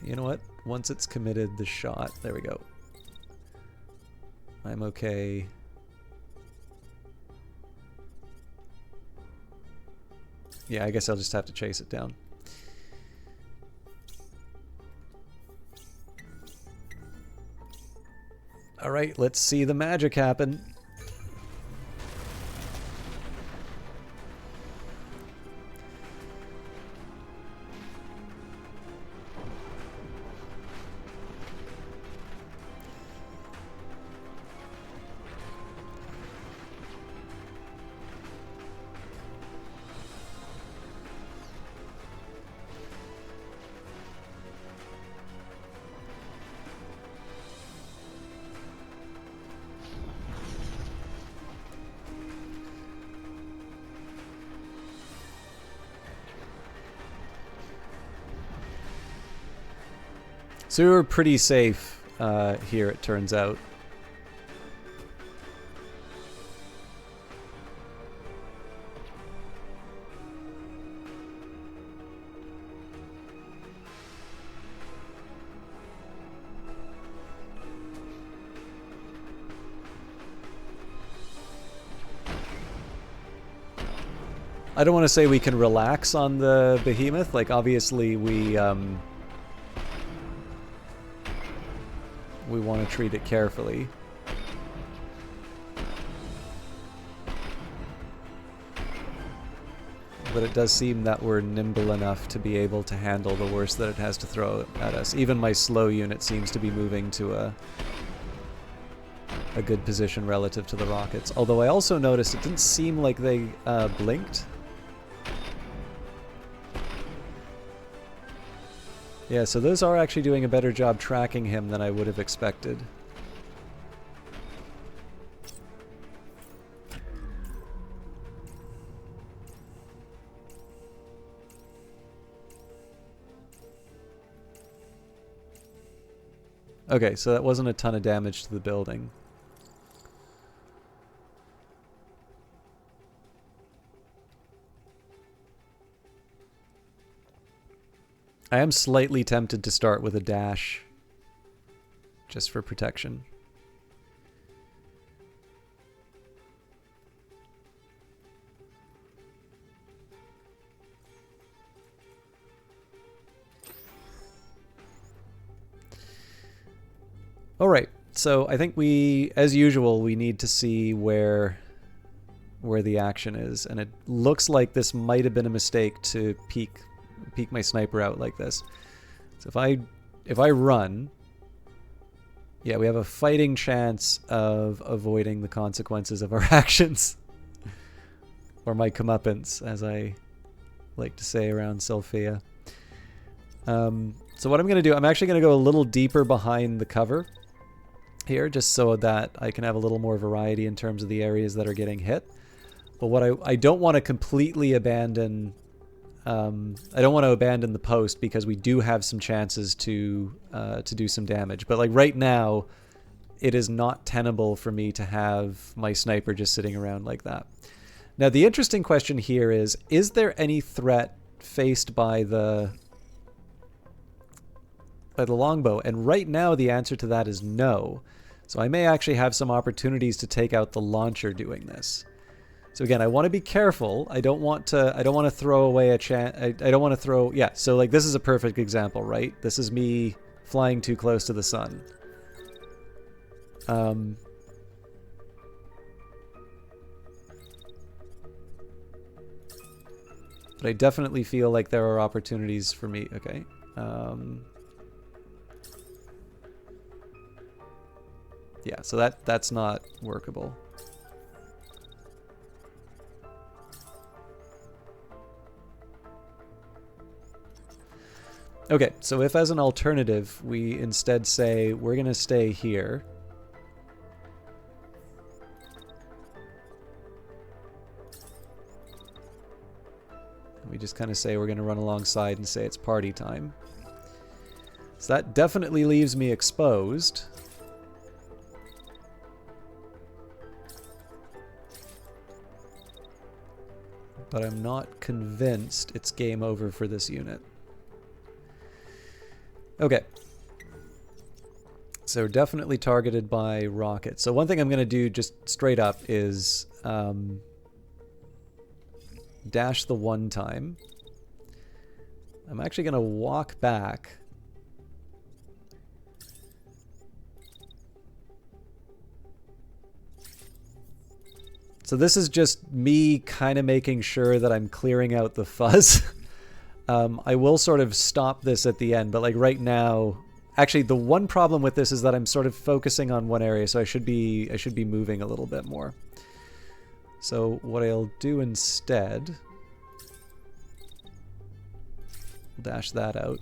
You know what? Once it's committed the shot, there we go. I'm okay. Yeah, I guess I'll just have to chase it down. All right, let's see the magic happen. So we were pretty safe here, it turns out. I don't want to say we can relax on the behemoth. Like, obviously we want to treat it carefully. But it does seem that we're nimble enough to be able to handle the worst that it has to throw at us. Even my slow unit seems to be moving to a good position relative to the rockets. Although I also noticed it didn't seem like they blinked. Yeah, so those are actually doing a better job tracking him than I would have expected. Okay, so that wasn't a ton of damage to the building. I am slightly tempted to start with a dash, just for protection. All right, so I think we, as usual, we need to see where the action is, and it looks like this might have been a mistake to peek my sniper out like this. So if I run, yeah, we have a fighting chance of avoiding the consequences of our actions. Or my comeuppance, as I like to say around Sophia. So what I'm going to do, I'm actually going to go a little deeper behind the cover here, just so that I can have a little more variety in terms of the areas that are getting hit. But what I don't want to completely abandon... I don't want to abandon the post because we do have some chances to do some damage. But like right now, it is not tenable for me to have my sniper just sitting around like that. Now the interesting question here is there any threat faced by the longbow? And right now the answer to that is no. So I may actually have some opportunities to take out the launcher doing this. So again, I want to be careful. I don't want to throw away a chance. I don't want to throw... Yeah, so like this is a perfect example, right? This is me flying too close to the sun. But I definitely feel like there are opportunities for me. Okay. Yeah, so that's not workable. Okay, so if as an alternative we instead say we're going to stay here. We just kind of say we're going to run alongside and say it's party time. So that definitely leaves me exposed. but I'm not convinced it's game over for this unit. Okay. So we're definitely targeted by rockets. So one thing I'm going to do just straight up is dash the one time. I'm actually going to walk back. So this is just me kind of making sure that I'm clearing out the fuzz. I will sort of stop this at the end, but like right now, actually the one problem with this is that I'm sort of focusing on one area, so I should be moving a little bit more. So what I'll do instead, dash that out.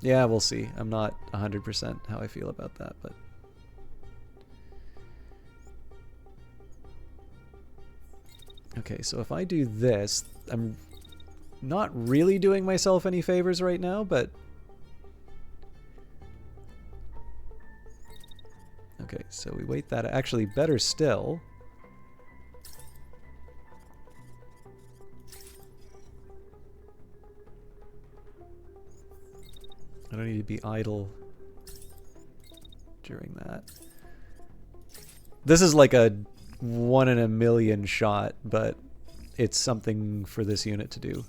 Yeah, we'll see. I'm not 100% how I feel about that, but... Okay, so if I do this, I'm not really doing myself any favors right now, but... Okay, so we wait that. Actually, better still... I don't need to be idle during that. This is like a 1 in a million shot, but it's something for this unit to do.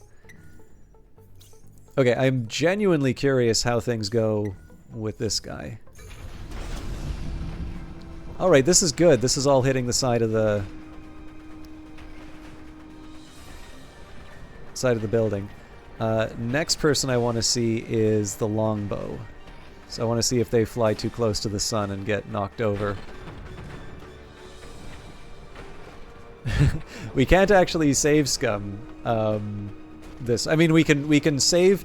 Okay, I'm genuinely curious how things go with this guy. Alright, this is good. This is all hitting the side of the building. Next person I want to see is the longbow. So I want to see if they fly too close to the sun and get knocked over. We can't actually save scum this. I mean, we can save.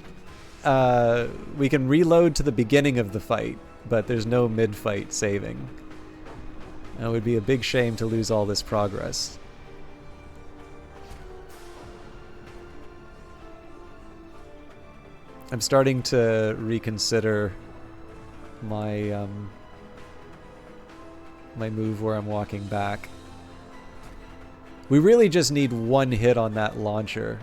We can reload to the beginning of the fight, but there's no mid-fight saving. It would be a big shame to lose all this progress. I'm starting to reconsider my my move where I'm walking back. We really just need one hit on that launcher.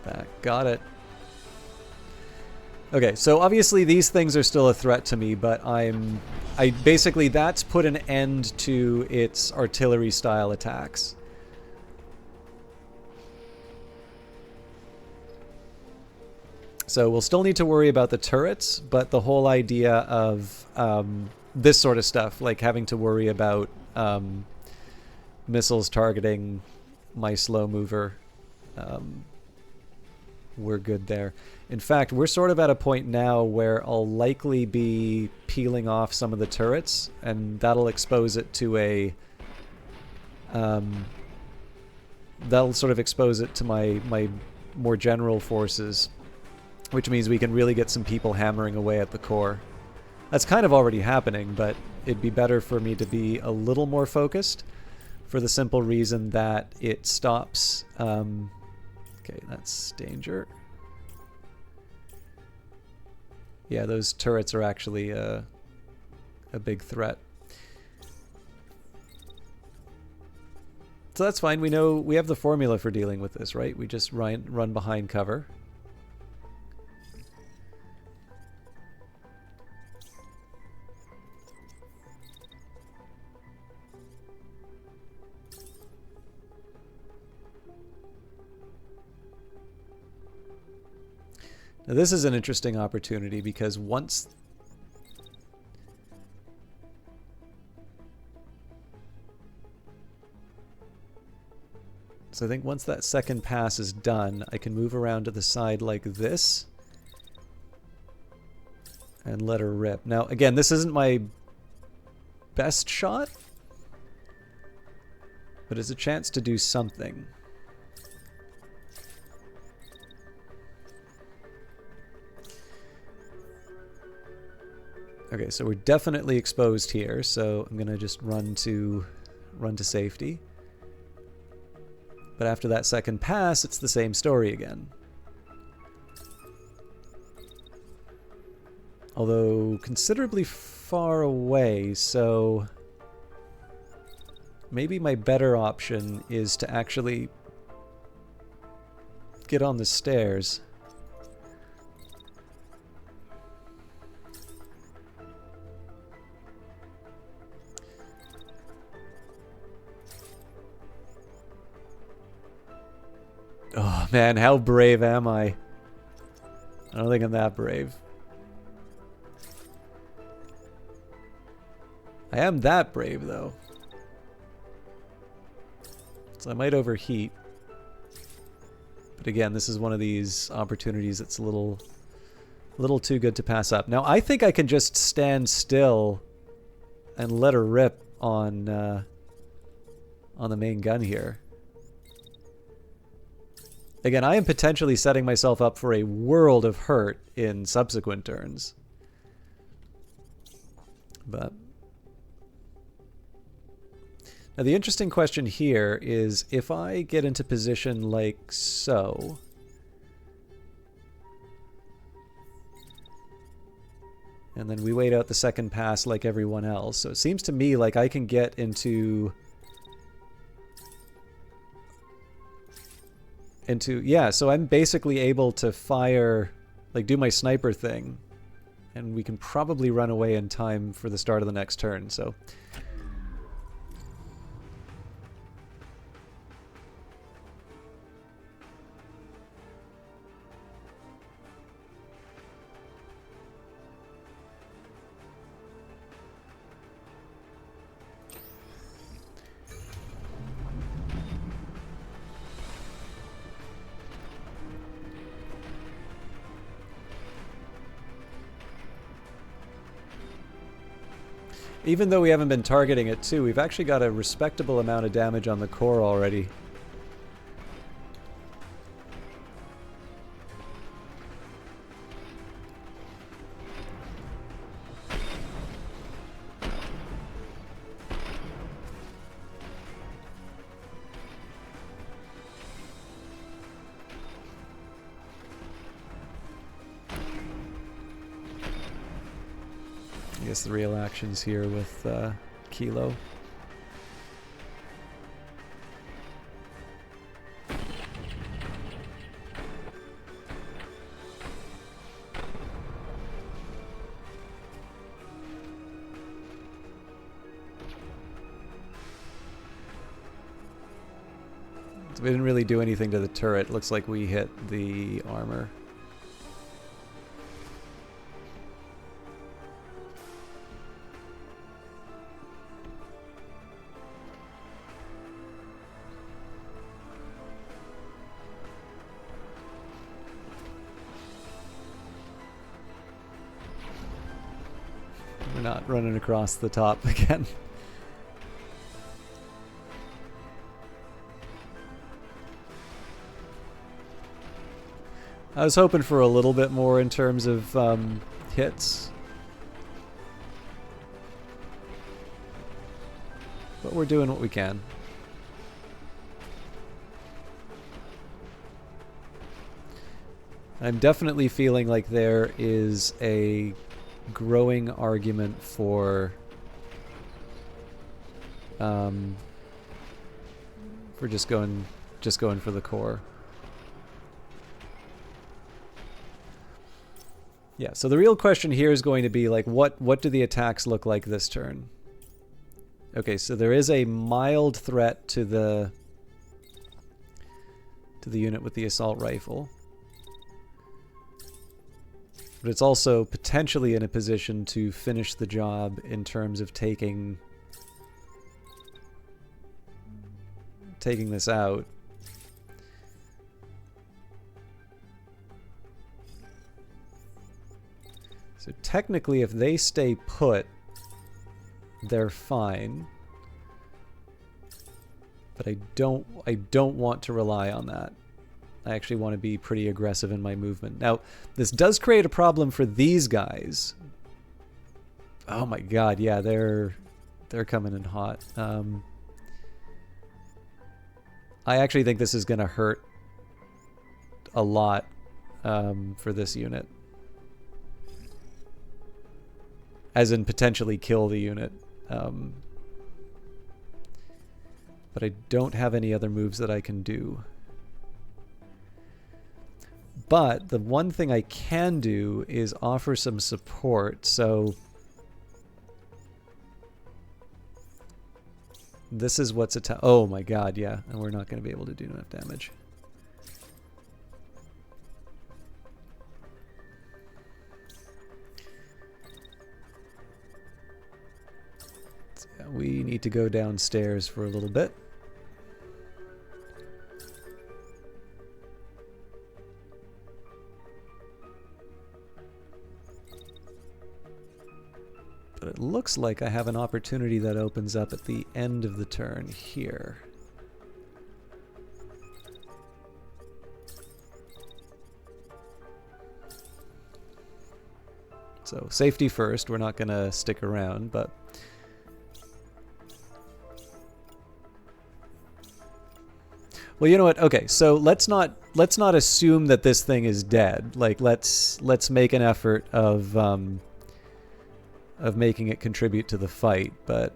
Back, got it. Okay, so obviously these things are still a threat to me, but I basically, that's put an end to its artillery style attacks. So we'll still need to worry about the turrets, but the whole idea of this sort of stuff, like having to worry about missiles targeting my slow mover, we're good there. In fact, we're sort of at a point now where I'll likely be peeling off some of the turrets, and that'll expose it to a... that'll sort of expose it to my more general forces, which means we can really get some people hammering away at the core. That's kind of already happening, but it'd be better for me to be a little more focused for the simple reason that it stops... okay, that's danger. Yeah, those turrets are actually a big threat. So that's fine. We know we have the formula for dealing with this, right? We just run behind cover. Now this is an interesting opportunity because once... So I think once that second pass is done, I can move around to the side like this and let her rip. Now again, this isn't my best shot, but it's a chance to do something. Okay, so we're definitely exposed here, so I'm gonna just run to safety. But after that second pass, it's the same story again. Although considerably far away, so maybe my better option is to actually get on the stairs. Oh man, how brave am I? I don't think I'm that brave. I am that brave though. So I might overheat. But again, this is one of these opportunities that's a little too good to pass up. Now I think I can just stand still and let her rip on the main gun here. Again, I am potentially setting myself up for a world of hurt in subsequent turns. But now the interesting question here is if I get into position like so, and then we wait out the second pass like everyone else. So it seems to me like I can get into yeah, so I'm basically able to fire, like do my sniper thing, and we can probably run away in time for the start of the next turn. So even though we haven't been targeting it too, we've actually got a respectable amount of damage on the core already. I guess the real action's here with Kilo. So we didn't really do anything to the turret. Looks like we hit the armor. Not running across the top again. I was hoping for a little bit more in terms of hits. But we're doing what we can. I'm definitely feeling like there is a growing argument for just going for the core. Yeah, so the real question here is going to be like what do the attacks look like this turn? Okay, so there is a mild threat to the unit with the assault rifle. But it's also potentially in a position to finish the job in terms of taking this out. So technically, if they stay put, they're fine. But I don't want to rely on that. I actually want to be pretty aggressive in my movement. Now, this does create a problem for these guys. Oh my god, yeah, they're coming in hot. I actually think this is going to hurt a lot for this unit. As in potentially kill the unit. But I don't have any other moves that I can do. But the one thing I can do is offer some support. So this is what's oh my god, yeah. And we're not going to be able to do enough damage. So we need to go downstairs for a little bit. But it looks like I have an opportunity that opens up at the end of the turn here. So safety first, we're not going to stick around, but... Well, you know what? Okay, so let's not assume that this thing is dead. Like, let's make an effort of making it contribute to the fight, but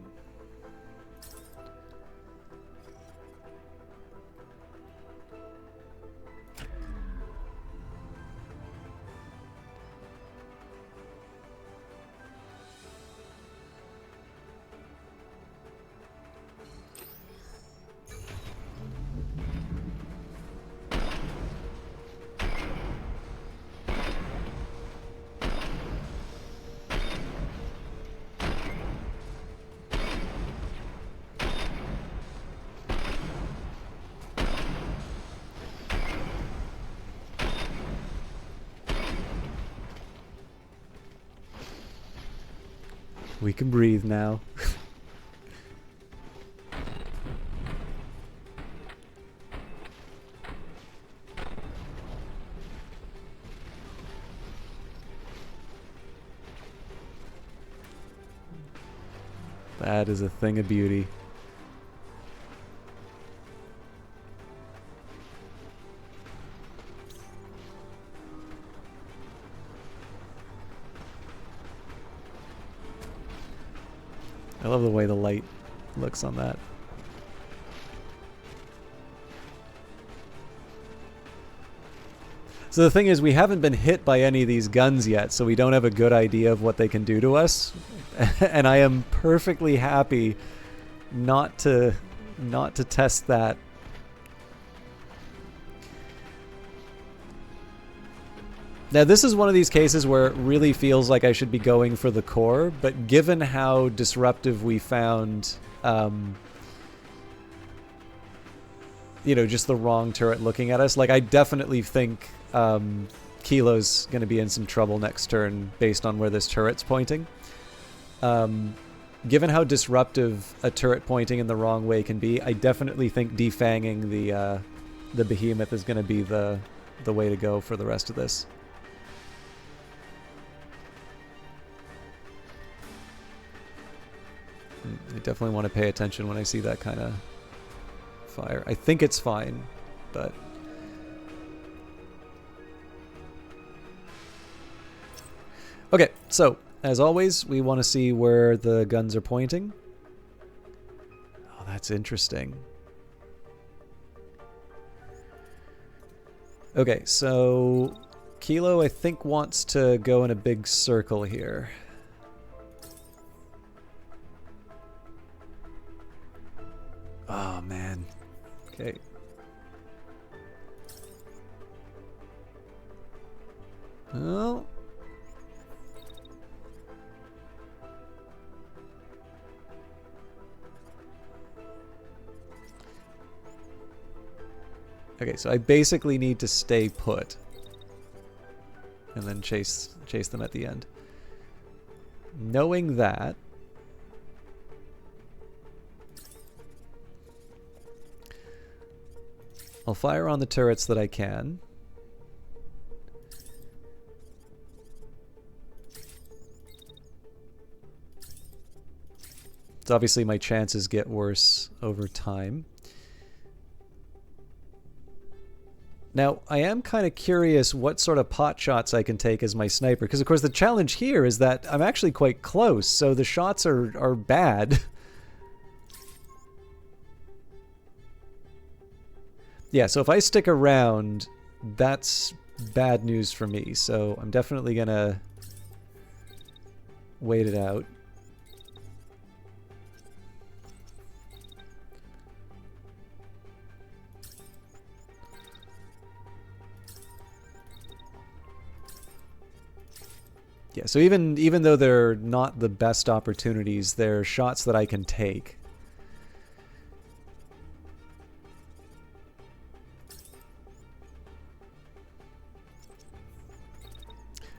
we can breathe now. That is a thing of beauty. I love the way the light looks on that. So the thing is, we haven't been hit by any of these guns yet, so we don't have a good idea of what they can do to us. And I am perfectly happy not to test that. Now, this is one of these cases where it really feels like I should be going for the core, but given how disruptive we found, you know, just the wrong turret looking at us, like, I definitely think Kilo's going to be in some trouble next turn based on where this turret's pointing. Given how disruptive a turret pointing in the wrong way can be, I definitely think defanging the behemoth is going to be the way to go for the rest of this. I definitely want to pay attention when I see that kind of fire. I think it's fine, but... Okay, so, as always, we want to see where the guns are pointing. Oh, that's interesting. Okay, so Kilo, I think, wants to go in a big circle here. Oh, man. Okay. Well... Okay, so I basically need to stay put. And then chase them at the end. Knowing that... I'll fire on the turrets that I can. So obviously my chances get worse over time. Now, I am kind of curious what sort of pot shots I can take as my sniper, because of course the challenge here is that I'm actually quite close, so the shots are bad. Yeah, so if I stick around, that's bad news for me, so I'm definitely gonna wait it out. Yeah, so even though they're not the best opportunities, they're shots that I can take.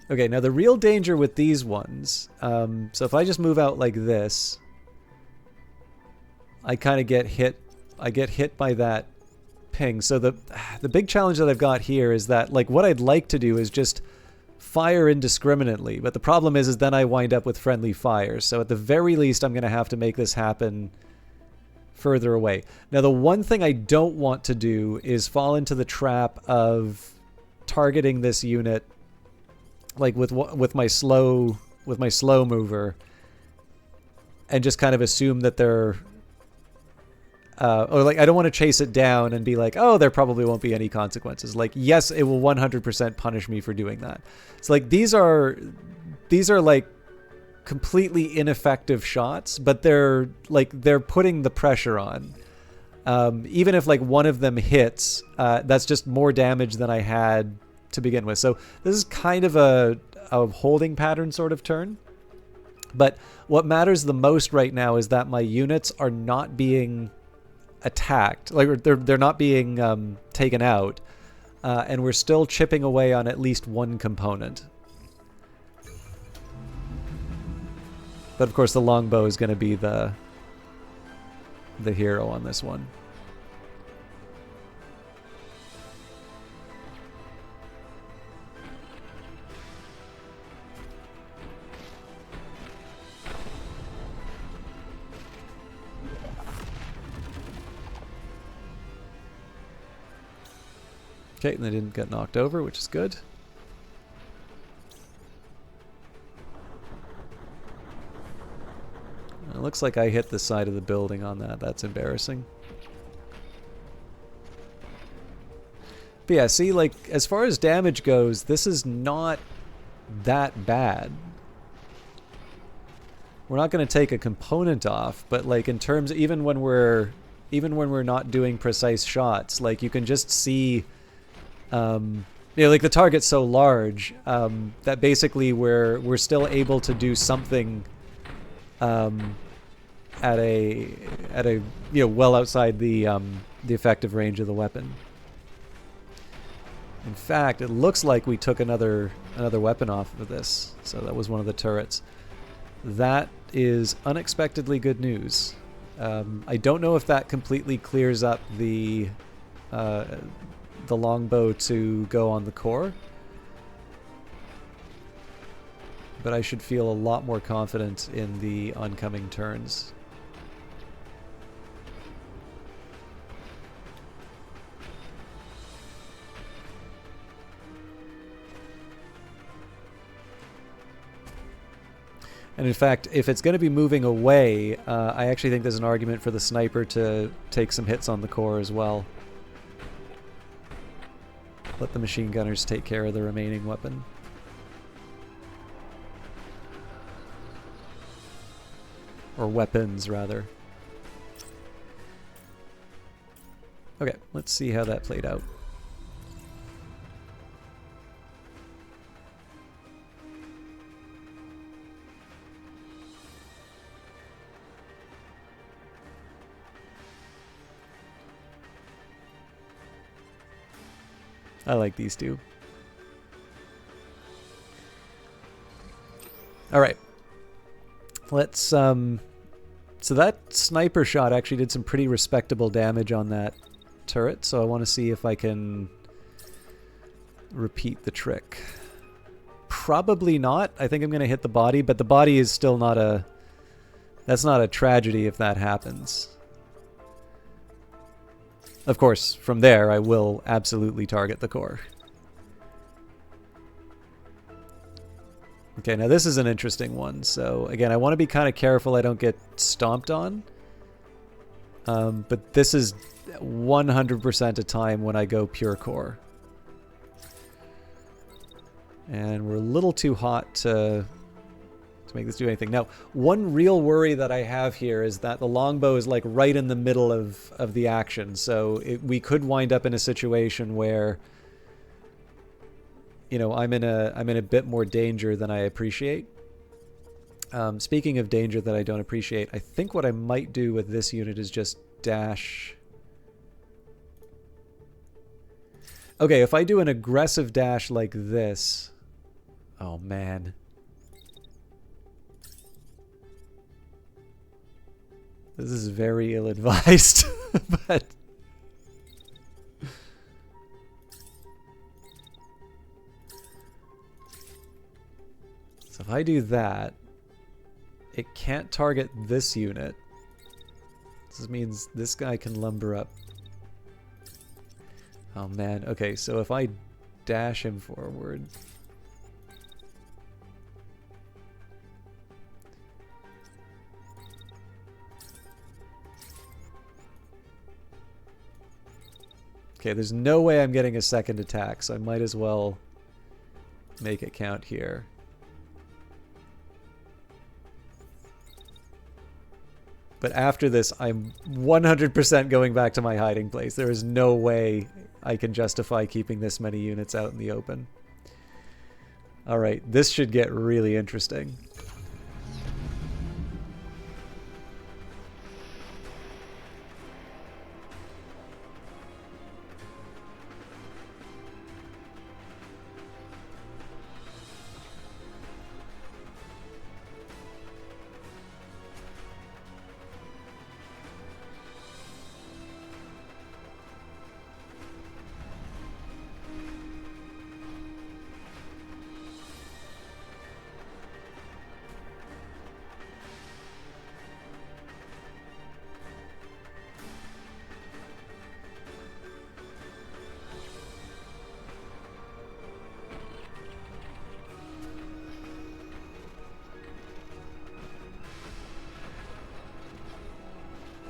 Okay, now the real danger with these ones, so if I just move out like this, I kind of get hit. I get hit by that ping. So the big challenge that I've got here is that, like, what I'd like to do is just fire indiscriminately, but the problem is then I wind up with friendly fire. So at the very least, I'm going to have to make this happen further away. Now, the one thing I don't want to do is fall into the trap of targeting this unit, like with my slow mover, and just kind of assume that they're or like I don't want to chase it down and be like, oh, there probably won't be any consequences. Like, yes, it will 100% punish me for doing that. It's like these are like completely ineffective shots, but they're putting the pressure on. Even if like one of them hits, that's just more damage than I had to begin with. So this is kind of a holding pattern sort of turn. But what matters the most right now is that my units are not being attacked, like they're not being taken out, and we're still chipping away on at least one component. But of course the longbow is going to be the hero on this one. Okay, and they didn't get knocked over, which is good. It looks like I hit the side of the building on that. That's embarrassing. But yeah, see, like, as far as damage goes, this is not that bad. We're not going to take a component off, but like in terms, even when we're not doing precise shots, like you can just see, like the target's so large that basically we're still able to do something at a well outside the effective range of the weapon. In fact, it looks like we took another weapon off of this, so that was one of the turrets. That is unexpectedly good news. I don't know if that completely clears up the longbow to go on the core, but I should feel a lot more confident in the oncoming turns. And in fact, if it's going to be moving away, I actually think there's an argument for the sniper to take some hits on the core as well. Let the machine gunners take care of the remaining weapon. Or weapons, rather. Okay, let's see how that played out. I like these two. All right. Let's so that sniper shot actually did some pretty respectable damage on that turret, so I want to see if I can repeat the trick. Probably not. I think I'm going to hit the body, but the body is still not a That's not a tragedy if that happens. Of course, from there, I will absolutely target the core. Okay, now this is an interesting one. So, again, I want to be kind of careful I don't get stomped on. But this is 100% a time when I go pure core. And we're a little too hot to make this do anything. Now, one real worry that I have here is that the longbow is like right in the middle of the action. So we could wind up in a situation where, you know, I'm in a bit more danger than I appreciate. Speaking of danger that I don't appreciate, I think what I might do with this unit is just dash. Okay, if I do an aggressive dash like this, oh man. This is very ill-advised, but... So if I do that, it can't target this unit. This means this guy can lumber up. Oh man, okay, so if I dash him forward... Okay, there's no way I'm getting a second attack, so I might as well make it count here. But after this, I'm 100% going back to my hiding place. There is no way I can justify keeping this many units out in the open. Alright, this should get really interesting.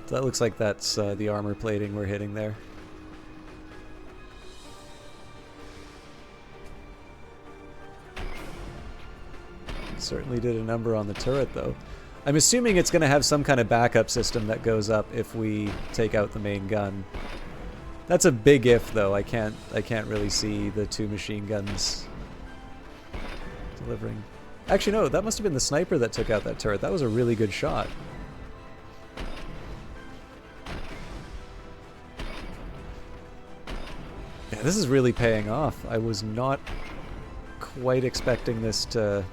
So that looks like that's the armor plating we're hitting there. Certainly did a number on the turret, though. I'm assuming it's going to have some kind of backup system that goes up if we take out the main gun. That's a big if, though. I can't really see the two machine guns delivering. Actually, no, that must have been the sniper that took out that turret. That was a really good shot. Yeah, this is really paying off. I was not quite expecting this to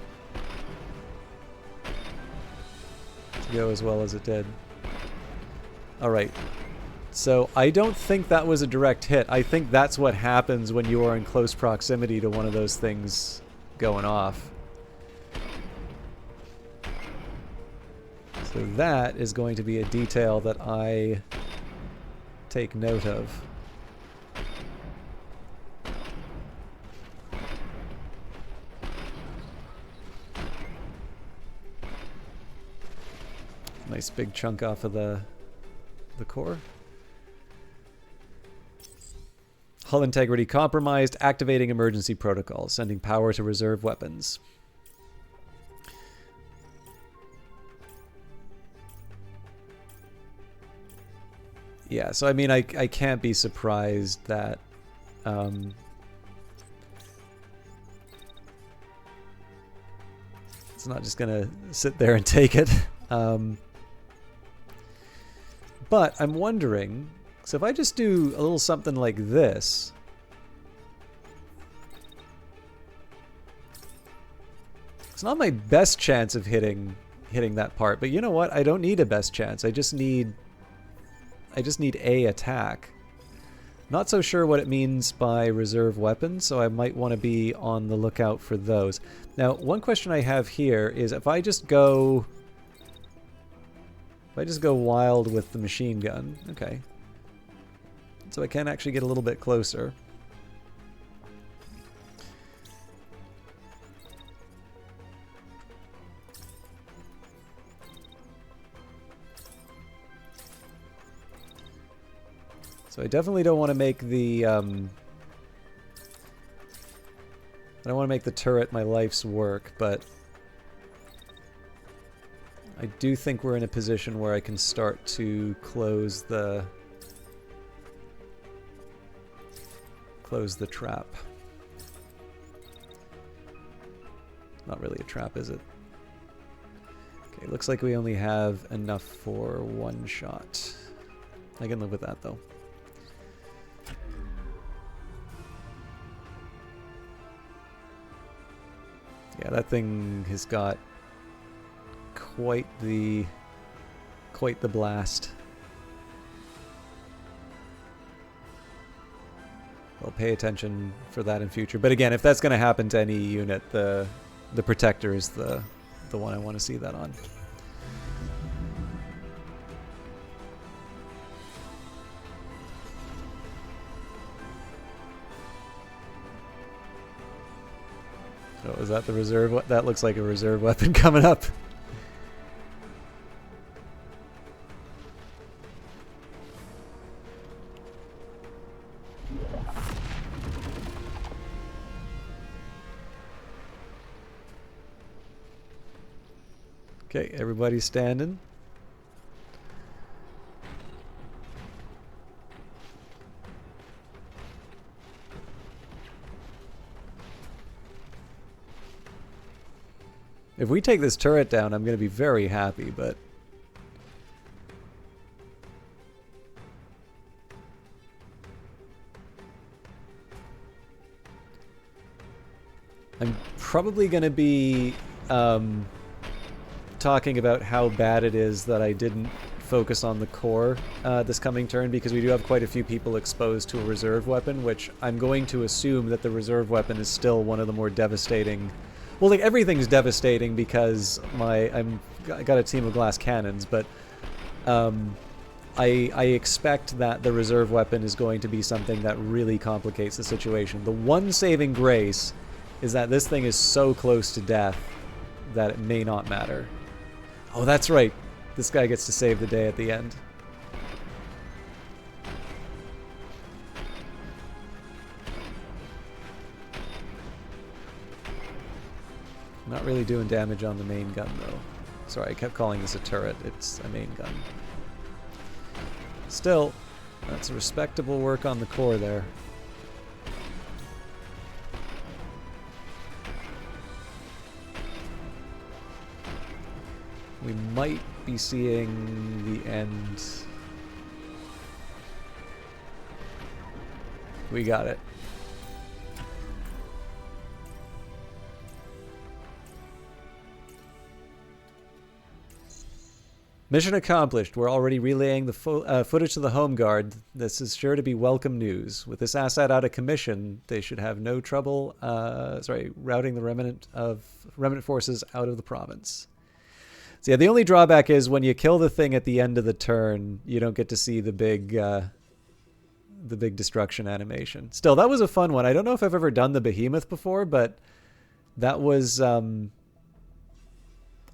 go as well as it did. Alright, so I don't think that was a direct hit. I think that's what happens when you are in close proximity to one of those things going off. So that is going to be a detail that I take note of. Nice big chunk off of the core. Hull integrity compromised. Activating emergency protocol. Sending power to reserve weapons. Yeah, so I mean, I can't be surprised that it's not just gonna sit there and take it. But I'm wondering, so if I just do a little something like this, it's not my best chance of hitting that part, but you know what? I don't need a best chance. I just need a attack. Not so sure what it means by reserve weapons, so I might want to be on the lookout for those. Now, one question I have here is if I just go If I just go wild with the machine gun, okay. So I can actually get a little bit closer. So I definitely don't want to make the I don't want to make the turret my life's work, but I do think we're in a position where I can start to close the trap. Not really a trap, is it? Okay, looks like we only have enough for one shot. I can live with that though. Yeah, that thing has got quite the blast. I'll pay attention for that in future. But again, if that's going to happen to any unit, the protector is the one I want to see that on. Oh, is that the reserve? That looks like a reserve weapon coming up. Okay, everybody's standing. If we take this turret down, I'm going to be very happy, but... I'm probably going to be talking about how bad it is that I didn't focus on the core this coming turn, because we do have quite a few people exposed to a reserve weapon, which I'm going to assume that the reserve weapon is still one of the more devastating... Well, like, everything's devastating because I got a team of glass cannons, but I expect that the reserve weapon is going to be something that really complicates the situation. The one saving grace is that this thing is so close to death that it may not matter. Oh, that's right. This guy gets to save the day at the end. Not really doing damage on the main gun, though. Sorry, I kept calling this a turret. It's a main gun. Still, that's respectable work on the core there. We might be seeing the end. We got it. Mission accomplished. We're already relaying the footage to the Home Guard. This is sure to be welcome news. With this asset out of commission, they should have no trouble routing the remnant forces out of the province. So yeah, the only drawback is when you kill the thing at the end of the turn, you don't get to see the big destruction animation. Still, that was a fun one. I don't know if I've ever done the Behemoth before, but that was...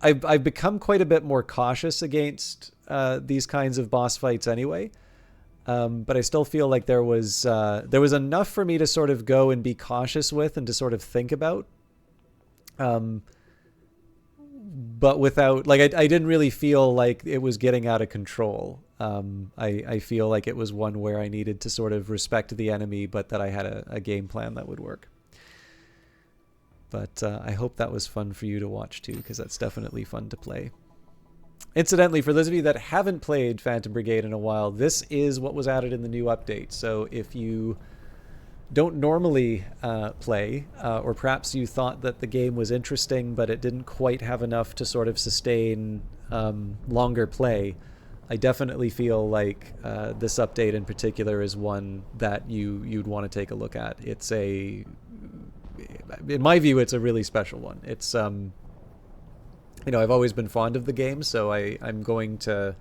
I've become quite a bit more cautious against these kinds of boss fights anyway, but I still feel like there was enough for me to sort of go and be cautious with and to sort of think about, but without, like, I didn't really feel like it was getting out of control. I feel like it was one where I needed to sort of respect the enemy, but that I had a game plan that would work. But I hope that was fun for you to watch too, because that's definitely fun to play. Incidentally, for those of you that haven't played Phantom Brigade in a while, this is what was added in the new update. So if you don't normally play, or perhaps you thought that the game was interesting, but it didn't quite have enough to sort of sustain longer play, I definitely feel like this update in particular is one that you'd want to take a look at. It's a... In my view, it's a really special one. It's, you know, I've always been fond of the game, so I'm going to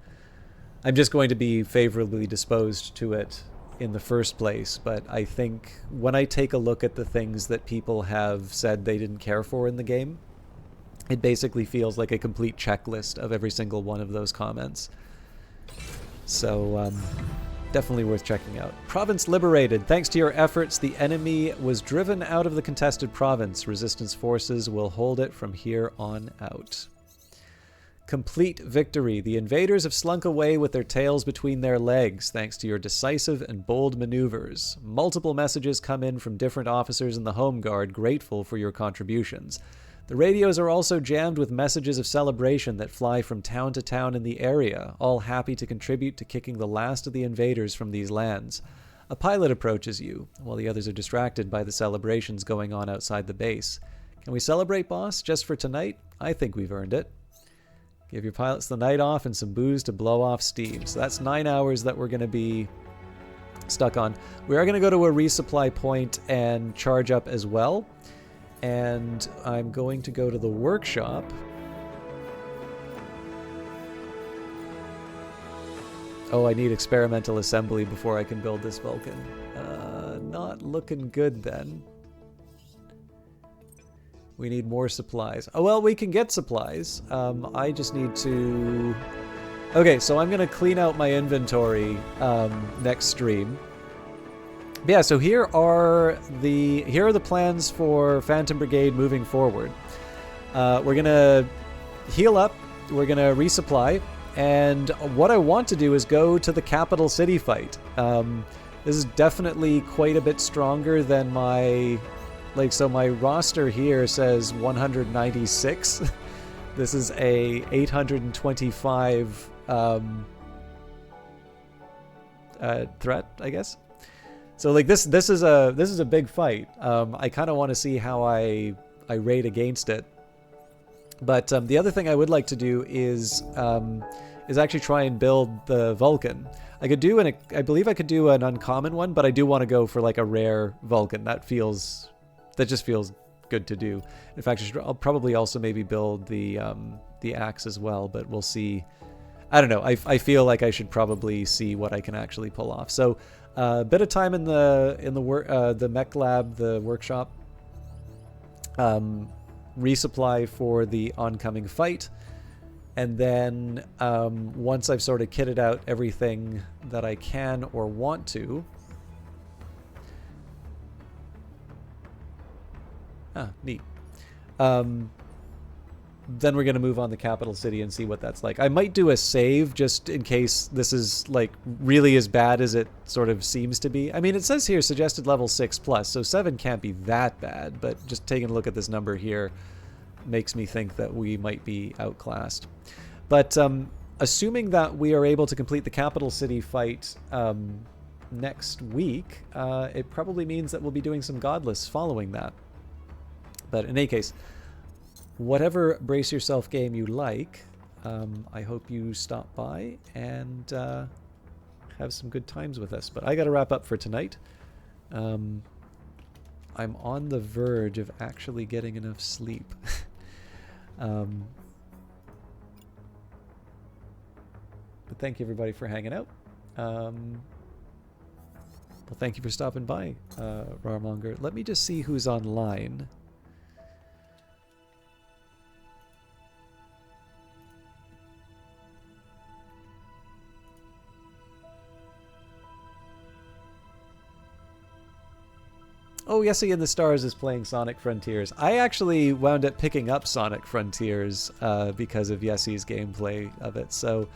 I'm just going to be favorably disposed to it in the first place. But I think when I take a look at the things that people have said they didn't care for in the game, it basically feels like a complete checklist of every single one of those comments. So definitely worth checking out. Province liberated. Thanks to your efforts, the enemy was driven out of the contested province. Resistance forces will hold it from here on out. Complete victory. The invaders have slunk away with their tails between their legs, thanks to your decisive and bold maneuvers. Multiple messages come in from different officers in the Home Guard, grateful for your contributions. The radios are also jammed with messages of celebration that fly from town to town in the area, all happy to contribute to kicking the last of the invaders from these lands. A pilot approaches you, while the others are distracted by the celebrations going on outside the base. Can we celebrate, boss, just for tonight? I think we've earned it. Give your pilots the night off and some booze to blow off steam. So that's 9 hours that we're going to be stuck on. We are going to go to a resupply point and charge up as well. And I'm going to go to the workshop. Oh, I need experimental assembly before I can build this Vulcan. Not looking good then. We need more supplies. Oh, well, we can get supplies. I just need to... Okay, so I'm going to clean out my inventory next stream. But yeah, so here are the plans for Phantom Brigade moving forward. We're going to heal up. We're going to resupply. And what I want to do is go to the capital city fight. This is definitely quite a bit stronger than my... Like, so my roster here says 196. This is a 825 threat, I guess. So like this is a big fight. I kind of want to see how I rate against it. But the other thing I would like to do is actually try and build the Vulcan. I believe I could do an uncommon one, but I do want to go for like a rare Vulcan. That just feels good to do. In fact, I'll probably also maybe build the axe as well, but we'll see. I don't know. I feel like I should probably see what I can actually pull off. So a bit of time in the mech lab, the workshop. Resupply for the oncoming fight. And then once I've sort of kitted out everything that I can or want to, neat. Then we're going to move on to Capital City and see what that's like. I might do a save just in case this is like really as bad as it sort of seems to be. I mean, it says here suggested level 6+, so 7 can't be that bad, but just taking a look at this number here makes me think that we might be outclassed. But assuming that we are able to complete the Capital City fight next week, it probably means that we'll be doing some Godless following that. But in any case, whatever Brace Yourself game you like, I hope you stop by and have some good times with us. But I got to wrap up for tonight. I'm on the verge of actually getting enough sleep. But thank you everybody for hanging out. Well, thank you for stopping by, Rarmonger. Let me just see who's online. Oh, Yessie in the Stars is playing Sonic Frontiers. I actually wound up picking up Sonic Frontiers because of Yessie's gameplay of it. So,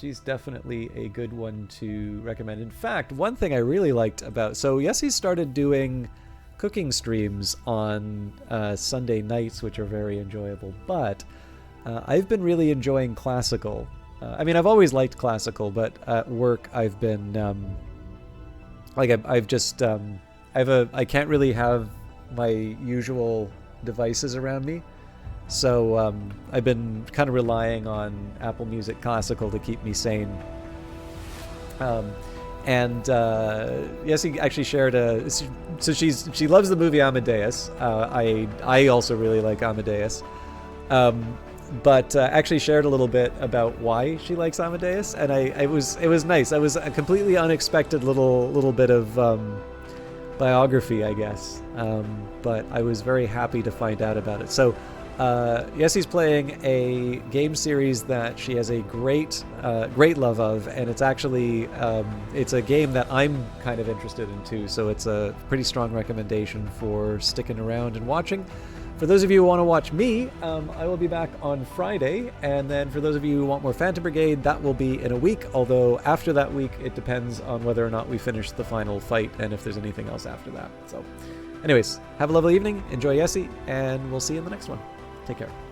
she's definitely a good one to recommend. In fact, one thing I really liked about... So, Yessie started doing cooking streams on Sunday nights, which are very enjoyable. But I've been really enjoying classical. I mean, I've always liked classical, but at work I've been... I've just I can't really have my usual devices around me, so I've been kind of relying on Apple Music Classical to keep me sane. Yes, he actually shared so she loves the movie Amadeus. I also really like Amadeus. but actually shared a little bit about why she likes Amadeus, and it was nice. It was a completely unexpected little bit of biography, I guess, but I was very happy to find out about it. So Yessie's playing a game series that she has a great love of, and it's actually it's a game that I'm kind of interested in too, so it's a pretty strong recommendation for sticking around and watching. For those of you who want to watch me, I will be back on Friday, and then for those of you who want more Phantom Brigade, that will be in a week, although after that week it depends on whether or not we finish the final fight and if there's anything else after that. So anyways, have a lovely evening, enjoy Yessie, and we'll see you in the next one. Take care.